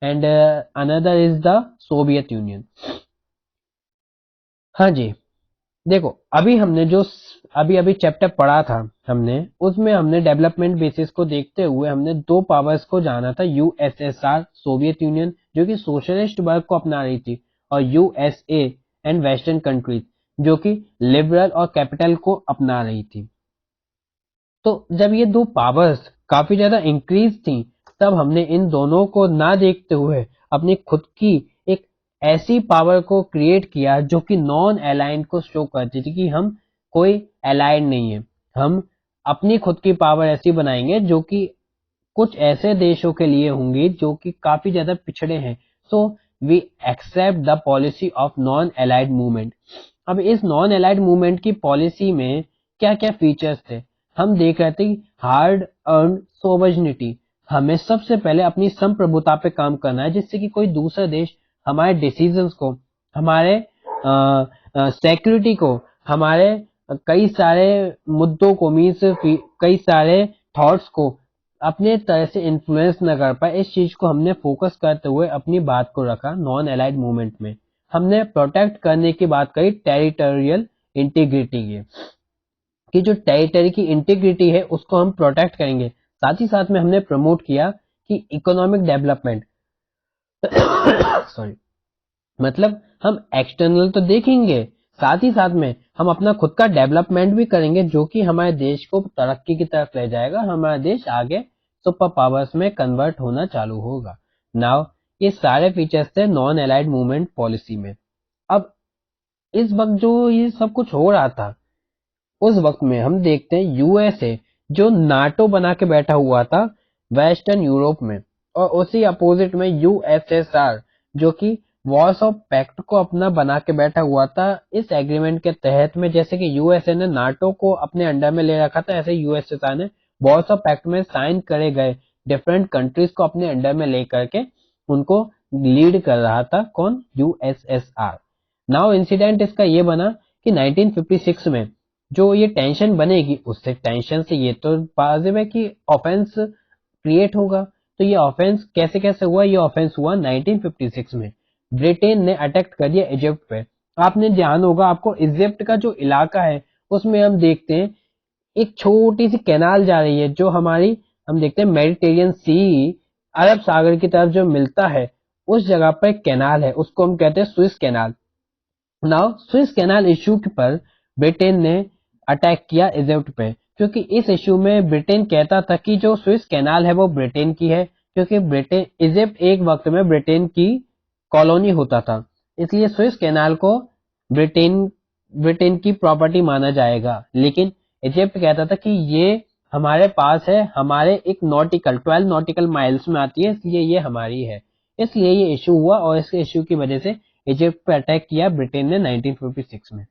[SPEAKER 1] and another is the Soviet Union. हाँ जी, देखो अभी हमने जो अभी अभी चैप्टर पढ़ा था हमने, उसमें हमने डेवलपमेंट बेसिस को देखते हुए हमने दो पावर्स को जाना था, यूएसएसआर सोवियत यूनियन जो कि सोशलिस्ट वर्ग को अपना रही थी, और यूएसए एंड वेस्टर्न कंट्रीज जो कि लिबरल और कैपिटल को अपना रही थी। तो जब ये दो पावर्स काफी ज्यादा इंक्रीज थी तब हमने इन दोनों को ना देखते हुए अपनी खुद की एक ऐसी पावर को क्रिएट किया जो कि नॉन अलाइंड को शो करती थी कि हम कोई अलाइंड नहीं है। हम अपनी खुद की पावर ऐसी बनाएंगे जो कि कुछ ऐसे देशों के लिए होंगी जो कि काफी ज्यादा पिछड़े हैं। So we accept the policy of non aligned movement. अब इस नॉन अलाइड मूवमेंट की पॉलिसी में क्या क्या फीचर्स थे हम देख रहे थे। हार्ड अर्न सोवर्निटी, हमें सबसे पहले अपनी संप्रभुता पे काम करना है जिससे कि कोई दूसरा देश हमारे डिसीजंस को, हमारे सिक्योरिटी को, हमारे कई सारे मुद्दों को, मीन्स कई सारे थॉट्स को अपने तरह से इन्फ्लुएंस न कर पाए। इस चीज को हमने फोकस करते हुए अपनी बात को रखा नॉन अलाइड मूवमेंट में। हमने प्रोटेक्ट करने की बात करी टेरिटोरियल इंटीग्रिटी की, कि जो टेरिटरी की इंटीग्रिटी है उसको हम प्रोटेक्ट करेंगे। साथ ही साथ में हमने प्रमोट किया कि इकोनॉमिक डेवलपमेंट सॉरी, मतलब हम एक्सटर्नल तो देखेंगे, साथ ही साथ में हम अपना खुद का डेवलपमेंट भी करेंगे, जो कि हमारे देश को तरक्की की तरफ ले जाएगा। हमारा देश आगे सुपर पावर्स में कन्वर्ट होना चालू होगा। नाउ ये सारे फीचर्स थे नॉन एलाइड मूवमेंट पॉलिसी में। अब इस वक्त जो ये सब कुछ हो रहा था, उस वक्त में हम देखते हैं यूएसए जो नाटो बना के बैठा हुआ था वेस्टर्न यूरोप में, और उसी अपोजिट में यूएसएसआर जो कि वॉर्सो पैक्ट को अपना बना के बैठा हुआ था। इस एग्रीमेंट के तहत में जैसे कि यूएसए ने नाटो को अपने अंडर में ले रखा था, ऐसे यूएसएसआर ने वॉर्सो पैक्ट में साइन करे गए डिफरेंट कंट्रीज को अपने अंडर में लेकर के उनको लीड कर रहा था। कौन? यूएसएसआर। नाउ इंसिडेंट इसका ये बना कि 1956 में जो ये टेंशन बनेगी, उससे टेंशन से ये तो वाजिब है कि ऑफेंस क्रिएट होगा। तो ये ऑफेंस कैसे कैसे हुआ? ये ऑफेंस हुआ 1956 में। ब्रिटेन ने अटैक कर दिया इजिप्ट पे। आपने ध्यान होगा, आपको इजिप्ट का जो इलाका है उसमें हम देखते हैं एक छोटी सी कैनाल जा रही है, जो हमारी हम देखते हैं मेडिटेरियन सी अरब सागर की तरफ जो मिलता है, उस जगह पर एक कैनाल है, उसको हम कहते हैं Swiss canal. Now Swiss canal issue पर ब्रिटेन ने अटैक किया इजिप्ट पे, क्योंकि इस इशू में ब्रिटेन कहता था कि जो स्विस कैनाल है वो ब्रिटेन की है, क्योंकि ब्रिटेन इजिप्ट एक वक्त में ब्रिटेन की कॉलोनी होता था, इसलिए स्विस कैनाल को ब्रिटेन ब्रिटेन की प्रॉपर्टी माना जाएगा। लेकिन इजिप्ट कहता था कि ये हमारे पास है, हमारे एक नॉटिकल 12 नॉटिकल माइल्स में आती है, इसलिए ये हमारी है। इसलिए ये इशू हुआ और इसके इशू की वजह से इजिप्ट पे अटैक किया ब्रिटेन ने 1956 में।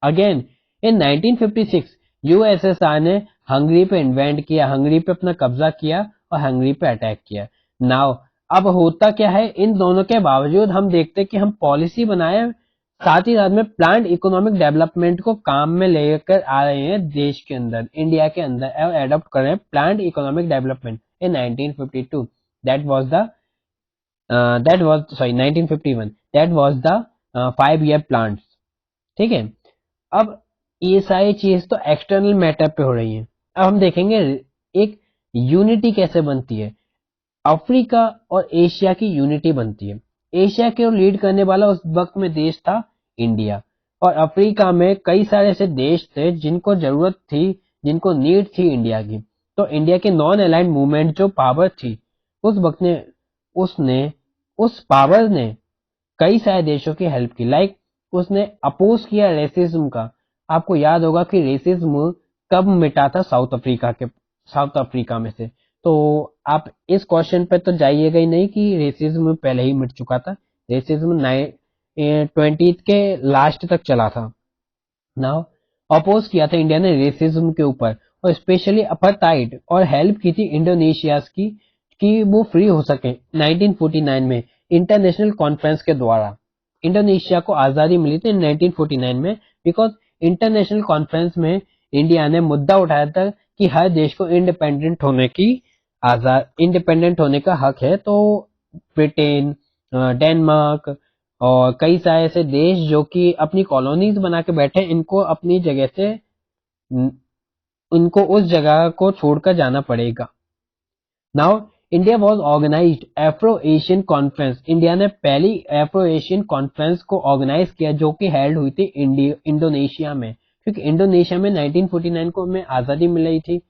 [SPEAKER 1] अगेन इन 1956 यूएसएसआर ने हंगरी पे इन्वेंट किया, हंगरी पे अपना कब्जा किया और हंगरी पे अटैक किया। नाउ अब होता क्या है, इन दोनों के बावजूद हम देखते कि हम पॉलिसी बनाए, साथ ही साथ में प्लान्ड इकोनॉमिक डेवलपमेंट को काम में लेकर आ रहे हैं देश के अंदर, इंडिया के अंदर, और एडॉप्ट कर रहे हैं planned economic development in 1952। That was the 1951 that was the 5 year plan. ठीक है, अब ये सारी चीज तो एक्सटर्नल मैटर पे हो रही है। अब हम देखेंगे एक यूनिटी कैसे बनती है। अफ्रीका और एशिया की यूनिटी बनती है। एशिया को लीड करने वाला उस वक्त में देश था इंडिया, और अफ्रीका में कई सारे ऐसे देश थे जिनको जरूरत थी, जिनको नीड थी इंडिया की। तो इंडिया के नॉन अलाइंड मूवमेंट जो पावर थी उस वक्त ने उसने उस पावर ने कई सारे देशों की हेल्प की। लाइक उसने अपोज किया रेसिज्म का। आपको याद होगा कि रेसिज्म कब मिटा था? साउथ अफ्रीका में से। तो आप इस क्वेश्चन पे तो जाइएगा ही नहीं कि रेसिज्म पहले ही मिट चुका था। रेसिज्म 20 के लास्ट तक चला था। नाउ अपोज किया था इंडिया ने रेसिज्म के ऊपर, और स्पेशली अपार्थाइड, और हेल्प की थी इंडोनेशिया की कि वो फ्री हो सके। 1949 में इंटरनेशनल कॉन्फ्रेंस के द्वारा इंडोनेशिया को आजादी मिली थी 1949 में, बिकॉज इंटरनेशनल कॉन्फ्रेंस में इंडिया ने मुद्दा उठाया था कि हर देश को इंडिपेंडेंट होने का हक है। तो ब्रिटेन, डेनमार्क और कई सारे ऐसे देश जो कि अपनी कॉलोनीज बना के बैठे, इनको अपनी जगह से इनको उस जगह को छोड़कर जाना पड़ेगा। Now India was organised Afro Asian conference. India ने पहली एफ्रो एशियन कॉन्फ्रेंस को ऑर्गेनाइज किया, जो कि हेल्ड हुई थी इंडोनेशिया में, क्योंकि इंडोनेशिया में 1949 को हमें आजादी मिल रही थी।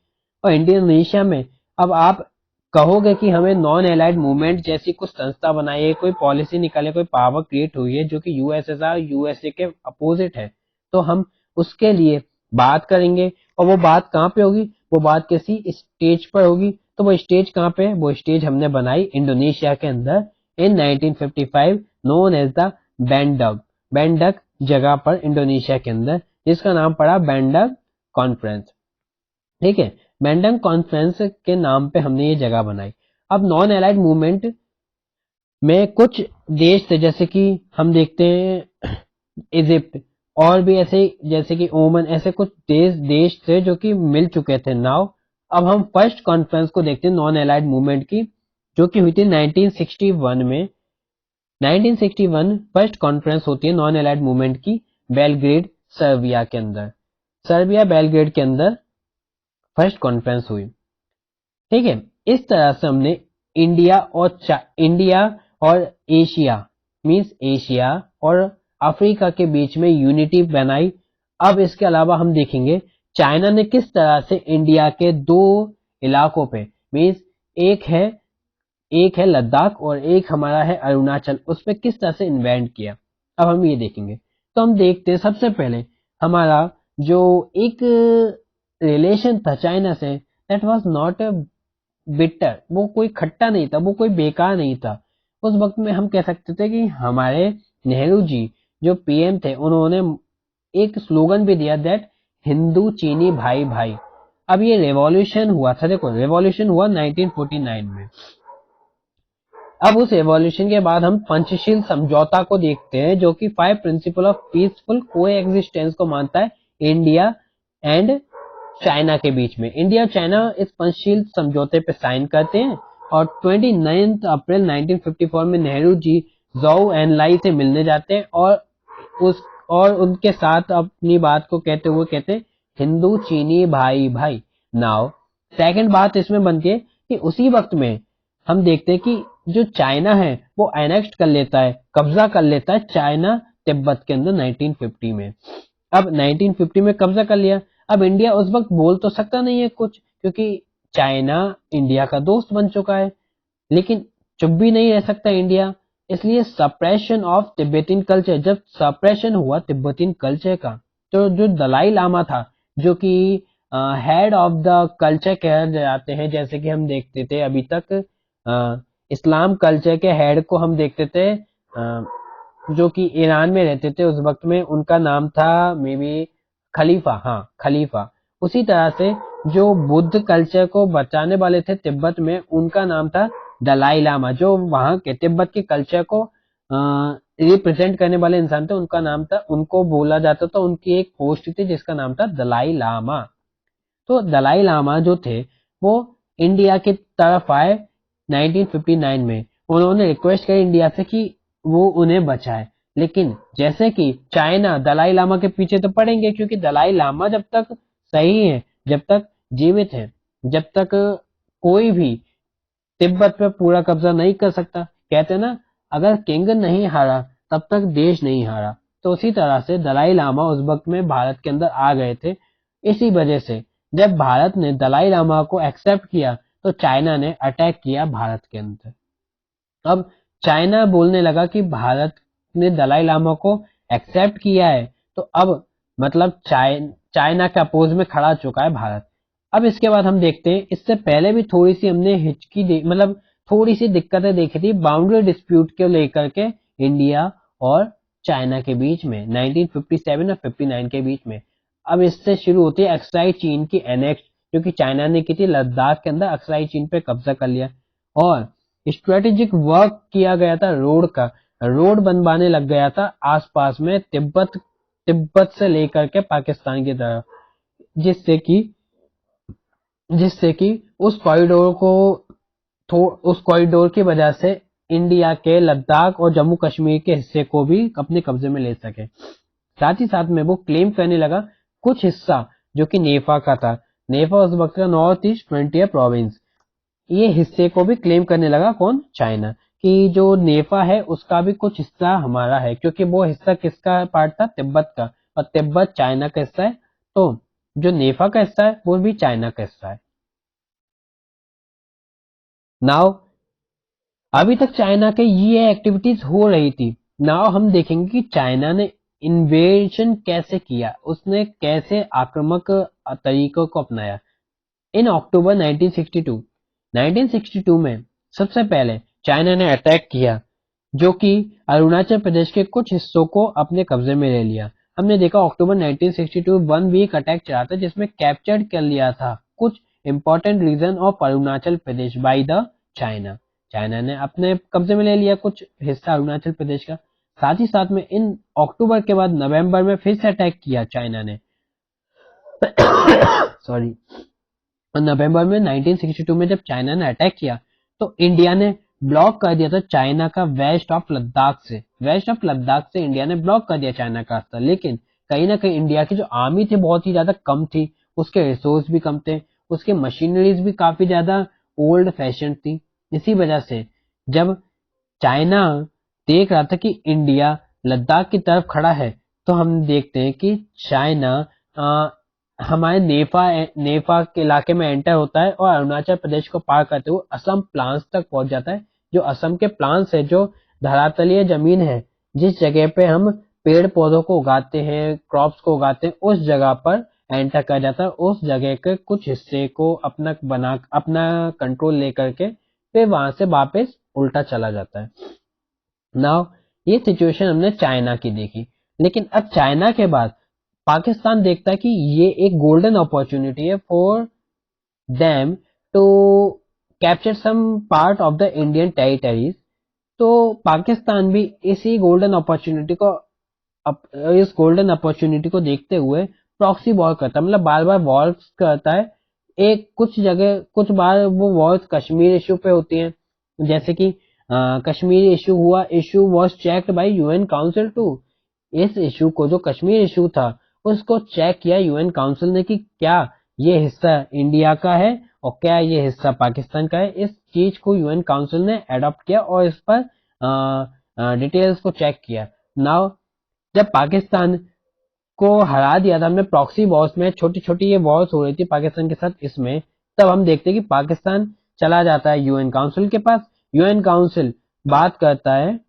[SPEAKER 1] और इंडोनेशिया में अब आप कहोगे कि हमें नॉन एलाइड मूवमेंट जैसी कुछ संस्था बनाई, कोई पॉलिसी निकाले, कोई पावर क्रिएट हुई है जो कि यूएसएसआर यूएसए के अपोजिट है, तो हम उसके लिए बात करेंगे। और वो बात कहाँ पे होगी? वो बात किसी स्टेज पर होगी। तो वो स्टेज कहाँ पे? वो स्टेज हमने बनाई इंडोनेशिया के अंदर इन 1955, नोन एज द बैंडक जगह पर इंडोनेशिया के अंदर, जिसका नाम पड़ा बैंडक कॉन्फ्रेंस। ठीक है, बैंडक कॉन्फ्रेंस के नाम पे हमने ये जगह बनाई। अब नॉन एलाइड मूवमेंट में कुछ देश थे, जैसे कि हम देखते हैं इजिप्ट, और भी ऐसे जैसे कि ओमन, ऐसे कुछ देश थे जो कि मिल चुके थे। नाउ अब हम फर्स्ट कॉन्फ्रेंस को देखते हैं नॉन एलाइड मूवमेंट की, जो कि हुई थी 1961 में 1961 फर्स्ट कॉन्फ्रेंस होती है नॉन एलाइड मूवमेंट की बेलग्रेड सर्बिया के अंदर, सर्बिया बेलग्रेड के अंदर फर्स्ट कॉन्फ्रेंस हुई। ठीक है, इस तरह से हमने इंडिया और एशिया मींस एशिया और अफ्रीका के बीच में यूनिटी बनाई। अब इसके अलावा हम देखेंगे चाइना ने किस तरह से इंडिया के दो इलाकों पे मींस एक है लद्दाख और एक हमारा है अरुणाचल, उस पर किस तरह से इन्वेंट किया, अब हम ये देखेंगे। तो हम देखते हैं सबसे पहले हमारा जो एक रिलेशन था चाइना से, दैट वाज नॉट बिटर, वो कोई खट्टा नहीं था, वो कोई बेकार नहीं था। उस वक्त में हम कह सकते थे कि हमारे नेहरू जी जो पीएम थे उन्होंने एक स्लोगन भी दिया दैट हिंदू चीनी भाई भाई। अब ये रेवोल्यूशन हुआ था, देखो रेवोल्यूशन हुआ 1949 में। अब उस रेवोल्यूशन के बाद हम पंचशील समझौता को देखते हैं जो कि 5 प्रिंसिपल ऑफ पीसफुल कोएग्जिस्टेंस को मानता है इंडिया एंड चाइना के बीच में। इंडिया और चाइना इस पंचशील समझौते पे साइन करते हैं और 29 अप्रैल 1954 में नेहरू जी जोउ एनलाई से मिलने जाते हैं और उनके साथ अपनी बात को कहते हुए कहते हैं हिंदू चीनी भाई भाई। नाउ सेकंड बात इसमें बनती है कि उसी वक्त में हम देखते हैं कि जो चाइना है वो एनेक्ट कर लेता है, कब्जा कर लेता है चाइना तिब्बत के अंदर 1950 में। अब 1950 में कब्जा कर लिया, अब इंडिया उस वक्त बोल तो सकता नहीं है कुछ क्योंकि चाइना इंडिया का दोस्त बन चुका है, लेकिन चुप भी नहीं रह सकता इंडिया। इसलिए सप्रेशन ऑफ तिब्बतियन कल्चर, जब सप्रेशन हुआ तिब्बतियन कल्चर का, तो जो दलाई लामा था जो कि हेड ऑफ द कल्चर कह जाते हैं, जैसे कि हम देखते थे अभी तक इस्लाम कल्चर के हेड को हम देखते थे जो कि ईरान में रहते थे उस वक्त में, उनका नाम था मे बी खलीफा, हाँ खलीफा। उसी तरह से जो बुद्ध कल्चर को बचाने वाले थे तिब्बत में, उनका नाम था दलाई लामा। जो वहां के तिब्बत के कल्चर को रिप्रेजेंट करने वाले इंसान थे, उनका नाम था, उनको बोला जाता था, उनकी एक पोस्ट थी जिसका नाम था दलाई लामा। तो दलाई लामा जो थे वो इंडिया की तरफ आए 1959 में। उन्होंने रिक्वेस्ट करी इंडिया से कि वो उन्हें बचाए, लेकिन जैसे कि चाइना दलाई लामा के पीछे तो पड़ेंगे क्योंकि दलाई लामा जब तक सही है, जब तक जीवित है, जब तक कोई भी तिब्बत पे पूरा कब्जा नहीं कर सकता। कहते हैं ना, अगर किंग नहीं हारा तब तक देश नहीं हारा। तो उसी तरह से दलाई लामा उस वक्त में भारत के अंदर आ गए थे। इसी वजह से जब भारत ने दलाई लामा को एक्सेप्ट किया तो चाइना ने अटैक किया भारत के अंदर। अब चाइना बोलने लगा कि भारत ने दलाई लामा को एक्सेप्ट किया है, तो अब मतलब चाइना के अपोज में खड़ा चुका है भारत। अब इसके बाद हम देखते हैं, इससे पहले भी थोड़ी सी हमने मतलब थोड़ी सी दिक्कतें देखी थी बाउंड्री डिस्प्यूट को लेकर के इंडिया और चाइना के बीच में 1957 और 59 के बीच में। अब इससे शुरू होती है अक्साई चीन की एनेक्स, जो कि चाइना ने की थी लद्दाख के अंदर अक्साई चीन पे कब्जा कर लिया। और स्ट्रेटेजिक वर्क किया गया था रोड का, रोड बनवाने लग गया था आसपास में तिब्बत से लेकर के पाकिस्तान की तरफ, जिससे कि उस कॉरिडोर की वजह से इंडिया के लद्दाख और जम्मू कश्मीर के हिस्से को भी अपने कब्जे में ले सके। साथ ही साथ में वो क्लेम करने लगा कुछ हिस्सा जो कि नेफा का था। नेफा उस वक्त का नॉर्थ ईस्ट फ्रंटियर प्रोविंस, ये हिस्से को भी क्लेम करने लगा कौन, चाइना, कि जो नेफा है उसका भी कुछ हिस्सा हमारा है, क्योंकि वो हिस्सा किसका पार्ट था, तिब्बत का, और तिब्बत चाइना का हिस्सा है, तो जो नेफा का हिस्सा है वो भी चाइना का हिस्सा है। नाउ अभी तक चाइना के ये एक्टिविटीज हो रही थी। नाउ हम देखेंगे कि चाइना ने इन्वेजन कैसे किया, उसने कैसे आक्रामक तरीकों को अपनाया। इन अक्टूबर 1962 में सबसे पहले चाइना ने अटैक किया, जो कि अरुणाचल प्रदेश के कुछ हिस्सों को अपने कब्जे में ले लिया। हमने देखा अक्टूबर 1962 1 वीक अटैक चला था जिसमें कैप्चर कर लिया था कुछ important region of Arunachal Pradesh by the China. China ने अपने कब्जे में ले लिया कुछ हिस्सा अरुणाचल प्रदेश का। साथ ही साथ में इन अक्टूबर के बाद नवंबर में फिर से अटैक किया चाइना ने सॉरी। नवंबर में 1962 में जब चाइना ने अटैक किया तो इंडिया ने ब्लॉक कर दिया था चाइना का वेस्ट ऑफ लद्दाख से। वेस्ट ऑफ लद्दाख से इंडिया ने ब्लॉक कर दिया चाइना का रास्ता। लेकिन कहीं ना कहीं इंडिया की जो आर्मी थी बहुत ही ज्यादा कम थी, उसके रिसोर्स भी कम थे, उसके मशीनरीज भी काफी ज्यादा ओल्ड फैशन थी। इसी वजह से जब चाइना देख रहा था कि इंडिया लद्दाख की तरफ खड़ा है, तो हम देखते हैं कि चाइना हमारे नेपा के इलाके में एंटर होता है और अरुणाचल प्रदेश को पार करते हुए असम प्लान्स तक पहुंच जाता है। जो असम के प्लान्स है, जो धरातलीय जमीन है, जिस जगह पे हम पेड़ पौधों को उगाते हैं, क्रॉप्स को उगाते हैं, उस जगह पर एंटर कर जाता है। उस जगह के कुछ हिस्से को अपना कंट्रोल लेकर के फिर वहां से वापस उल्टा चला जाता है। नाउ ये सिचुएशन हमने चाइना की देखी। लेकिन अब चाइना के बाद पाकिस्तान देखता है कि ये एक गोल्डन अपॉर्चुनिटी है for them to capture some part of the Indian territories. तो पाकिस्तान भी इस गोल्डन अपॉर्चुनिटी को देखते हुए प्रॉक्सी वॉर करता है, मतलब बार बार वॉर करता है। एक कुछ जगह कुछ बार वो वॉर्स कश्मीर इशू पे होती हैं, जैसे कि कश्मीर इशू हुआ, issue was checked by UN council too. इस इशू को, जो कश्मीर इशू था, उसको चेक किया यूएन काउंसिल ने कि क्या ये हिस्सा इंडिया का है और क्या ये हिस्सा पाकिस्तान का है। इस चीज को यूएन काउंसिल ने अडॉप्ट किया और इस पर डिटेल्स को चेक किया। नाउ जब पाकिस्तान को हरा दिया था हमने प्रॉक्सी वॉर्स में, छोटी छोटी ये वॉर्स हो रही थी पाकिस्तान के साथ, इसमें तब हम देखते हैं कि पाकिस्तान चला जाता है यूएन काउंसिल के पास। यूएन काउंसिल बात करता है,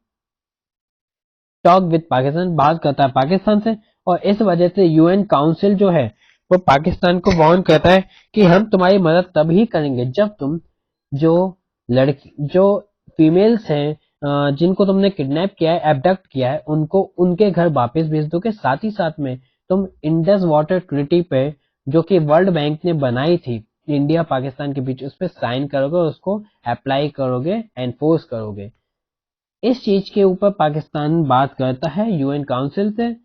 [SPEAKER 1] टॉक विद पाकिस्तान, बात करता है पाकिस्तान से। और इस वजह से यूएन काउंसिल जो है वो पाकिस्तान को वार्न करता है कि हम तुम्हारी मदद तभी करेंगे जब तुम जो जो फीमेल्स हैं, जिनको तुमने किडनैप किया है, एबडक्ट किया है, उनको उनके घर वापस भेज दोगे। साथ ही साथ में तुम इंडस वाटर ट्रीटी पे, जो कि वर्ल्ड बैंक ने बनाई थी इंडिया पाकिस्तान के बीच, उस पर साइन करोगे, उसको अप्लाई करोगे, एनफोर्स करोगे। इस चीज के ऊपर पाकिस्तान बात करता है यूएन काउंसिल से।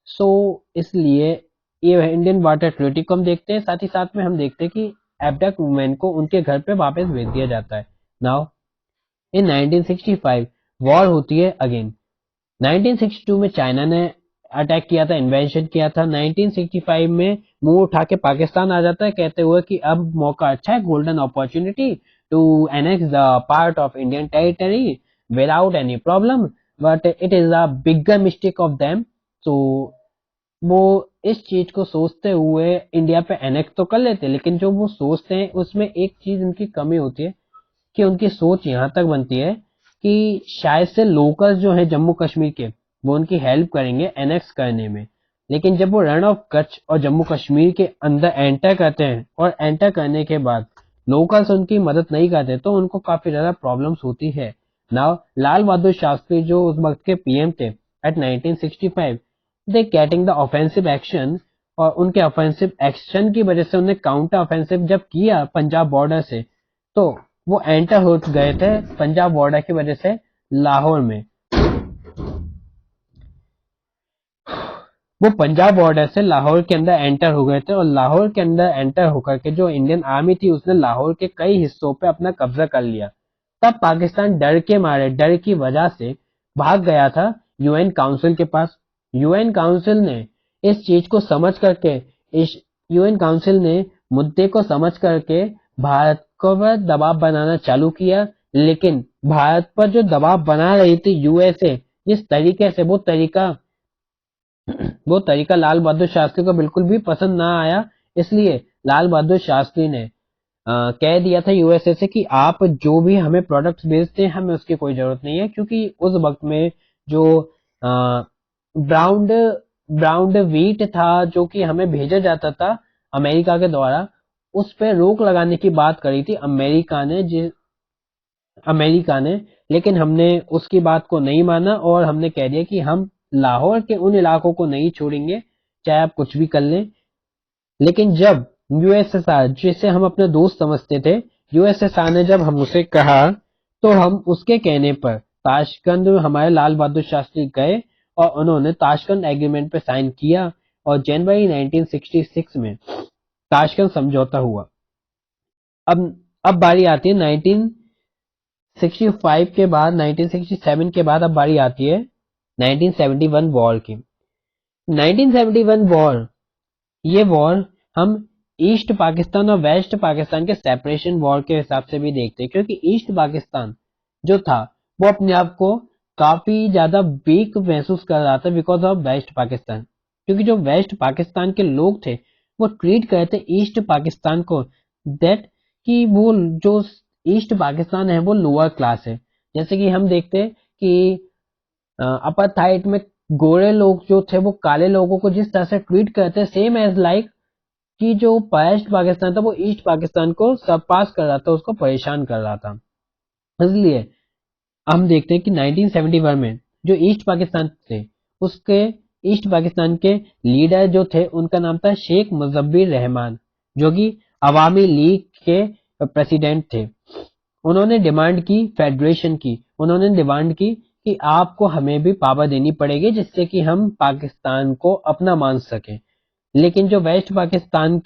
[SPEAKER 1] सो इसलिए ये इंडियन वाटर ट्रीटी को हम देखते हैं, साथ ही साथ में हम देखते हैं कि एबडक्ट वुमेन को उनके घर पे वापस भेज दिया जाता है। नाउ इन 1965 वॉर होती है अगेन। 1962 में चाइना ने अटैक किया था, इन्वेंशन किया था। 1965 में मुंह उठा के पाकिस्तान आ जाता है, कहते हुए कि अब मौका अच्छा है, golden opportunity to annex the part of Indian territory without any problem, but it is a bigger mistake of them. तो वो इस चीज को सोचते हुए इंडिया पे एनेक्स तो कर लेते, लेकिन जो वो सोचते हैं उसमें एक चीज उनकी कमी होती है कि उनकी सोच यहाँ तक बनती है कि शायद से लोकल्स जो है जम्मू कश्मीर के, वो उनकी हेल्प करेंगे एनेक्स करने में। लेकिन जब वो रण ऑफ कच्छ और जम्मू कश्मीर के अंदर एंटर करते हैं और एंटर करने के बाद लोकल्स उनकी मदद नहीं करते, तो उनको काफी ज्यादा प्रॉब्लम्स होती है। नाउ लाल बहादुर शास्त्री जो उस वक्त के पीएम थे at 1965, they getting the offensive action, और उनके ऑफेंसिव एक्शन की वजह से उन्हें काउंटर ऑफेंसिव जब किया पंजाब बॉर्डर से, तो वो एंटर हो गए थे पंजाब बॉर्डर की वजह से लाहौर में। वो पंजाब बॉर्डर से लाहौर के अंदर एंटर हो गए थे और लाहौर के अंदर एंटर होकर के जो इंडियन आर्मी थी उसने लाहौर के कई हिस्सों पे अपना कब्जा कर लिया। तब पाकिस्तान डर के मारे, डर की वजह से भाग गया था यूएन काउंसिल के पास। यूएन काउंसिल ने इस चीज को समझ करके इस यूएन काउंसिल ने मुद्दे को समझ करके भारत को पर दबाव बनाना चालू किया। लेकिन भारत पर जो दबाव बना रही थी यूएसए, जिस तरीके से वो तरीका लाल बहादुर शास्त्री को बिल्कुल भी पसंद ना आया। इसलिए लाल बहादुर शास्त्री ने कह दिया था यूएसए से कि आप जो भी हमें प्रोडक्ट्स भेजते हैं हमें उसकी कोई जरूरत नहीं है, क्योंकि उस वक्त में जो ब्राउन्ड ब्राउन्ड व्हीट था जो कि हमें भेजा जाता था अमेरिका के द्वारा, उस पर रोक लगाने की बात करी थी अमेरिका ने। लेकिन हमने उसकी बात को नहीं माना और हमने कह दिया कि हम लाहौर के उन इलाकों को नहीं छोड़ेंगे, चाहे आप कुछ भी कर लें। लेकिन जब यूएसएसआर, जिसे हम अपने दोस्त समझते थे, यूएसएसआर ने जब हम उसे कहा, तो हम उसके कहने पर ताशकंद हमारे लाल बहादुर शास्त्री गए और उन्होंने ताशकंद एग्रीमेंट पे साइन किया और जनवरी 1966 में ताशकंद समझौता हुआ। अब बारी आती है 1965 के बाद 1967 के बाद अब बारी आती है 1971 वॉर की। 1971 वॉर, ये वॉर हम ईस्ट पाकिस्तान और वेस्ट पाकिस्तान के सेपरेशन वॉर के हिसाब से भी देखते हैं, क्योंकि ईस्ट पाकिस्तान जो था वो अपने आप को काफी ज्यादा वीक महसूस कर रहा था बिकॉज ऑफ वेस्ट पाकिस्तान, क्योंकि जो वेस्ट पाकिस्तान के लोग थे वो ट्रीट करते ईस्ट पाकिस्तान को दैट कि वो जो ईस्ट पाकिस्तान है वो लोअर क्लास है। जैसे कि हम देखते हैं कि अपार्थाइड में गोरे लोग जो थे वो काले लोगों को जिस तरह से ट्रीट करते, सेम एज लाइक कि जो वेस्ट पाकिस्तान था वो ईस्ट पाकिस्तान को सरपास कर रहा था, उसको परेशान कर रहा था। इसलिए हम देखते हैं कि 1971 में जो ईस्ट पाकिस्तान थे उसके ईस्ट पाकिस्तान के लीडर जो थे उनका नाम था शेख मुजब्बिर रहमान, जो कि अवामी लीग के प्रेसिडेंट थे। उन्होंने डिमांड की फेडरेशन की, उन्होंने डिमांड की कि आपको हमें भी पावर देनी पड़ेगी जिससे कि हम पाकिस्तान को अपना मान सकें। लेकिन जो वेस्ट पाकिस्तान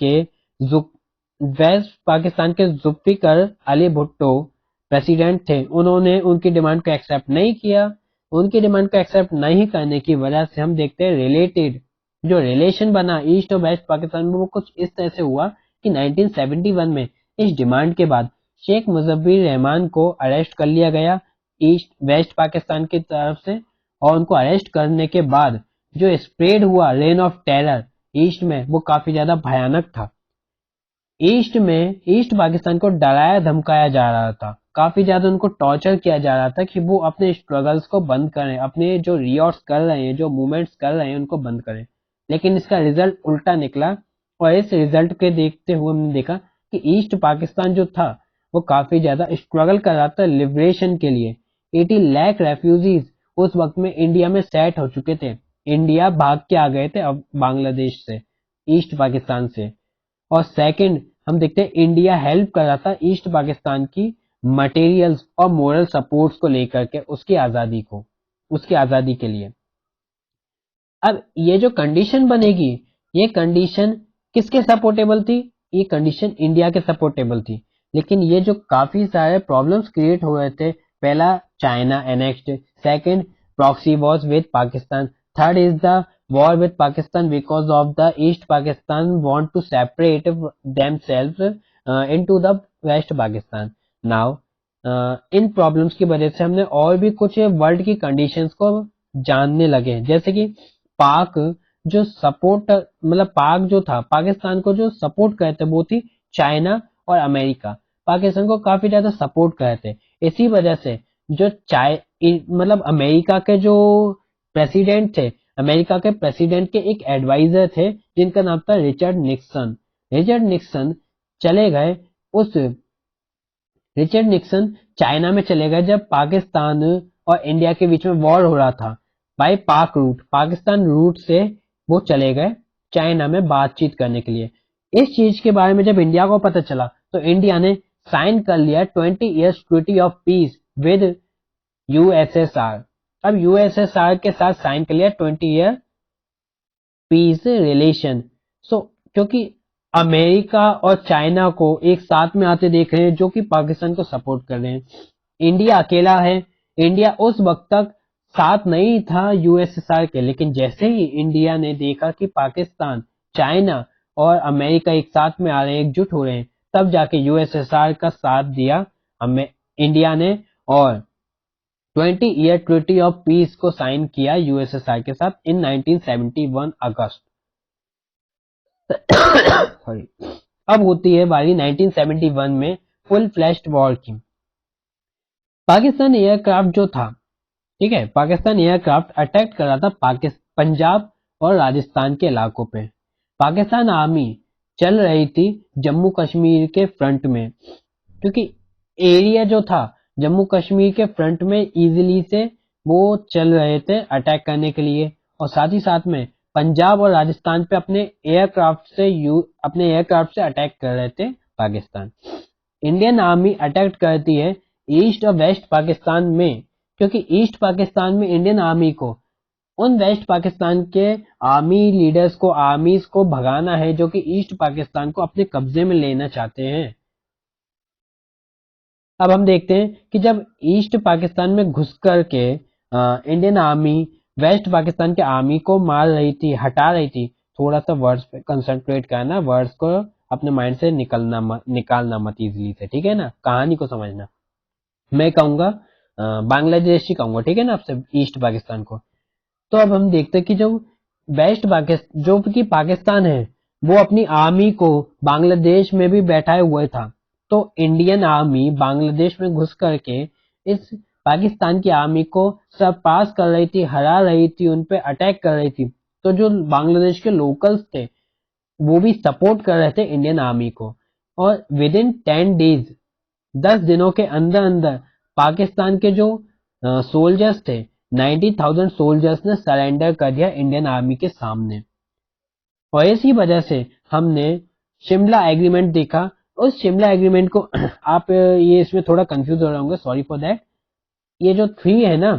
[SPEAKER 1] के जुल्फिकर अली भुट्टो प्रेसिडेंट थे, उन्होंने उनकी डिमांड को एक्सेप्ट नहीं किया। उनकी डिमांड को एक्सेप्ट नहीं करने की वजह से हम देखते हैं रिलेटेड जो रिलेशन बना ईस्ट और वेस्ट पाकिस्तान में वो कुछ इस तरह से हुआ कि 1971 में इस डिमांड के बाद शेख मुजब्बिर रहमान को अरेस्ट कर लिया गया ईस्ट वेस्ट पाकिस्तान की तरफ से, और उनको अरेस्ट करने के बाद जो स्प्रेड हुआ रेन ऑफ टेरर ईस्ट में वो काफी ज्यादा भयानक था। ईस्ट पाकिस्तान को डराया धमकाया जा रहा था, काफी ज्यादा उनको टॉर्चर किया जा रहा था कि वो अपने स्ट्रगल्स को बंद करें, अपने जो रियॉट्स कर रहे हैं, जो मूवमेंट्स कर रहे हैं उनको बंद करें। लेकिन इसका रिजल्ट उल्टा निकला, और इस रिजल्ट के देखते हुए हमने देखा कि ईस्ट पाकिस्तान जो था वो काफी ज्यादा स्ट्रगल कर रहा था लिबरेशन के लिए। 80 लाख रेफ्यूजीज उस वक्त में इंडिया में सेट हो चुके थे, इंडिया भाग के आ गए थे अब बांग्लादेश से, ईस्ट पाकिस्तान से। और सेकंड हम देखते हैं इंडिया हेल्प कर रहा था ईस्ट पाकिस्तान की मटेरियल्स और मोरल सपोर्ट्स को लेकर के उसकी आजादी के लिए। अब ये जो कंडीशन बनेगी, ये कंडीशन किसके सपोर्टेबल थी? ये कंडीशन इंडिया के सपोर्टेबल थी। लेकिन ये जो काफी सारे प्रॉब्लम्स क्रिएट हो रहे थे, पहला China annexed, second proxy Wars with Pakistan, third is the war with Pakistan because of the East Pakistan want to separate themselves into the West Pakistan. Now in problems की वजह से हमने और भी कुछ वर्ल्ड की कंडीशंस को जानने लगे, जैसे कि पाक जो सपोर्ट मतलब पाक जो था पाकिस्तान को जो सपोर्ट करते वो थी चाइना और अमेरिका, पाकिस्तान को काफी ज्यादा सपोर्ट करते। इसी वजह से जो मतलब अमेरिका के जो प्रेसिडेंट थे, अमेरिका के प्रेसिडेंट के एक एडवाइजर थे जिनका नाम था रिचर्ड निक्सन। रिचर्ड निक्सन चले गए उस रिचर्ड निक्सन चाइना में चले गए जब पाकिस्तान और इंडिया के बीच में वॉर हो रहा था। बाय पाक रूट, पाकिस्तान रूट से वो चले गए चाइना में बातचीत करने के लिए। इस चीज के बारे में जब इंडिया को पता चला तो इंडिया ने साइन कर लिया 20 years treaty of peace with USSR. अब यूएसएसआर के साथ साइन कर लिया 20 ईयर पीस रिलेशन। सो क्योंकि अमेरिका और चाइना को एक साथ में आते देख रहे हैं जो कि पाकिस्तान को सपोर्ट कर रहे हैं, इंडिया अकेला है। इंडिया उस वक्त तक साथ नहीं था यूएसएसआर के, लेकिन जैसे ही इंडिया ने देखा कि पाकिस्तान, चाइना और अमेरिका एक साथ में आ रहे हैं, एकजुट हो रहे हैं, तब जाके यूएसएसआर का साथ दिया इंडिया ने और 20 ईयर ट्रीटी ऑफ पीस को साइन किया यूएसएसआर के साथ इन 1971 अगस्त। सॉरी। अब होती है बारी 1971 में फुल फ्लैश्ड वॉर की। पाकिस्तान एयरक्राफ्ट जो था, ठीक है, पाकिस्तान एयरक्राफ्ट अटैक कर रहा था पंजाब और राजस्थान के इलाकों पे। पाकिस्तान आर्मी चल रही थी जम्मू कश्मीर के फ्रंट में, क्योंकि एरिया जो था जम्मू कश्मीर के फ्रंट में इजीली से वो चल रहे थे अटैक करने के लिए, और साथ ही साथ में पंजाब और राजस्थान पे अपने एयरक्राफ्ट से अटैक कर रहे थे पाकिस्तान। इंडियन आर्मी अटैक करती है ईस्ट और वेस्ट पाकिस्तान में, क्योंकि ईस्ट पाकिस्तान में इंडियन आर्मी को उन वेस्ट पाकिस्तान के आर्मी लीडर्स को, आर्मीज को भगाना है जो कि ईस्ट पाकिस्तान को अपने कब्जे में लेना चाहते हैं। अब हम देखते हैं कि जब ईस्ट पाकिस्तान में घुस करके इंडियन आर्मी वेस्ट पाकिस्तान के आर्मी को मार रही थी, हटा रही थी। थोड़ा सा वर्ड्स पे कंसंट्रेट करना, वर्ड्स को अपने माइंड से निकालना मत इजीली से, ठीक है ना, कहानी को समझना। मैं कहूंगा बांग्लादेश ही कहूंगा, ठीक है ना, आपसे ईस्ट पाकिस्तान को। तो अब हम देखते हैं कि जो वेस्ट पाकिस्तान जो कि पाकिस्तान है वो अपनी आर्मी को बांग्लादेश में भी बैठाए हुए था। तो इंडियन आर्मी बांग्लादेश में घुस करके इस पाकिस्तान की आर्मी को सरपास कर रही थी, हरा रही थी, उन पे अटैक कर रही थी। तो जो बांग्लादेश के लोकल्स थे वो भी सपोर्ट कर रहे थे इंडियन आर्मी को। और विद इन 10 डेज, 10 दिनों के अंदर अंदर पाकिस्तान के जो सोल्जर्स थे, 90,000 सोल्जर्स ने सरेंडर कर दिया इंडियन आर्मी के सामने। और इसी वजह से हमने शिमला एग्रीमेंट देखा। उस शिमला एग्रीमेंट को आप ये इसमें थोड़ा कंफ्यूज हो रहे होंगे, सॉरी फॉर दैट। ये जो 3 है ना,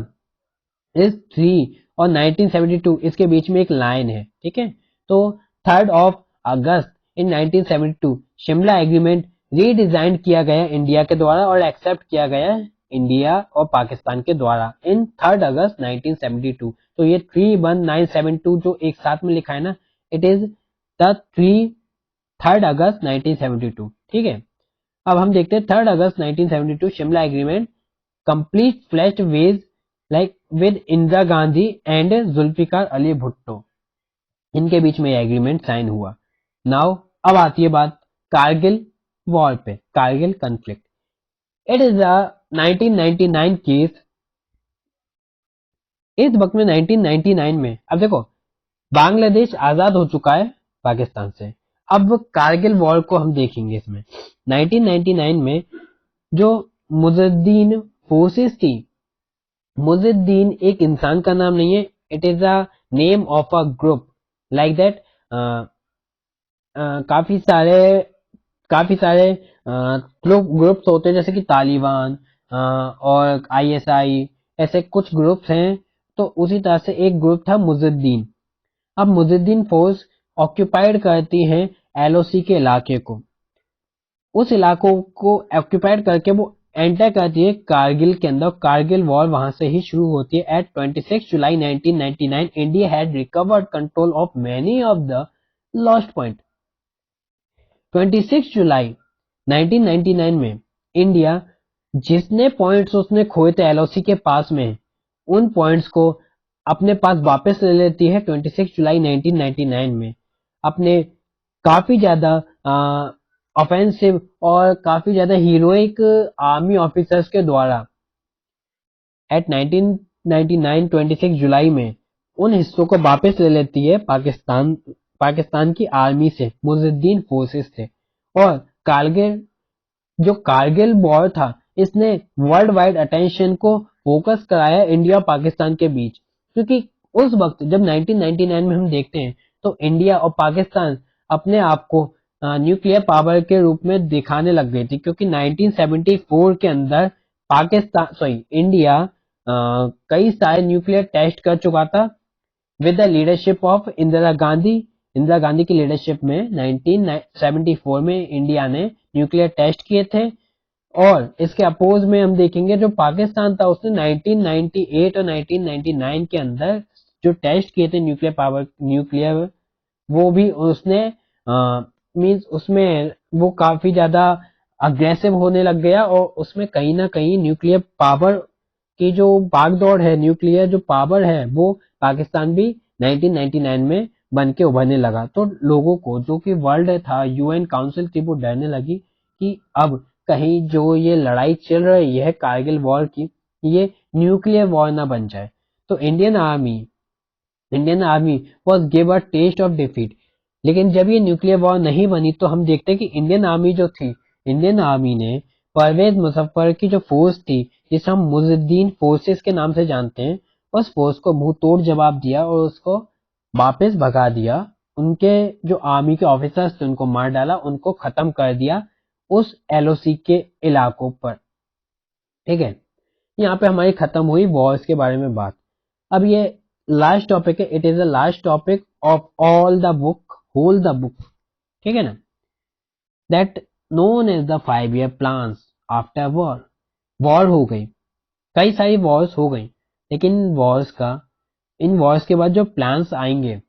[SPEAKER 1] इस 3 और 1972 इसके बीच में एक लाइन है, ठीक है। तो 3 अगस्त इन 1972 शिमला एग्रीमेंट रीडिजाइन किया गया इंडिया के द्वारा और एक्सेप्ट किया गया इंडिया और पाकिस्तान के द्वारा इन 3 अगस्त 1972। तो ये 31972 जो एक साथ में लिखा है ना, इट इज द 3 अगस्त 1972, ठीक है। अब हम देखते हैं 3 अगस्त 1972 Shimla agreement complete flashed ways like with Indira Gandhi and Zulfikar Ali Bhutto, इनके बीच में एग्रीमेंट साइन हुआ। नाउ अब आती है बात कारगिल वॉर पे, Kargil conflict. It is a 1999 case. इस वक्त में 1999 में, अब देखो बांग्लादेश आजाद हो चुका है पाकिस्तान से। अब कारगिल वॉर को हम देखेंगे इसमें। 1999 में जो मुजाहिदीन फोर्सेस थी, मुजाहिदीन एक इंसान का नाम नहीं है, it is a name of a group like that. काफी सारे काफी सारे ग्रुप्स होते हैं जैसे कि तालिबान और आईएसआई, ऐसे कुछ ग्रुप्स हैं। तो उसी तरह से एक ग्रुप था मुजाहिदीन। अब मुजाहिदीन फोर्स ऑक्यूपाइड करती हैं एलओसी के इलाके को। उस इलाकों को ऑक्यूपाइड करके वो एंटर करती है कारगिल के अंदर। कारगिल वॉर वहां से ही शुरू होती है। At 26 July 1999 India had recovered control of many of the lost point. 26 जुलाई 1999 में इंडिया जितने पॉइंट्स उसने खोए थे एलओसी के पास में, उन पॉइंट्स को अपने पास वापस ले लेती है 26 जुलाई 1999 में। अपने काफी ज्यादा ऑफेंसिव और काफी ज्यादा हीरोइक आर्मी ऑफिसर्स के द्वारा एट 1999 26 जुलाई में उन हिस्सों को वापस ले लेती है पाकिस्तान की आर्मी से, मुजाहिदीन फोर्सेस से। और कारगिल जो कारगिल वॉर था, इसने वर्ल्ड वाइड अटेंशन को फोकस कराया इंडिया और पाकिस्तान के बीच। क्योंकि उस वक्त जब 1999 में हम देखते हैं तो इंडिया और पाकिस्तान अपने आप को न्यूक्लियर पावर के रूप में दिखाने लग गई थी। क्योंकि 1974 के अंदर इंडिया कई सारे न्यूक्लियर टेस्ट कर चुका था with the leadership of Indira Gandhi. Indira Gandhi की लीडरशिप में 1974 में इंडिया ने न्यूक्लियर टेस्ट किए थे। और इसके अपोज में हम देखेंगे जो पाकिस्तान था उसने 1998 और 1999 के अंदर जो टेस्ट किए थे न्यूक्लियर, वो भी उसने मींस उसमें वो काफी ज्यादा अग्रेसिव होने लग गया। और उसमें कहीं ना कहीं न्यूक्लियर पावर की जो भागदौड़ है, न्यूक्लियर जो पावर है, वो पाकिस्तान भी 1999 में बन के उभरने लगा। तो लोगों को, जो कि वर्ल्ड था, यूएन काउंसिल थी, वो डरने लगी कि अब कहीं जो ये लड़ाई चल रही है कारगिल वॉर की, ये न्यूक्लियर वॉर ना बन जाए। तो Indian army was give a test of defeat. लेकिन जब ये न्यूक्लियर वॉर नहीं बनी तो हम देखते हैं कि इंडियन आर्मी जो थी, इंडियन आर्मी ने परवेज मुजफ्फर की जो फोर्स थी, जिसे हम मुजाहिदीन फोर्सेस के नाम से जानते हैं, उस फोर्स को मुंह तोड़ जवाब दिया और उसको वापस भगा दिया। उनके जो आर्मी के ऑफिसर्स थे उनको मार डाला, उनको खत्म कर दिया उस एलओसी के इलाकों पर, ठीक है। यहाँ पे हमारी खत्म हुई वॉर्स के बारे में बात। अब ये लास्ट टॉपिक है, it is the last topic of all the book, whole the book, ठीक है ना, that known as the 5 year plans after war. War हो गई, कई सारी वॉर्स हो गई, लेकिन इन वॉर्स के बाद जो प्लान्स आएंगे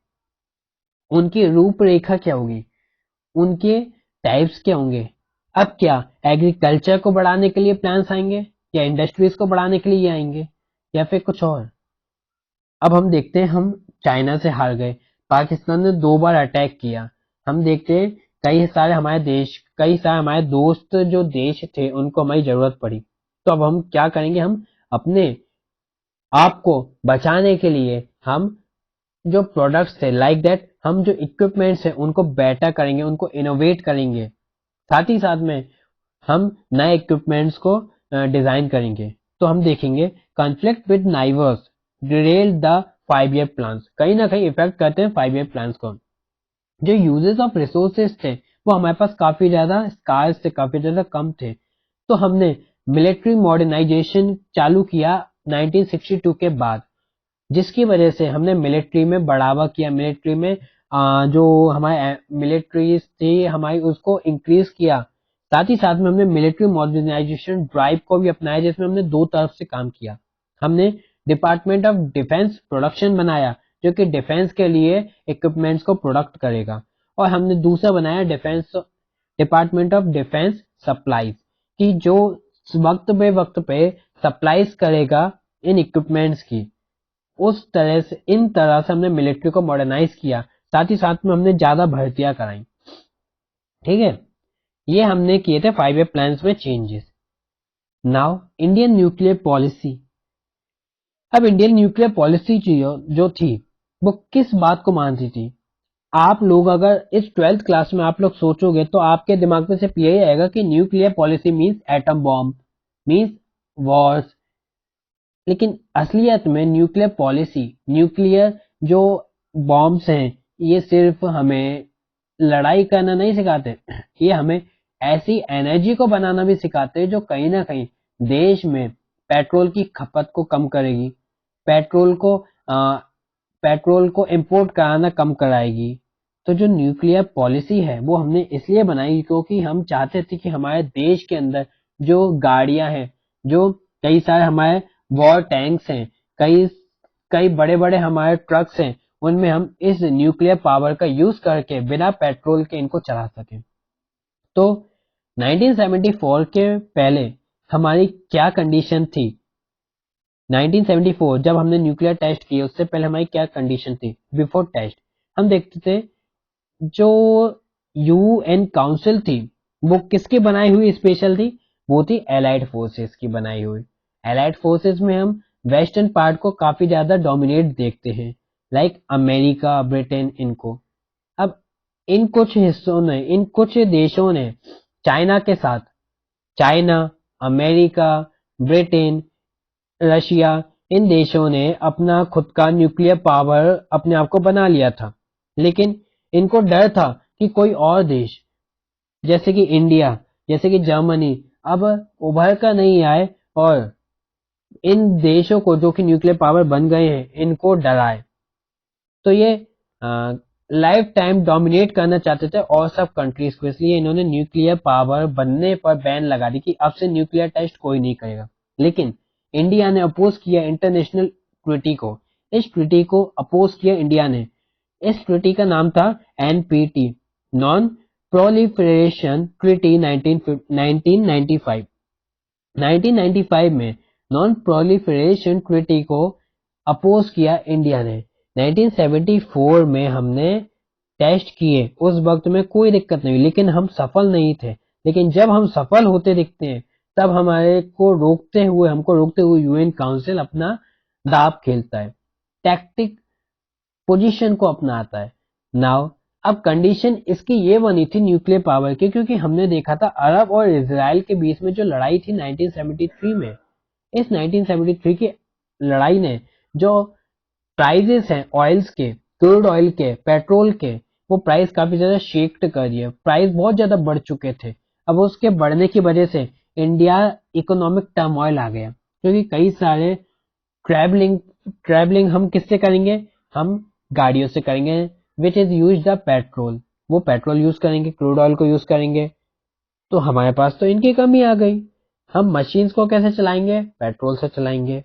[SPEAKER 1] उनकी रूपरेखा क्या होगी, उनके टाइप्स क्या होंगे। अब क्या एग्रीकल्चर को बढ़ाने के लिए प्लान्स आएंगे, या इंडस्ट्रीज को बढ़ाने के लिए आएंगे, या फिर कुछ और। अब हम देखते हैं, हम चाइना से हार गए, पाकिस्तान ने 2 बार अटैक किया, हम देखते हैं कई सारे हमारे दोस्त जो देश थे उनको हमारी जरूरत पड़ी। तो अब हम क्या करेंगे, हम अपने आप को बचाने के लिए हम जो प्रोडक्ट्स थे लाइक दैट, हम जो इक्विपमेंट्स है उनको बेटर करेंगे, उनको इनोवेट करेंगे, साथ ही साथ में हम नए इक्विपमेंट्स को डिजाइन करेंगे। तो हम देखेंगे conflict with neighbours Daryl the 5 year plans, कहीं ना कहीं इफेक्ट करते हैं 5 ईयर प्लान्स को। जो यूजेस ऑफ रिसोर्सेज थे वो हमारे पास काफी ज्यादा स्कार्स थे, काफी ज्यादा कम थे। तो हमने मिलिट्री मॉडर्नाइजेशन चालू किया 1962 के बाद, जिसकी वजह से हमने मिलिट्री में बढ़ावा किया, मिलिट्री में जो हमारे मिलिट्रीज थी हमारी उसको इंक्रीज किया। साथ ही साथ में हमने मिलिट्री मॉडर्नाइजेशन ड्राइव को भी अपनाया, जिसमें हमने 2 तरफ से काम किया। हमने डिपार्टमेंट ऑफ डिफेंस प्रोडक्शन बनाया, जो कि डिफेंस के लिए इक्विपमेंट्स को प्रोडक्ट करेगा, और हमने दूसरा बनाया डिपार्टमेंट ऑफ डिफेंस सप्लाईज, कि जो वक्त पे सप्लाईज करेगा इन इक्विपमेंट्स की। इन तरह से हमने मिलिट्री को मॉडर्नाइज किया, साथ ही साथ में हमने ज्यादा भर्तियां कराई। ठीक है, ये हमने किए थे 5 ईयर प्लान्स में changes. Now Indian nuclear policy. अब इंडियन न्यूक्लियर पॉलिसी जो थी वो किस बात को मानती थी। आप लोग अगर इस 12th क्लास में आप लोग सोचोगे तो आपके दिमाग में सिर्फ यही आएगा कि nuclear policy means atom bomb, means Wars. लेकिन असलियत में न्यूक्लियर पॉलिसी, न्यूक्लियर जो बॉम्ब्स हैं, ये सिर्फ हमें लड़ाई करना नहीं सिखाते, ये हमें ऐसी एनर्जी को बनाना भी सिखाते हैं जो कहीं ना कहीं देश में पेट्रोल की खपत को कम करेगी, पेट्रोल को पेट्रोल को इंपोर्ट कराना कम कराएगी। तो जो न्यूक्लियर पॉलिसी है वो हमने इसलिए बनाई क्योंकि हम चाहते थे कि हमारे देश के अंदर जो गाड़ियां हैं, जो कई सारे हमारे वॉर टैंक्स हैं, कई कई बड़े बड़े हमारे ट्रक्स हैं, उनमें हम इस न्यूक्लियर पावर का यूज करके बिना पेट्रोल के इनको चला सकें। तो 1974 के पहले हमारी क्या कंडीशन थी, 1974 जब हमने न्यूक्लियर टेस्ट किए उससे पहले हमारी क्या कंडीशन थी बिफोर टेस्ट। हम देखते थे जो यूएन काउंसिल थी वो किसकी बनाई हुई स्पेशल थी, वो थी एलाइड फोर्सेस की बनाई हुई। एलाइड फोर्सेस में हम वेस्टर्न पार्ट को काफी ज्यादा डोमिनेट देखते हैं, लाइक अमेरिका, ब्रिटेन, इनको। अब इन कुछ देशों ने चाइना के साथ, चाइना, अमेरिका, ब्रिटेन, रशिया, इन देशों ने अपना खुद का न्यूक्लियर पावर अपने आप को बना लिया था। लेकिन इनको डर था कि कोई और देश जैसे कि इंडिया, जैसे कि जर्मनी अब उभर कर नहीं आए और इन देशों को जो कि न्यूक्लियर पावर बन गए हैं इनको डराए। तो ये लाइफ टाइम डोमिनेट करना चाहते थे और सब कंट्रीज को, इसलिए इन्होंने न्यूक्लियर पावर बनने पर बैन लगा दी कि अब से न्यूक्लियर टेस्ट कोई नहीं करेगा। लेकिन इंडिया ने अपोज किया इंटरनेशनल ट्रीटी को, इस ट्रीटी को अपोज किया इंडिया ने। इस ट्रीटी का नाम था एनपीटी, नॉन प्रोलिफरेशन ट्रीटी 1995। 1995 में नॉन प्रोलिफरेशन ट्रीटी को अपोज किया इंडिया ने। 1974 में हमने टेस्ट किए, उस वक्त में कोई दिक्कत नहीं हुई, लेकिन हम सफल नहीं थे। लेकिन जब हम सफल होते दिखते हैं तब हमको रोकते हुए यूएन काउंसिल अपना दाव खेलता है, टैक्टिक पोजीशन को अपनाता है। नाउ अब कंडीशन इसकी ये बनी थी न्यूक्लियर पावर की, क्योंकि हमने देखा था अरब और इजराइल के बीच में जो लड़ाई थी 1973 में, इस 1973 की लड़ाई ने जो प्राइजेस हैं ऑयल्स के, क्रूड ऑयल के, पेट्रोल के, वो प्राइस काफी ज्यादा शेक्ड कर दिए, प्राइस बहुत ज्यादा बढ़ चुके थे। अब उसके बढ़ने की वजह से इंडिया इकोनॉमिक टर्मोइल आ गया, क्योंकि कई सारे ट्रैवलिंग ट्रैवलिंग हम किससे करेंगे, हम गाड़ियों से करेंगे, which is use the petrol, वो पेट्रोल यूज करेंगे, क्रूड ऑयल को यूज करेंगे। तो हमारे पास तो इनकी कमी आ गई, हम मशीन्स को कैसे चलाएंगे? पेट्रोल से चलाएंगे।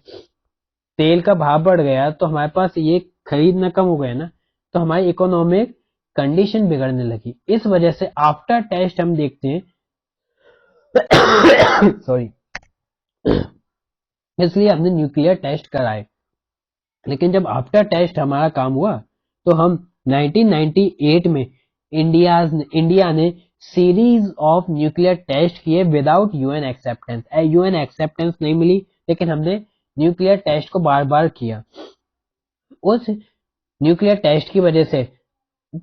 [SPEAKER 1] तेल का भाव बढ़ गया तो हमारे पास ये खरीदना कम हो गया ना, तो हमारी इकोनॉमिक कंडीशन बिगड़ने लगी। इस वजह से आफ्टर टेस्ट हम देखते हैं सॉरी इसलिए हमने न्यूक्लियर टेस्ट कराए। लेकिन जब आफ्टर टेस्ट हमारा काम हुआ तो हम 1998 में इंडिया ने सीरीज ऑफ न्यूक्लियर टेस्ट किए without UN acceptance. UN acceptance नहीं मिली, लेकिन हमने न्यूक्लियर टेस्ट को बार बार किया। उस न्यूक्लियर टेस्ट की वजह से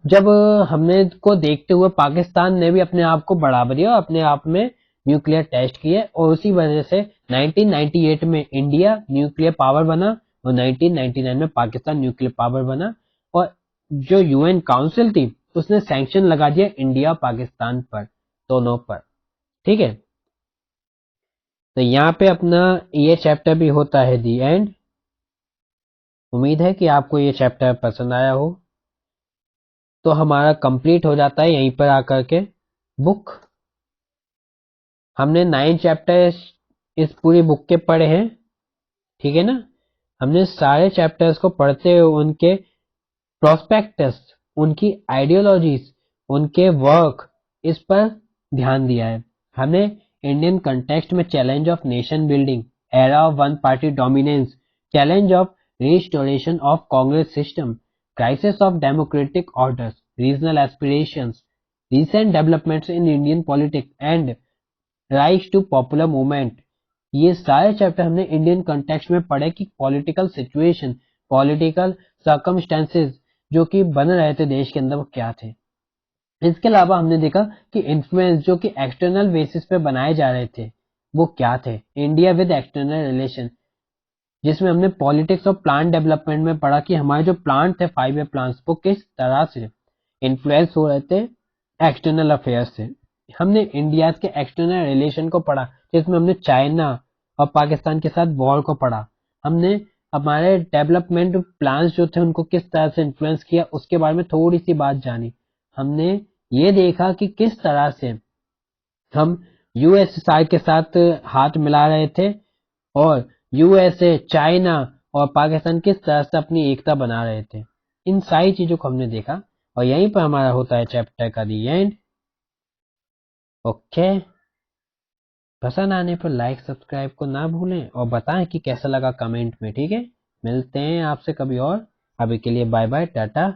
[SPEAKER 1] जब हमने को देखते हुए पाकिस्तान ने भी अपने आप को बढ़ावा दिया और अपने आप में न्यूक्लियर टेस्ट किए, और उसी वजह से 1998 में इंडिया न्यूक्लियर पावर बना और 1999 में पाकिस्तान न्यूक्लियर पावर बना। और जो यूएन काउंसिल थी उसने सैंक्शन लगा दिया इंडिया पाकिस्तान पर, दोनों पर। ठीक है, तो यहाँ पे अपना ये चैप्टर भी होता है दी एंड। उम्मीद है कि आपको ये चैप्टर पसंद आया हो। तो हमारा कंप्लीट हो जाता है यहीं पर आकर के बुक। हमने 9 चैप्टर्स इस पूरी बुक के पढ़े हैं, ठीक है ना। हमने सारे चैप्टर्स को पढ़ते हुए उनके प्रोस्पेक्टस, उनकी आइडियोलॉजीज, उनके वर्क, इस पर ध्यान दिया है। हमने इंडियन कंटेक्स्ट में challenge of nation building, era of one party dominance, challenge of restoration of Congress system, crisis of democratic orders, regional aspirations, recent developments in Indian politics and rise to popular movement, ये सारे chapter हमने Indian context में पढ़े कि political situation, political circumstances जो कि बन रहे थे देश के अंदर वो क्या थे। इसके अलावा हमने देखा कि इन्फ्लुएंस जो कि एक्सटर्नल बेसिस पे बनाए जा रहे थे वो क्या थे। इंडिया विद एक्सटर्नल रिलेशन, जिसमें हमने पॉलिटिक्स और प्लांट डेवलपमेंट में पढ़ा कि हमारे जो प्लांट थे 5 ईयर प्लांट्स वो किस तरह से इन्फ्लुएंस हो रहे थे एक्सटर्नल अफेयर्स से। हमने इंडिया के एक्सटर्नल रिलेशन को पढ़ा, जिसमें हमने चाइना और पाकिस्तान के साथ वॉर को पढ़ा। हमने हमारे डेवलपमेंट प्लान्स जो थे उनको किस तरह से इन्फ्लुएंस किया, उसके बारे में थोड़ी सी बात जानी। हमने ये देखा कि किस तरह से हम यूएसएसआर के साथ हाथ मिला रहे थे और यूएसए, चाइना और पाकिस्तान किस तरह से अपनी एकता बना रहे थे। इन सारी चीजों को हमने देखा और यहीं पर हमारा होता है चैप्टर का दी एंड। ओके, पसंद आने पर लाइक सब्सक्राइब को ना भूलें और बताएं कि कैसा लगा कमेंट में। ठीक है, मिलते हैं आपसे कभी और। अभी के लिए बाय बाय, टाटा।